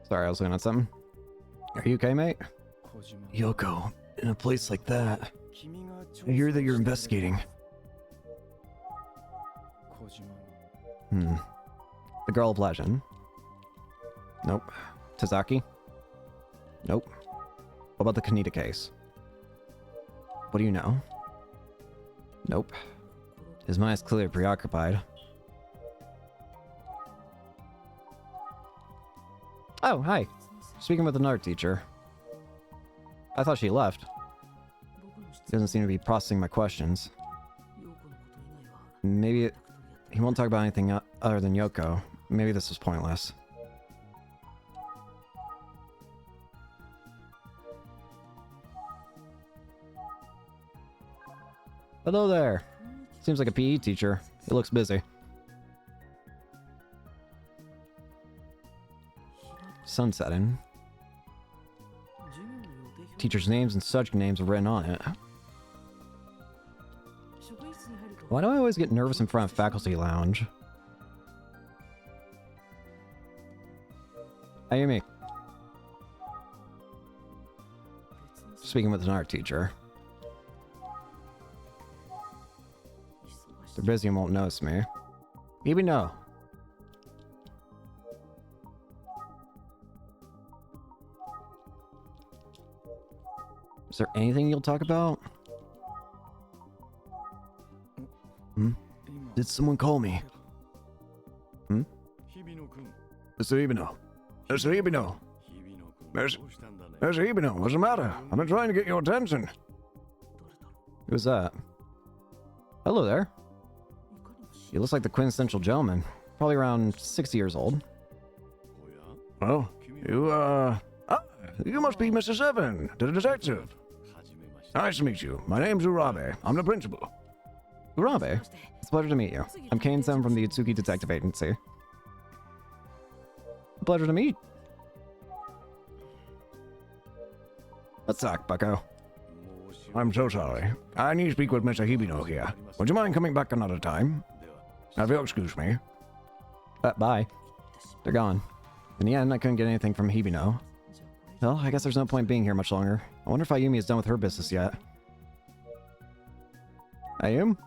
Sorry, I was looking at something. Are you okay, mate? Yoko, in a place like that. I hear that you're investigating. The girl of legend. Nope. Tazaki? Nope. What about the Kaneda case? What do you know? Nope. His mind is clearly preoccupied. Oh, hi. Speaking with another teacher. I thought she left. He doesn't seem to be processing my questions. Maybe he won't talk about anything other than Yoko. Maybe this was pointless. Hello there. Seems like a PE teacher. He looks busy. Sun setting. Teachers' names and subject names are written on it. Why do I always get nervous in front of faculty lounge? Ayumi. Speaking with an art teacher. They're busy and won't notice me. Maybe no. Is there anything you'll talk about? Hmm? Did someone call me? Hmm? Mr. Ibino. Mr. Ibino. Mr. Ibino, what's the matter? I've been trying to get your attention. Who's that? Hello there. He looks like the quintessential gentleman. Probably around 60 years old. Oh, you must be Mr. Seven, the detective. Nice to meet you. My name's Urabe. I'm the principal. Urabe, it's a pleasure to meet you. I'm Kane-san from the Utsuki Detective Agency. A pleasure to meet. Let's talk, bucko. I'm so sorry. I need to speak with Mr. Hibino here. Would you mind coming back another time? Now, if you'll excuse me. Bye. They're gone. In the end, I couldn't get anything from Hibino. Well, I guess there's no point being here much longer. I wonder if Ayumi is done with her business yet. Ayumi?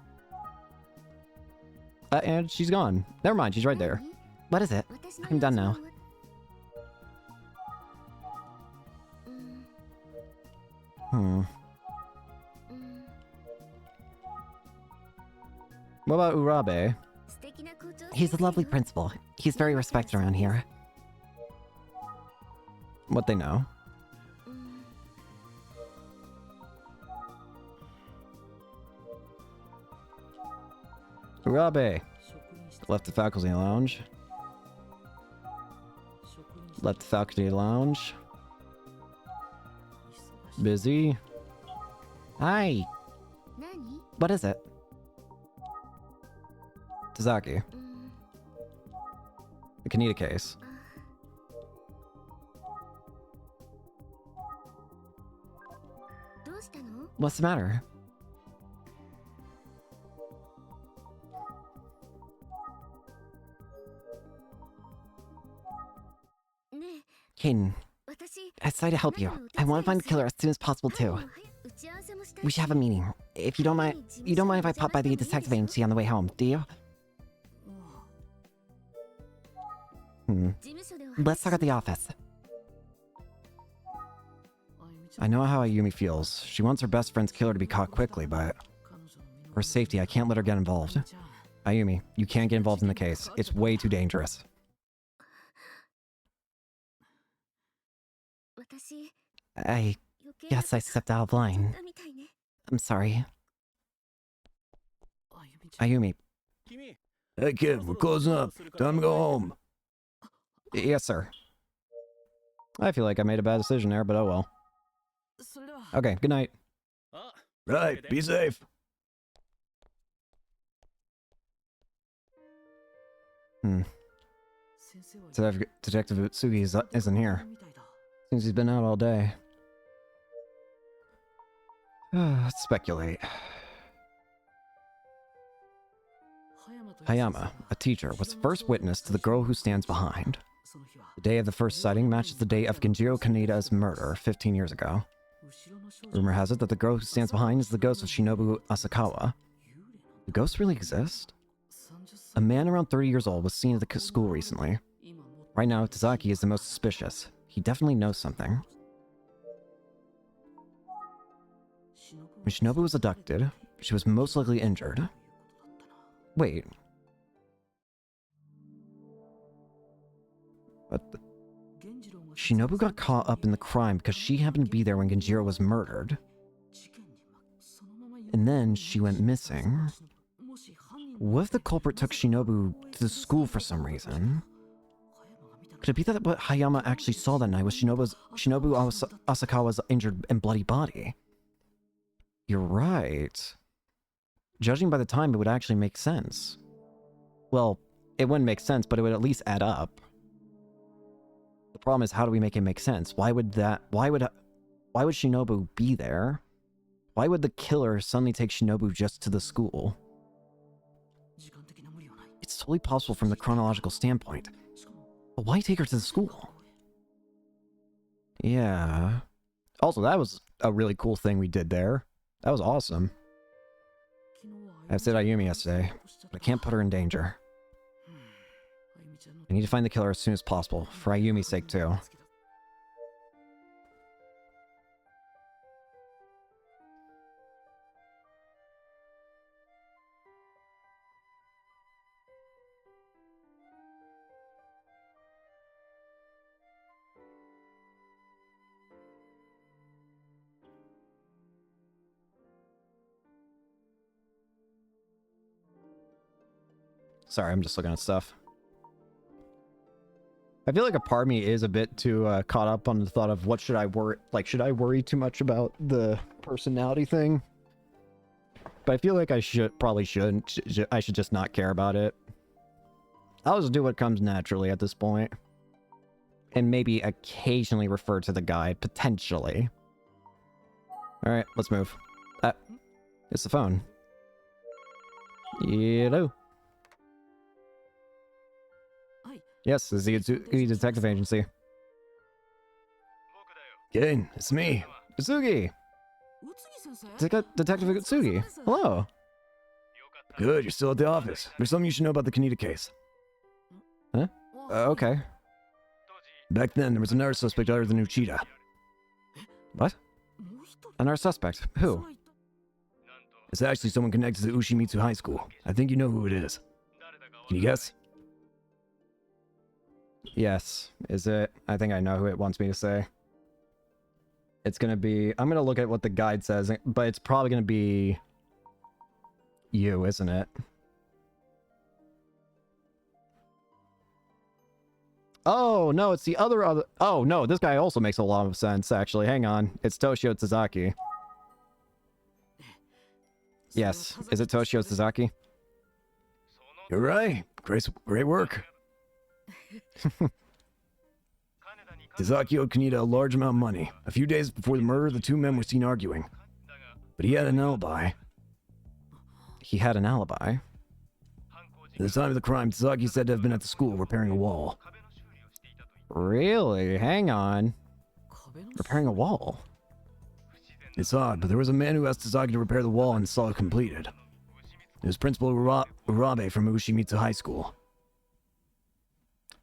And she's gone. Never mind, she's right there. What is it? I'm done now. What about Urabe? He's a lovely principal. He's very respected around here. What they know? Urabe! Left the faculty lounge. Left the faculty lounge. Busy. Hi! What is it? Tazaki. The Kaneda case. What's the matter? Kaden, I decided to help you. I want to find the killer as soon as possible too. We should have a meeting. If you don't mind if I pop by the detective agency on the way home, do you? Let's talk at the office. I know how Ayumi feels. She wants her best friend's killer to be caught quickly, but for safety, I can't let her get involved. Ayumi, you can't get involved in the case. It's way too dangerous. I guess I stepped out of line. I'm sorry. Ayumi. Hey kid, we're closing up. Time to go home. Yes, sir. I feel like I made a bad decision there, but oh well. Okay, good night. Right, be safe. Detective Utsugi isn't here. Seems he's been out all day. Let's speculate. Hayama, a teacher, was first witness to the girl who stands behind. The day of the first sighting matches the day of Genjiro Kaneda's murder 15 years ago. Rumor has it that the girl who stands behind is the ghost of Shinobu Asakawa. Do ghosts really exist? A man around 30 years old was seen at the school recently. Right now, Tazaki is the most suspicious. He definitely knows something. When Shinobu was abducted, she was most likely injured. Wait. What the? Shinobu got caught up in the crime because she happened to be there when Genjiro was murdered. And then she went missing. What if the culprit took Shinobu to the school for some reason? Could it be that what Hayama actually saw that night was Shinobu Asakawa's injured and bloody body? You're right. Judging by the time, it would actually make sense. Well, it wouldn't make sense, but it would at least add up. The problem is, how do we make it make sense? Why would Shinobu be there? Why would the killer suddenly take Shinobu just to the school? It's totally possible from the chronological standpoint. But why take her to the school? Yeah. Also, that was a really cool thing we did there. That was awesome. I said Ayumi yesterday, but I can't put her in danger. I need to find the killer as soon as possible, for Ayumi's sake too. Sorry, I'm just looking at stuff. I feel like a part of me is a bit too caught up on the thought of what should I worry, like, should I worry too much about the personality thing? But I feel like I probably shouldn't. I should just not care about it. I'll just do what comes naturally at this point. And maybe occasionally refer to the guide, potentially. Alright, let's move. It's the phone. Hello. Yes, this is the detective agency. Again, it's me. Utsugi! Detective Utsugi. Hello. Good, you're still at the office. There's something you should know about the Kaneda case. Huh? Okay. Back then, there was another suspect other than Uchida. What? Another suspect? Who? It's actually someone connected to Ushimitsu High School. I think you know who it is. Can you guess? Yes. Is it? I think I know who it wants me to say. It's gonna be... I'm gonna look at what the guide says, but it's probably gonna be... you, isn't it? Oh, no, it's the other... Oh, no, this guy also makes a lot of sense, actually. Hang on. It's Toshio Tazaki. Yes. Is it Toshio Tazaki? You're right. Great work. Tazaki owed Kaneda a large amount of money. A few days before the murder, the two men were seen arguing. But he had an alibi. He had an alibi? At the time of the crime, Tazaki said to have been at the school repairing a wall. Really? Hang on. Repairing a wall? It's odd, but there was a man who asked Tazaki to repair the wall and saw it completed. It was Principal Urabe from Ushimitsu High School.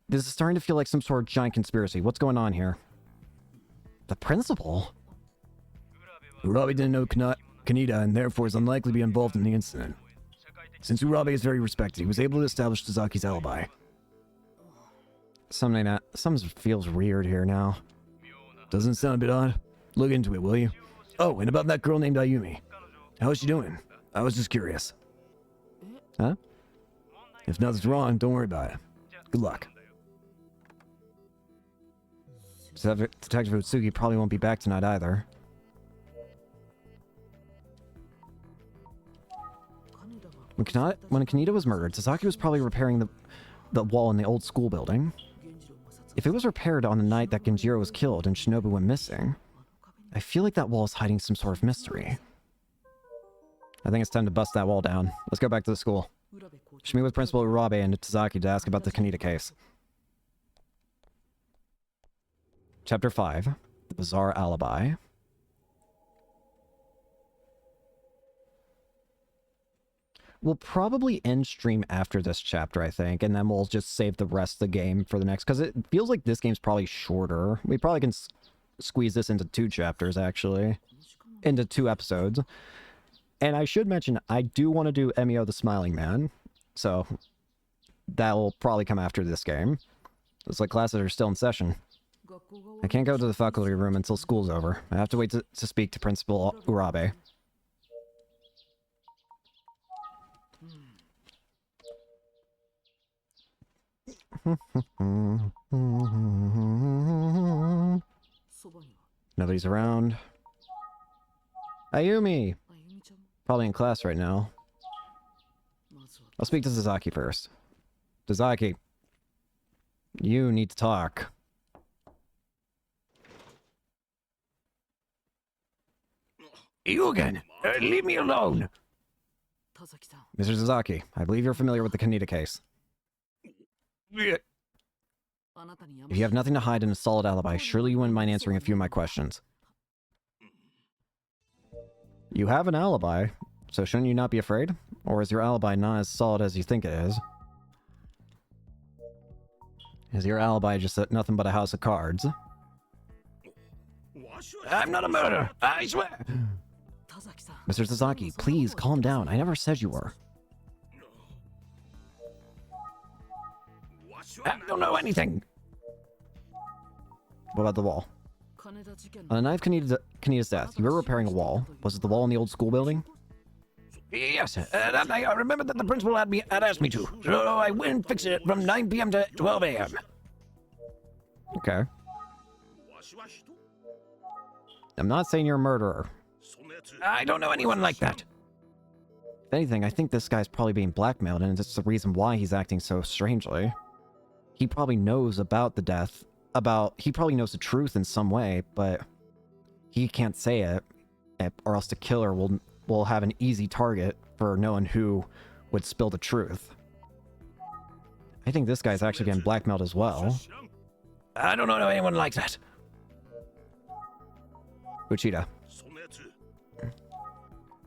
This is starting to feel like some sort of giant conspiracy. What's going on here? The principal? Urabe didn't know Kaneda and therefore is unlikely to be involved in the incident. Since Urabe is very respected, he was able to establish Tazaki's alibi. Something feels weird here now. Doesn't it sound a bit odd? Look into it, will you? Oh, and about that girl named Ayumi. How is she doing? I was just curious. Huh? If nothing's wrong, don't worry about it. Good luck. Detective Utsugi probably won't be back tonight either. When Kaneda was murdered, Sasaki was probably repairing the wall in the old school building. If it was repaired on the night that Genjiro was killed and Shinobu went missing, I feel like that wall is hiding some sort of mystery. I think it's time to bust that wall down. Let's go back to the school. Should meet with Principal Urabe and Tazaki to ask about the Kaneda case. Chapter 5. The Bizarre Alibi. We'll probably end stream after this chapter, I think, and then we'll just save the rest of the game for the next, because it feels like this game's probably shorter. We probably can squeeze this into 2 chapters, actually. Into 2 episodes. And I should mention, I do want to do Emio the Smiling Man, so that'll probably come after this game. Looks like classes are still in session. I can't go to the faculty room until school's over. I have to wait to speak to Principal Urabe. Nobody's around. Ayumi! Probably in class right now. I'll speak to Sasaki first. Sasaki, you need to talk. You again! Leave me alone! Mr. Sasaki, I believe you're familiar with the Kaneda case. If you have nothing to hide and a solid alibi, surely you wouldn't mind answering a few of my questions. You have an alibi, so shouldn't you not be afraid? Or is your alibi not as solid as you think it is? Is your alibi just nothing but a house of cards? I'm not a murderer, I swear. Mr. Sasaki, please calm down. I never said you were. I don't know anything. What about the wall? On the night of Kanita's death, you were repairing a wall. Was it the wall in the old school building? Yes, that night I remember that the principal had asked me to, so I went and fixed it from 9 p.m. to 12 a.m. Okay. I'm not saying you're a murderer. I don't know anyone like that. If anything, I think this guy's probably being blackmailed, and it's the reason why he's acting so strangely. He probably knows about the death, he probably knows the truth in some way, but he can't say it, or else the killer will have an easy target for knowing who would spill the truth. I think this guy's actually getting blackmailed as well. I don't know anyone like that. Uchida.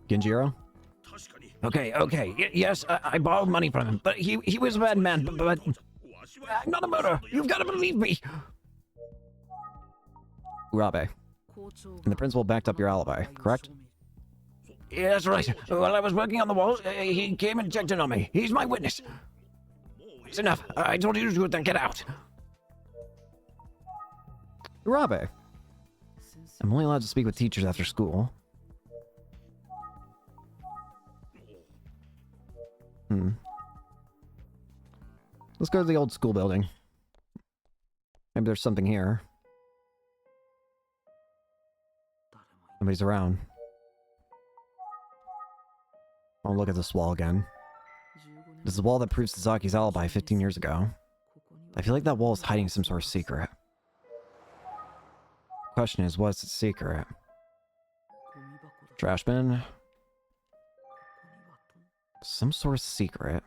Genjiro? Okay, yes, I borrowed money from him, but he was a bad man, but I'm not a murderer. You've got to believe me. Urabe. And the principal backed up your alibi, correct? Yeah, that's right. While I was working on the wall, he came and checked in on me. He's my witness. It's enough. I told you to do it, then get out. Urabe. I'm only allowed to speak with teachers after school. Let's go to the old school building. Maybe there's something here. Nobody's around. I'll look at this wall again. This is the wall that proves Sasaki's alibi 15 years ago. I feel like that wall is hiding some sort of secret. Question is, what's the secret? Trash bin? Some sort of secret.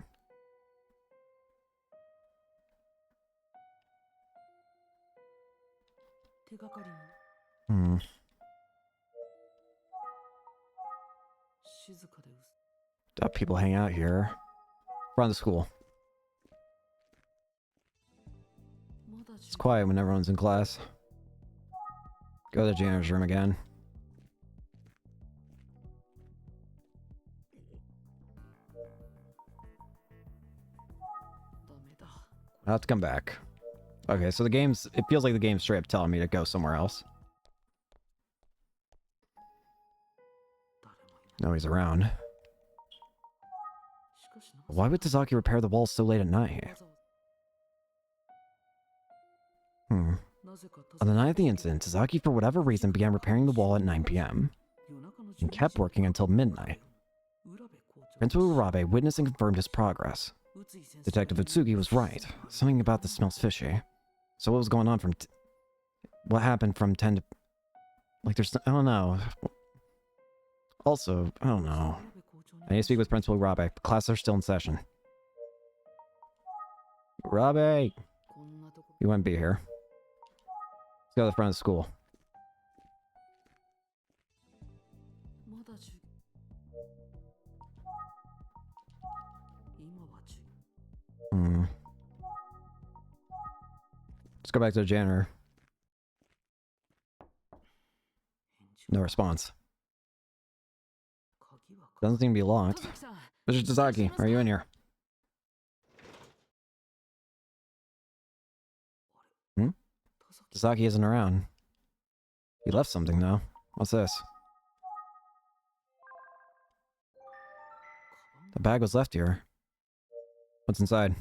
People hang out here. Around the school. It's quiet when everyone's in class. Go to the janitor's room again. I'll have to come back. Okay, so it feels like the game's straight up telling me to go somewhere else. Nobody's around. Why would Tazaki repair the walls so late at night? On the night of the incident, Tazaki for whatever reason began repairing the wall at 9 p.m. and kept working until midnight. Principal Urabe witnessed and confirmed his progress. Detective Utsugi was right. Something about this smells fishy. So what was going on what happened from 10 to... Like I don't know. Also, I don't know. I need to speak with Principal Urabe. The classes are still in session. Urabe! You wouldn't be here. Let's go to the front of the school. Let's go back to the janitor. No response. Doesn't seem to be locked. Mr. Tazaki, are you in here? Tazaki isn't around. He left something though. What's this? The bag was left here. What's inside?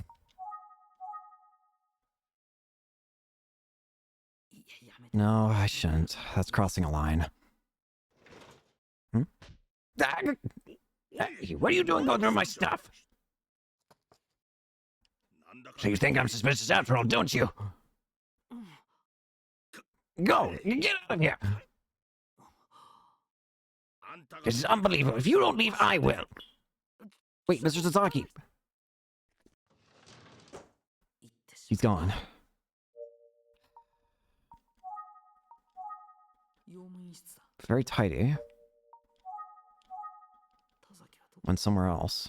No, I shouldn't. That's crossing a line. What are you doing going through my stuff? So you think I'm suspicious after all, don't you? Go! Get out of here! This is unbelievable. If you don't leave, I will. Wait, Mr. Sasaki. He's gone. Very tidy. Went somewhere else.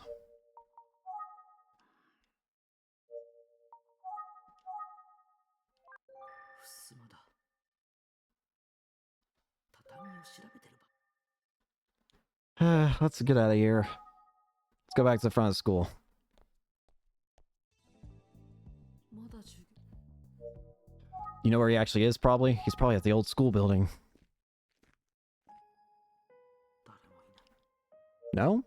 Let's get out of here. Let's go back to the front of school. You know where he actually is, probably? He's probably at the old school building. No?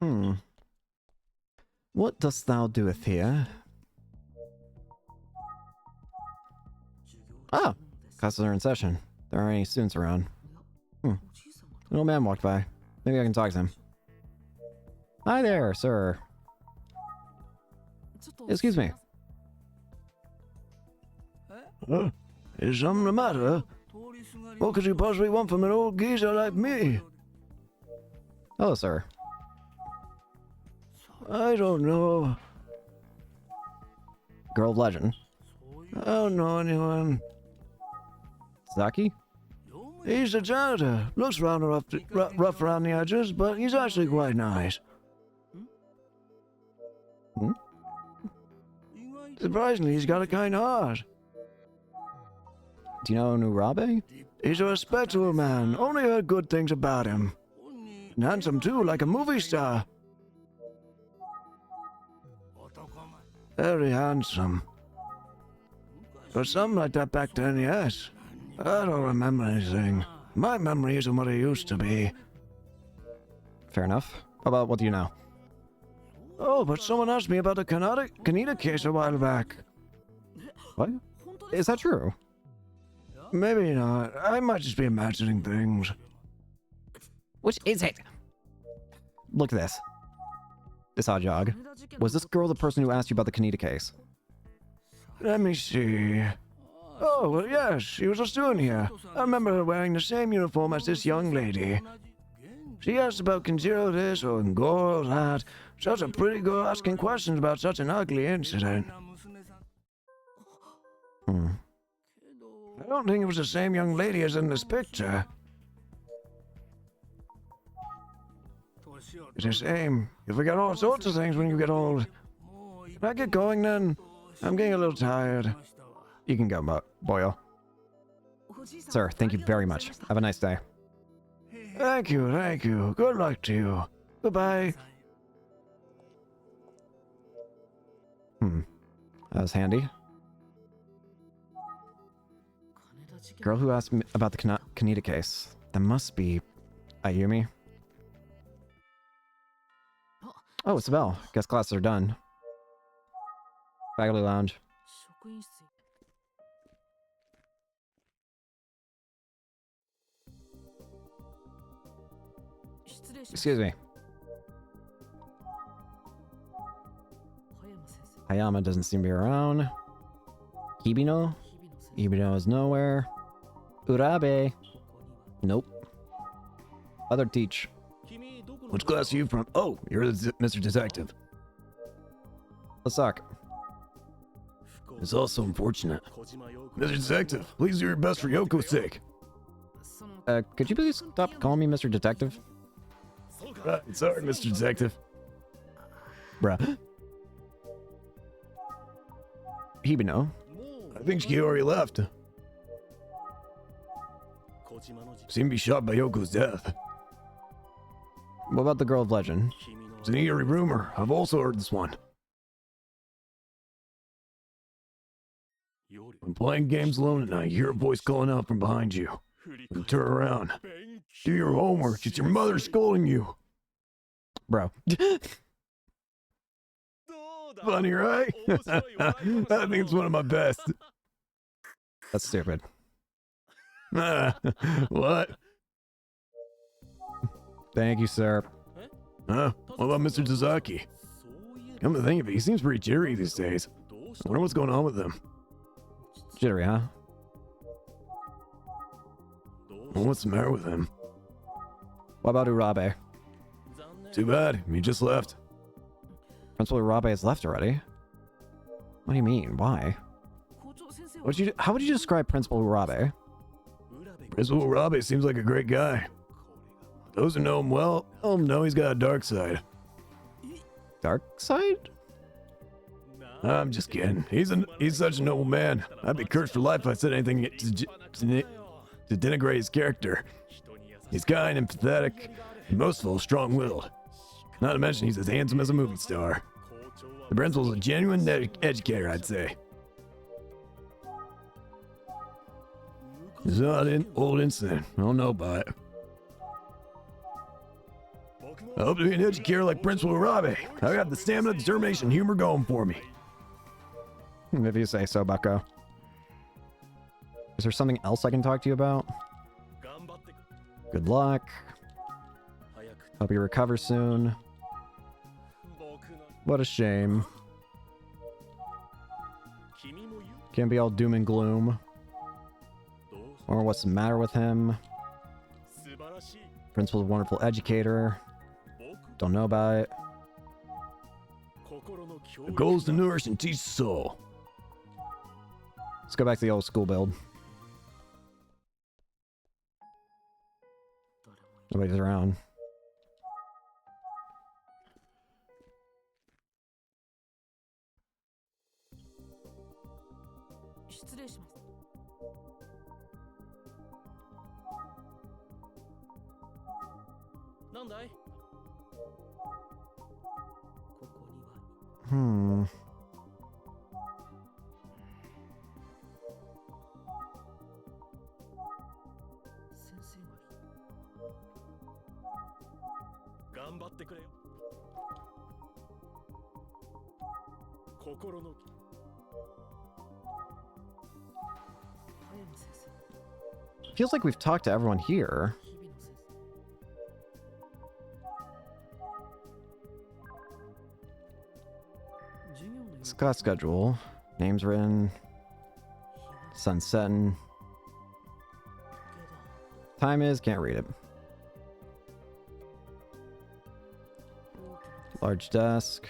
Hmm. What dost thou doeth here? Ah! Classes are in session. There aren't any students around. An old man walked by. Maybe I can talk to him. Hi there, sir. Excuse me. Is something the matter? What could you possibly want from an old geezer like me? Hello, sir. I don't know. Girl of legend. I don't know anyone. Zaki? He's a janitor. Looks rather rough around the edges, but he's actually quite nice. Hmm? Surprisingly, he's got a kind heart. Do you know Nurabe? He's a respectable man. Only heard good things about him. And handsome too, like a movie star. Very handsome. But something like that back then, yes. I don't remember anything. My memory isn't what it used to be. Fair enough. About what do you know? Oh, but someone asked me about the Kaneda case a while back. What? Is that true? Maybe not. I might just be imagining things. Which is it? Look at this. This odd jog. Was this girl the person who asked you about the Kaneda case? Let me see. Oh, well, yes, she was a student here. I remember her wearing the same uniform as this young lady. She asked about Kenjiro this or Ngoro that. Such a pretty girl asking questions about such an ugly incident. I don't think it was the same young lady as in this picture. It's the same. You forget all sorts of things when you get old. Can I get going then? I'm getting a little tired. You can go, Boyo. Sir, thank you very much. Have a nice day. Thank you, thank you. Good luck to you. Goodbye. That was handy. Girl who asked me about the Kaneda case. That must be Ayumi. Oh, it's a bell. Guess classes are done. Faculty lounge. Excuse me. Hayama doesn't seem to be around. Hibino? Hibino is nowhere. Urabe? Nope. Other teach. Which class are you from? Oh, you're Mr. Detective. Let's talk. It's also unfortunate. Mr. Detective, please do your best for Yoko's sake. Could you please stop calling me Mr. Detective? Right, sorry, Mr. Detective. Bruh. Hibino? I think she already left. Seemed to be shot by Yoko's death. What about the girl of legend? It's an eerie rumor. I've also heard this one. When playing games alone at night, you hear a voice calling out from behind you. And turn around. Do your homework. It's your mother scolding you. Bro. Funny, right? I think it's one of my best. That's stupid. What? Thank you, sir. Huh? What about Mr. Tazaki? Come to think of it, he seems pretty cheery these days. I wonder what's going on with him. Jittery, huh? Well, what's the matter with him? What about Urabe? Too bad. He just left. Principal Urabe has left already. What do you mean? Why? How would you describe Principal Urabe? Principal Robbie seems like a great guy. Those who know him well, know he's got a dark side. Dark side? I'm just kidding. He's such a noble man. I'd be cursed for life if I said anything to denigrate his character. He's kind and pathetic, and most of all, strong-willed. Not to mention he's as handsome as a movie star. The principal's a genuine educator, I'd say. It's not an old incident. I don't know about it. I hope to be an educator like Principal Urabe. I got the stamina, determination, and humor going for me. If you say so, Bucko. Is there something else I can talk to you about? Good luck. Hope you recover soon. What a shame. Can't be all doom and gloom. Or what's the matter with him? Principal's a wonderful educator. Don't know about it. The goal is to nourish and teach the soul. Let's go back to the old school build. Nobody's around. Hmm. Feels like we've talked to everyone here. Class schedule. Names written. Sun setting. Time is, can't read it. Large desk.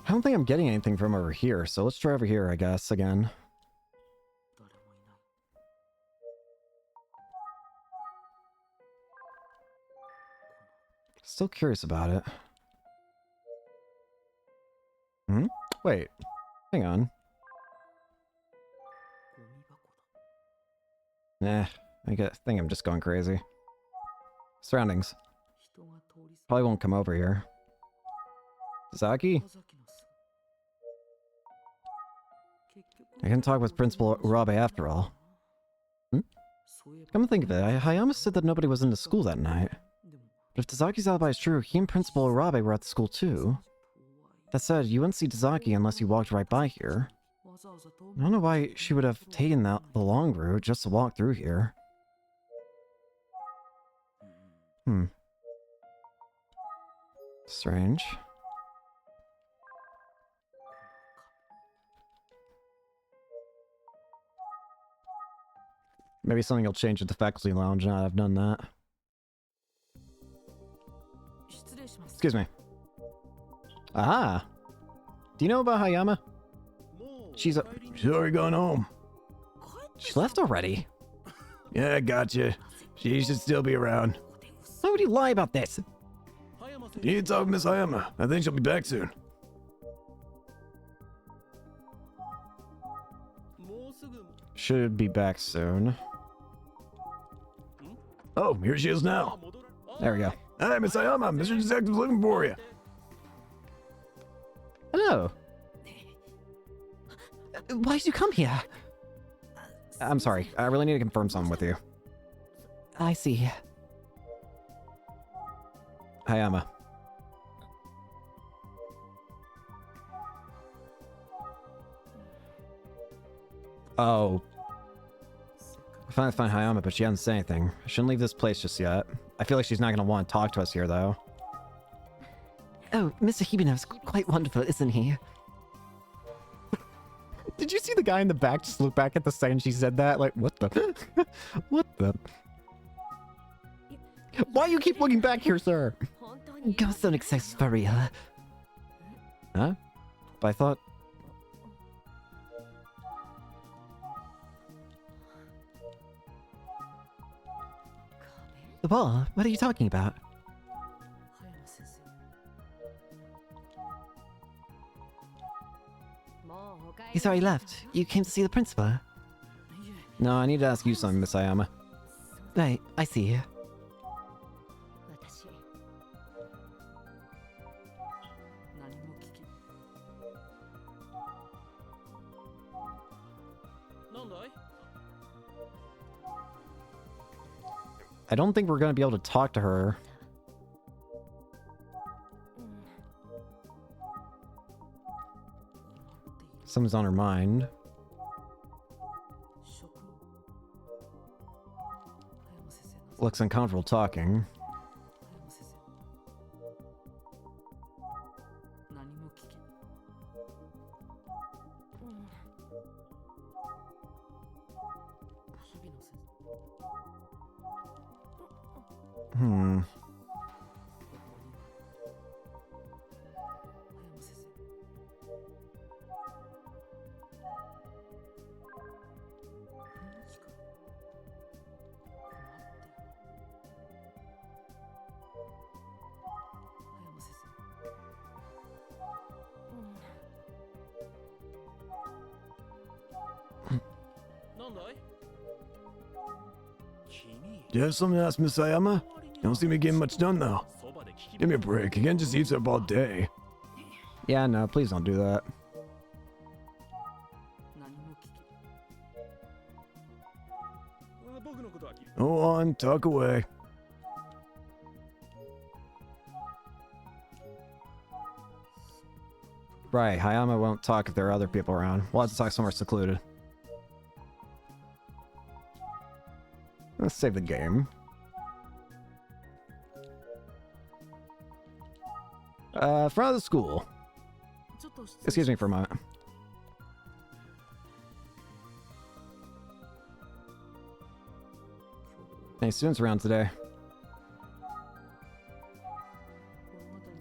I don't think I'm getting anything from over here, so let's try over here, I guess, again. Still curious about it. Hmm? Wait. Hang on. Nah, think I'm just going crazy. Surroundings. Probably won't come over here. Sasaki? I can talk with Principal Urabe after all. Hmm? Come to think of it, Hayama said that nobody was in the school that night. But if Tazaki's alibi is true, he and Principal Urabe were at the school too. That said, you wouldn't see Tazaki unless you walked right by here. I don't know why she would have taken the long route just to walk through here. Hmm. Strange. Maybe something will change at the faculty lounge now that I've done that. Excuse me. Aha! Do you know about Hayama? She's already gone home. She left already? Yeah, I gotcha. She should still be around. Why would you lie about this? You need to talk with Miss Hayama. I think she'll be back soon. Should be back soon. Oh, here she is now. There we go. Hi, Miss Hayama. Mr. Detective's looking for you. Hello. Why did you come here? I'm sorry. I really need to confirm something with you. I see. Hayama. Oh. I finally found Hayama, but she hasn't said anything. I shouldn't leave this place just yet. I feel like she's not going to want to talk to us here, though. Oh, Mr. Hibino's quite wonderful, isn't he? Did you see the guy in the back just look back at the second she said that? Like, what the? What the? Why you keep looking back here, sir? Ghosts don't exist for real. Huh? But I thought... The wall? What are you talking about? He's already left. You came to see the principal. No, I need to ask you something, Miss Ayama. Right, I see. I don't think we're gonna be able to talk to her. Something's on her mind. Looks uncomfortable talking. Hmm. Do you have something to ask Miss Ayama? You don't seem to be getting much done though. Give me a break. You can't just eat up all day. Yeah, no, please don't do that. Go on, talk away. Right, Hayama won't talk if there are other people around. We'll have to talk somewhere secluded. Let's save the game. Front of the school. Excuse me for a moment. Any students around today?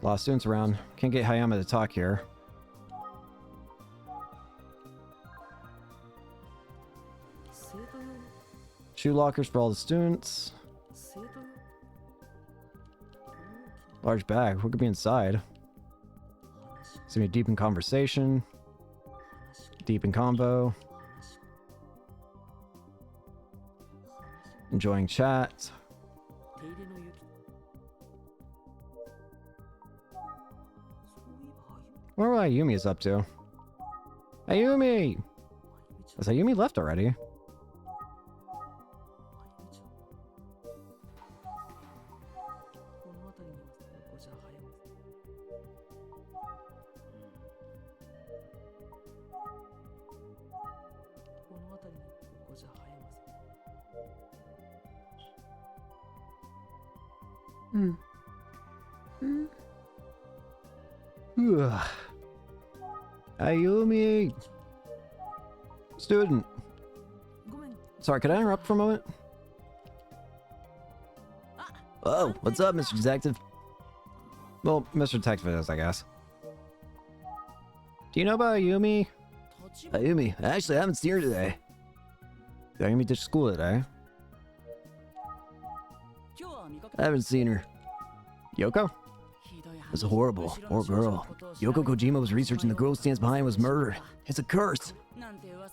A lot of students around. Can't get Hayama to talk here. Shoe lockers for all the students. Large bag. What could be inside? It's gonna be deep in conversation. Deep in convo. Enjoying chat. Where Ayumi is up to? Ayumi! Has Ayumi left already? Ayumi! Student! Sorry, could I interrupt for a moment? Oh, what's up, Mr. Detective? Well, Mr. Detective is, I guess. Do you know about Ayumi? Ayumi, actually, I haven't seen her today. Did Ayumi ditch school today? I haven't seen her. Yoko? It's horrible. Poor girl. Yoko Kojima was researching the girl who stands behind was murdered. It's a curse.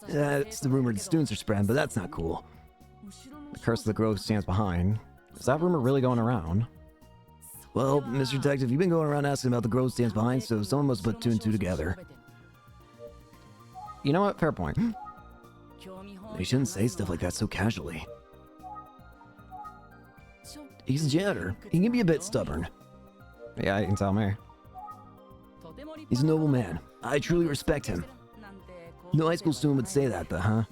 It's the rumor the students are spreading, but that's not cool. The curse of the girl who stands behind. Is that rumor really going around? Well, Mr. Detective, you've been going around asking about the girl who stands behind, so someone must put two and two together. You know what? Fair point. You shouldn't say stuff like that so casually. He's a janitor. He can be a bit stubborn. Yeah, you can tell me. He's a noble man. I truly respect him. No high school student would say that, though, huh?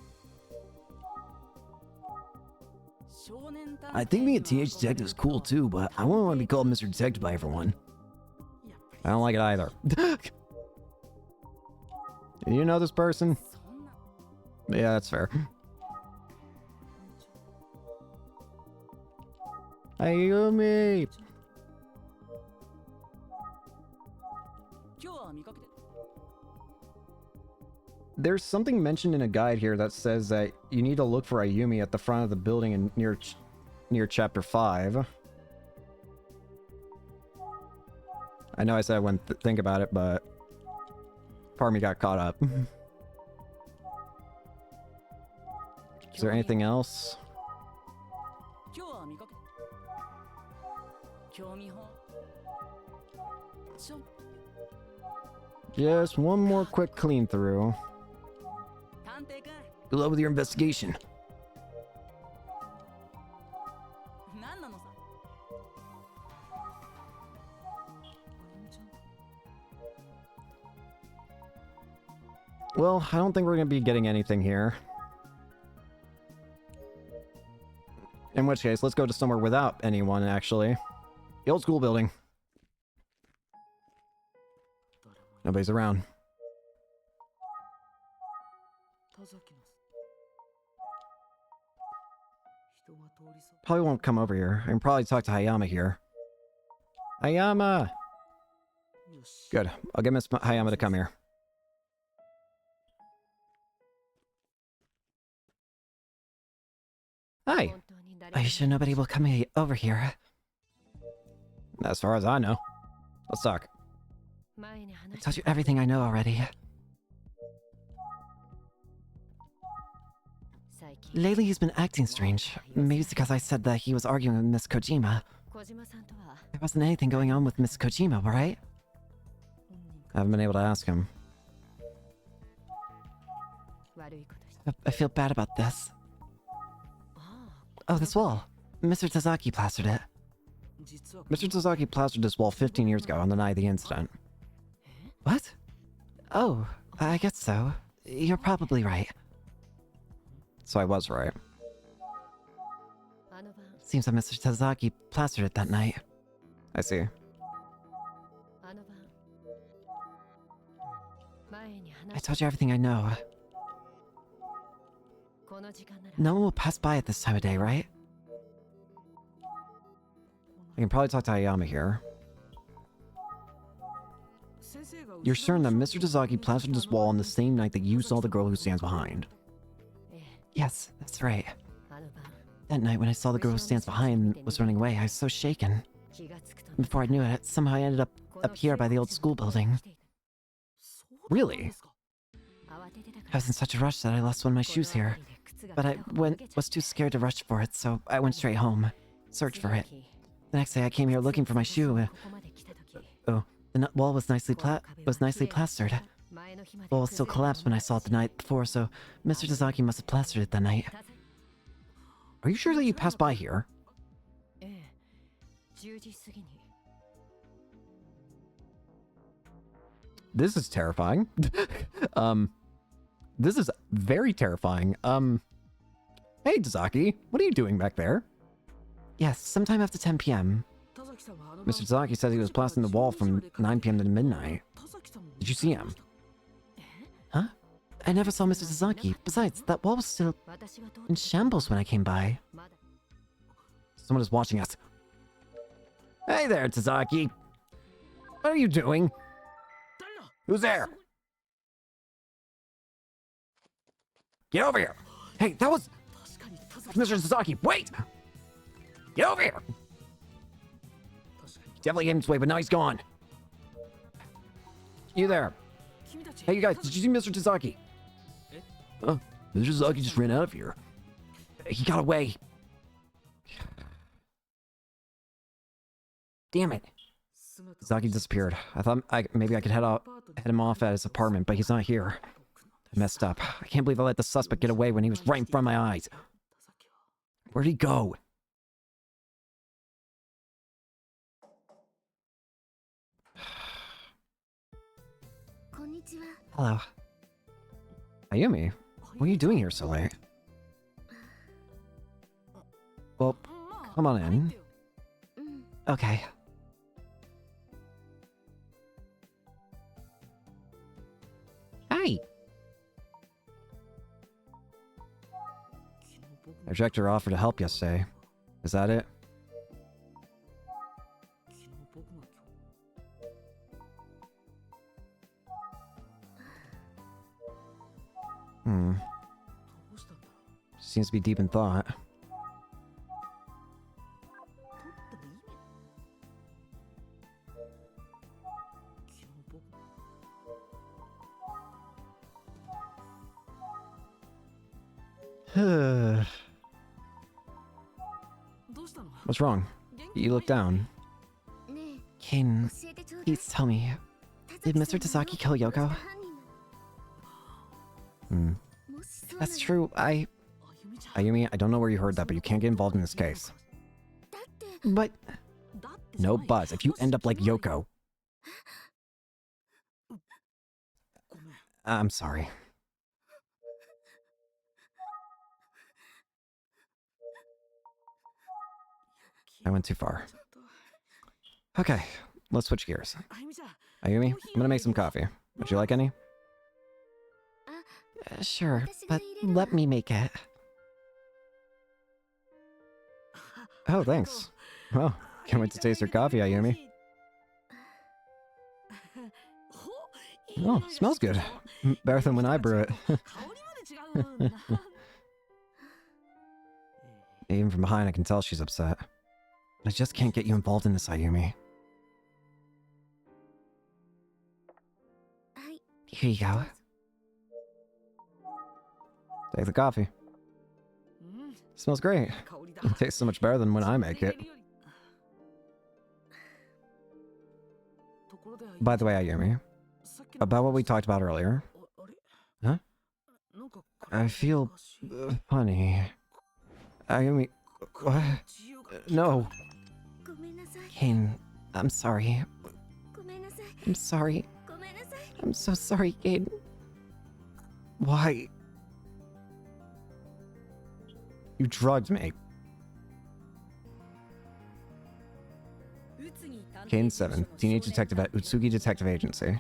I think being a teenage detective is cool too, but I wouldn't want to be called Mr. Detective by everyone. I don't like it either. You know this person? Yeah, that's fair. Ayumi! There's something mentioned in a guide here that says that you need to look for Ayumi at the front of the building and near chapter 5. I know I said I wouldn't think about it, but part of me got caught up. Is there anything else? Just one more quick clean through. Good luck with your investigation. Well, I don't think we're going to be getting anything here. In which case, let's go to somewhere without anyone, actually. The old school building. Nobody's around. Probably won't come over here. I can probably talk to Hayama here. Hayama! Good. I'll get Miss Hayama to come here. Hi. Are you sure nobody will come over here? As far as I know. Let's talk. I told you everything I know already. Lately he's been acting strange. Maybe it's because I said that he was arguing with Miss Kojima. There wasn't anything going on with Miss Kojima, right? I haven't been able to ask him. I feel bad about this. Oh, this wall. Mr. Tazaki plastered it. Mr. Tazaki plastered this wall 15 years ago on the night of the incident. What? Oh, I guess so. You're probably right. So I was right. Seems that Mr. Tazaki plastered it that night. I see. I told you everything I know. No one will pass by at this time of day, right? I can probably talk to Hayama here. You're certain that Mr. Tazaki plastered this wall on the same night that you saw the girl who stands behind? Yes, that's right. That night when I saw the girl who stands behind and was running away, I was so shaken. Before I knew it, somehow I ended up here by the old school building. Really? I was in such a rush that I lost one of my shoes here. But I was too scared to rush for it, so I went straight home. Searched for it. The next day I came here looking for my shoe. Oh, the wall was nicely plastered. The wall was still collapsed when I saw it the night before, so Mr. Tazaki must have plastered it that night. Are you sure that you passed by here? This is terrifying. This is very terrifying. Hey, Tazaki, what are you doing back there? Yes, sometime after 10 p.m. Mr. Tazaki says he was plastering the wall from 9 p.m. to midnight. Did you see him? Huh? I never saw Mr. Tazaki. Besides, that wall was still in shambles when I came by. Someone is watching us. Hey there, Tazaki. What are you doing? Who's there? Get over here! Hey, that was Mr. Sasaki. Wait! Get over here! Definitely came this way, but now he's gone. You there? Hey, you guys, did you see Mr. Tazaki? Mr. Tazaki just ran out of here. He got away. Damn it. Tazaki disappeared. I thought maybe I could head him off at his apartment, but he's not here. I messed up. I can't believe I let the suspect get away when he was right in front of my eyes. Where'd he go? Hello. Ayumi, what are you doing here so late? Well, come on in. Okay. rejected her offer to help yesterday. Is that it? Seems to be deep in thought. What's wrong? You look down. Ken, please tell me, did Mr. Tazaki kill Yoko? That's true. Ayumi, I don't know where you heard that, but you can't get involved in this case. But No buzz. If you end up like Yoko. I'm sorry. I went too far. Okay, let's switch gears. Ayumi, I'm gonna make some coffee. Would you like any? Sure, but let me make it. Oh, thanks. Well, can't wait to taste your coffee, Ayumi. Oh, smells good. Better than when I brew it. Even from behind, I can tell she's upset. I just can't get you involved in this, Ayumi. Here you go. Take the coffee. Smells great. It tastes so much better than when I make it. By the way, Ayumi, about what we talked about earlier. Huh? I feel funny. Ayumi, what? No. Ken, I'm sorry. I'm sorry. I'm so sorry, Ken. Why? You drugged me. Kane 7, teenage detective at Utsugi Detective Agency.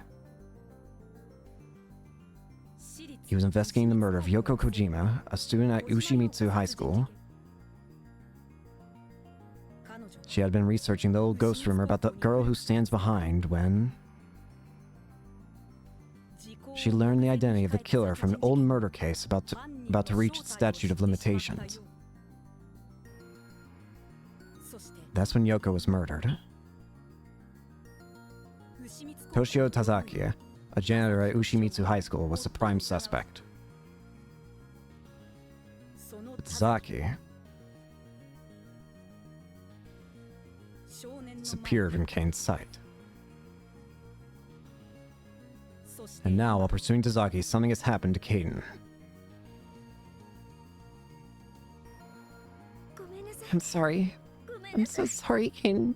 He was investigating the murder of Yoko Kojima, a student at Ushimitsu High School. She had been researching the old ghost rumor about the girl who stands behind when she learned the identity of the killer from an old murder case about to reach its statute of limitations. That's when Yoko was murdered. Toshio Tazaki, a janitor at Ushimitsu High School, was the prime suspect. But Tazaki disappeared from Kane's sight. And now, while pursuing Tazaki, something has happened to Kaden. I'm sorry. I'm so sorry, Ken.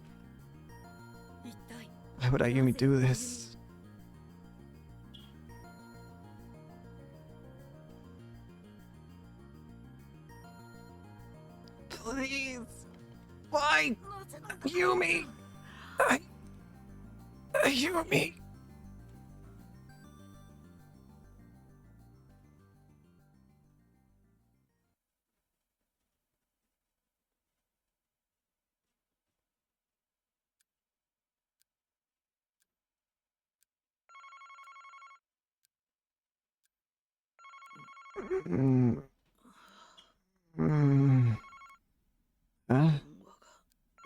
Why would Ayumi do this? Please! Why? Ayumi! Ayumi!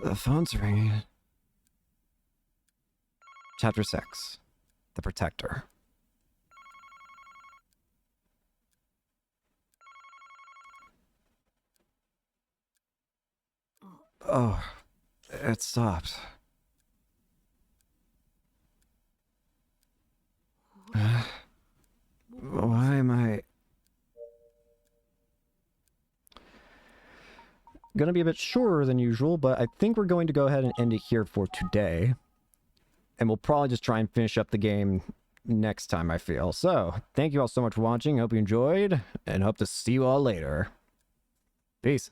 The phone's ringing. Chapter 6. The Protector. Oh, it stopped. Why am I... Gonna be a bit shorter than usual, but I think we're going to go ahead and end it here for today. And we'll probably just try and finish up the game next time, I feel. So, thank you all so much for watching. Hope you enjoyed, and hope to see you all later. Peace.